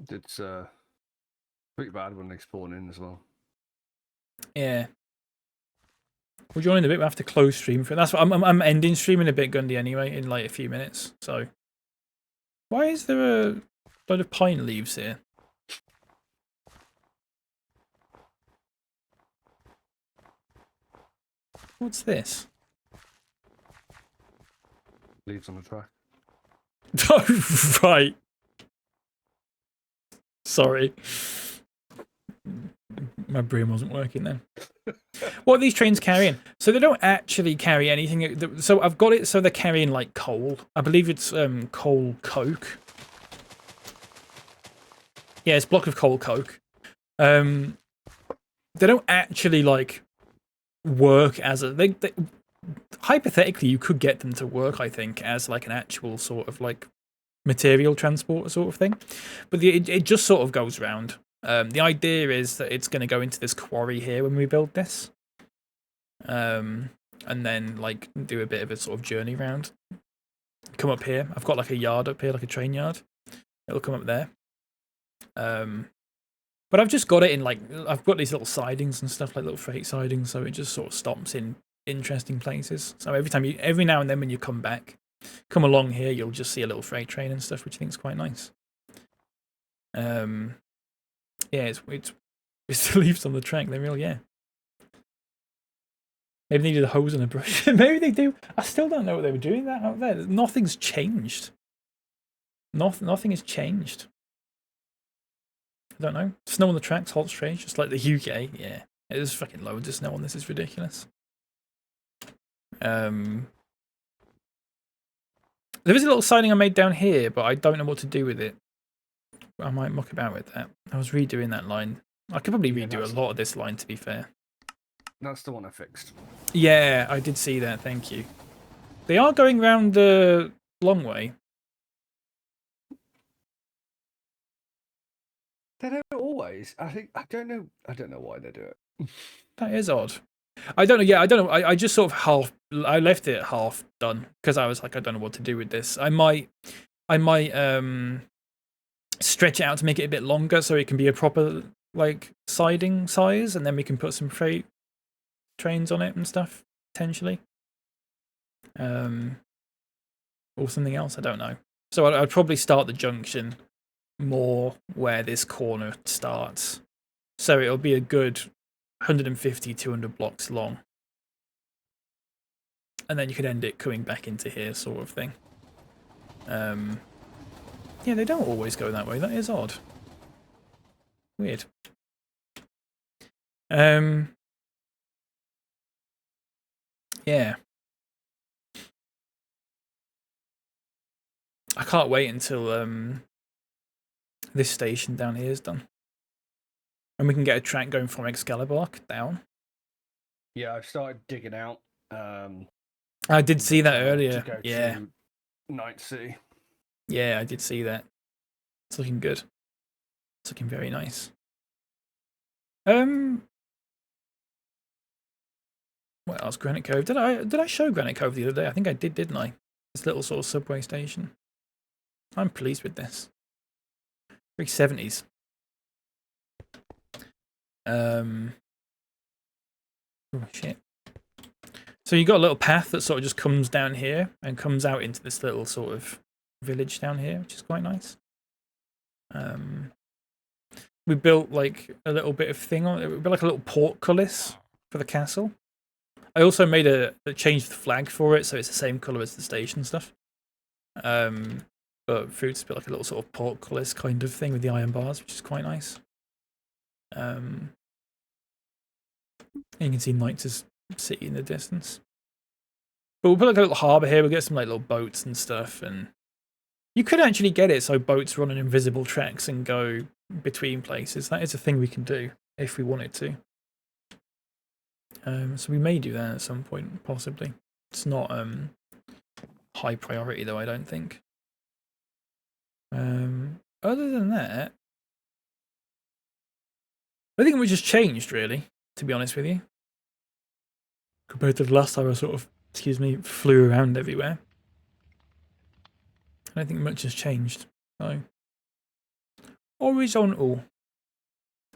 it's pretty bad when they spawn in as well. Yeah. We'll join in a bit. We have to close stream for it. That's what I'm ending streaming a bit, Gundy, anyway, in like a few minutes. So, why is there a load of pine leaves here? What's this? Leaves on the track. Oh, right. Sorry. My brain wasn't working then. What are these trains carrying? So they don't actually carry anything. So I've got it so they're carrying like coal. I believe it's coal coke. Yeah, it's a block of coal coke. They don't actually like work as a... They, hypothetically, you could get them to work, I think, as like an actual sort of like material transporter sort of thing. But it just sort of goes around. The idea is that it's going to go into this quarry here when we build this. And then like do a bit of a sort of journey round. Come up here. I've got like a yard up here, like a train yard. It'll come up there. But I've just got it in like, I've got these little sidings and stuff, like little freight sidings, so it just sort of stops in interesting places. So every now and then when you come along here, you'll just see a little freight train and stuff, which I think is quite nice. Yeah, it's the leaves on the track. They're real, yeah. Maybe they needed a hose and a brush. Maybe they do. I still don't know what they were doing that out there. Nothing's changed. Nothing has changed. I don't know. Snow on the tracks, hot strange, just like the UK. Yeah, there's fucking loads of snow on this. It's ridiculous. There is a little siding I made down here, but I don't know what to do with it. I might muck about with that. I was redoing that line. I could probably redo a lot of this line, to be fair. That's the one I fixed. Yeah, I did see that. Thank you. They are going round the long way. They don't always. I don't know why they do it. That is odd. I don't know. Yeah, I don't know. I just sort of I left it half done because I was like, I don't know what to do with this. I might stretch it out to make it a bit longer so it can be a proper like siding size, and then we can put some freight trains on it and stuff potentially. Or something else. I don't know. So I'd probably start the junction more where this corner starts. So it'll be a good 150, 200 blocks long. And then you could end it coming back into here, sort of thing. Yeah, they don't always go that way. That is odd. Weird. Yeah. I can't wait until this station down here is done. And we can get a track going from Excalibur down. Yeah, I've started digging out. I did see that earlier. To go yeah. to Night City. Yeah, I did see that. It's looking good. It's looking very nice. What else? Granite Cove. Did I show Granite Cove the other day? I think I did, didn't I? This little sort of subway station. I'm pleased with this. Very 70s. Oh shit. So you got a little path that sort of just comes down here and comes out into this little sort of village down here, which is quite nice. We built like a little bit of thing on it. We built like a little portcullis for the castle. I also made changed the flag for it so it's the same colour as the station stuff. But Fruit's built like a little sort of portcullis kind of thing with the iron bars, which is quite nice. And you can see Knight's City in the distance. But we'll put like a little harbour here. We'll get some like little boats and stuff, and you could actually get it so boats run on invisible tracks and go between places. That is a thing we can do if we wanted to. So we may do that at some point, possibly. It's not high priority though, I don't think. Other than that, I think it was just changed really, to be honest with you. Compared to the last time I sort of, flew around everywhere. I don't think much has changed. So, horizontal.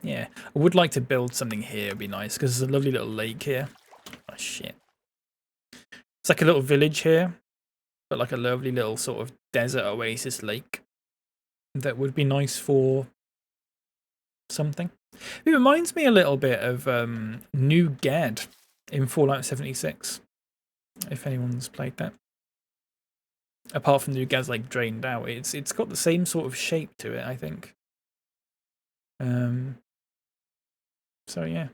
Yeah, I would like to build something here. It'd be nice because there's a lovely little lake here. Oh shit! It's like a little village here, but like a lovely little sort of desert oasis lake. That would be nice for something. It reminds me a little bit of New Gad in Fallout 76. If anyone's played that. Apart from New Gad's like drained out, it's got the same sort of shape to it, I think. So yeah.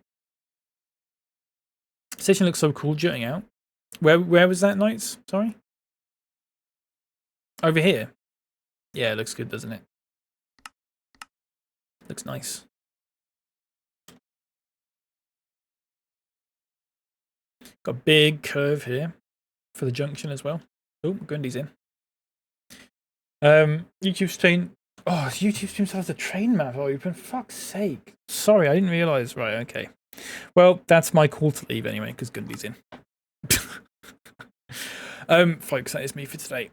Station looks so cool jutting out. Where was that, Knights? Sorry? Over here. Yeah, it looks good, doesn't it? Looks nice. Got a big curve here for the junction as well. Oh, Grundy's in. YouTube stream. Oh, YouTube stream still has the train map open. Fuck's sake. Sorry, I didn't realise. Right, okay. Well, that's my call to leave anyway, because Grundy's in. Folks, that is me for today.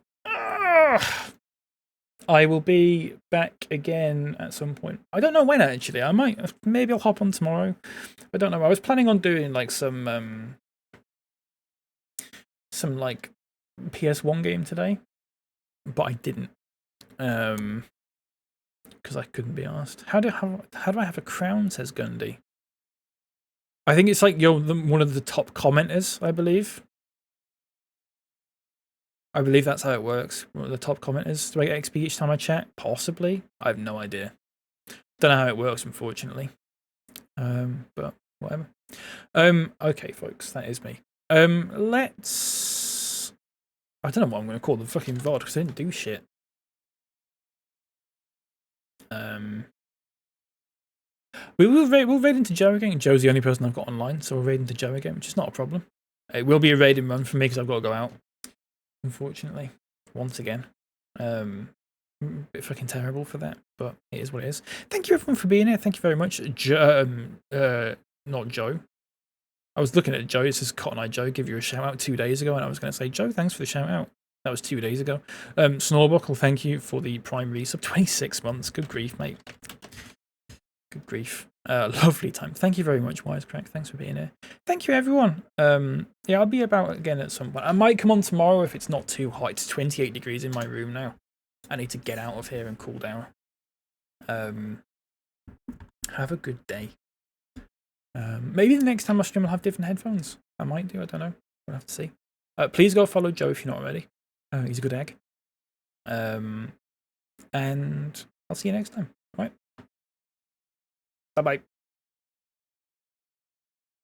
I will be back again at some point. I don't know when actually. Maybe I'll hop on tomorrow. I don't know. I was planning on doing like some like PS1 game today, but I didn't because I couldn't be asked. How do I have a crown? Says Gundy. I think it's like you're one of the top commenters, I believe. I believe that's how it works. One of the top commenters. Do I get XP each time I chat? Possibly. I have no idea. Don't know how it works, unfortunately. But whatever. Okay, folks, that is me. Let's. I don't know what I'm going to call the fucking VOD because I didn't do shit. We'll raid into Joe again. Joe's the only person I've got online, so we'll raid into Joe again, which is not a problem. It will be a raiding run for me because I've got to go out, unfortunately, once again. bit fucking terrible for that, but it is what it is. Thank you everyone for being here. Thank you very much. Not Joe. I was looking at Joe. It says Cotton Eye Joe. Give you a shout out 2 days ago, and I was going to say Joe, thanks for the shout out. That was 2 days ago. Snorbuckle, thank you for the Prime resub. 26 months. Good grief, mate. Good grief. Lovely time. Thank you very much, Wisecrack. Thanks for being here. Thank you, everyone. Yeah, I'll be about again at some point. I might come on tomorrow if it's not too hot. It's 28 degrees in my room now. I need to get out of here and cool down. Have a good day. Maybe the next time I stream I'll have different headphones. I might do, I don't know. We'll have to see. Please go follow Joe if you're not already. He's a good egg. And I'll see you next time. All right. Bye-bye.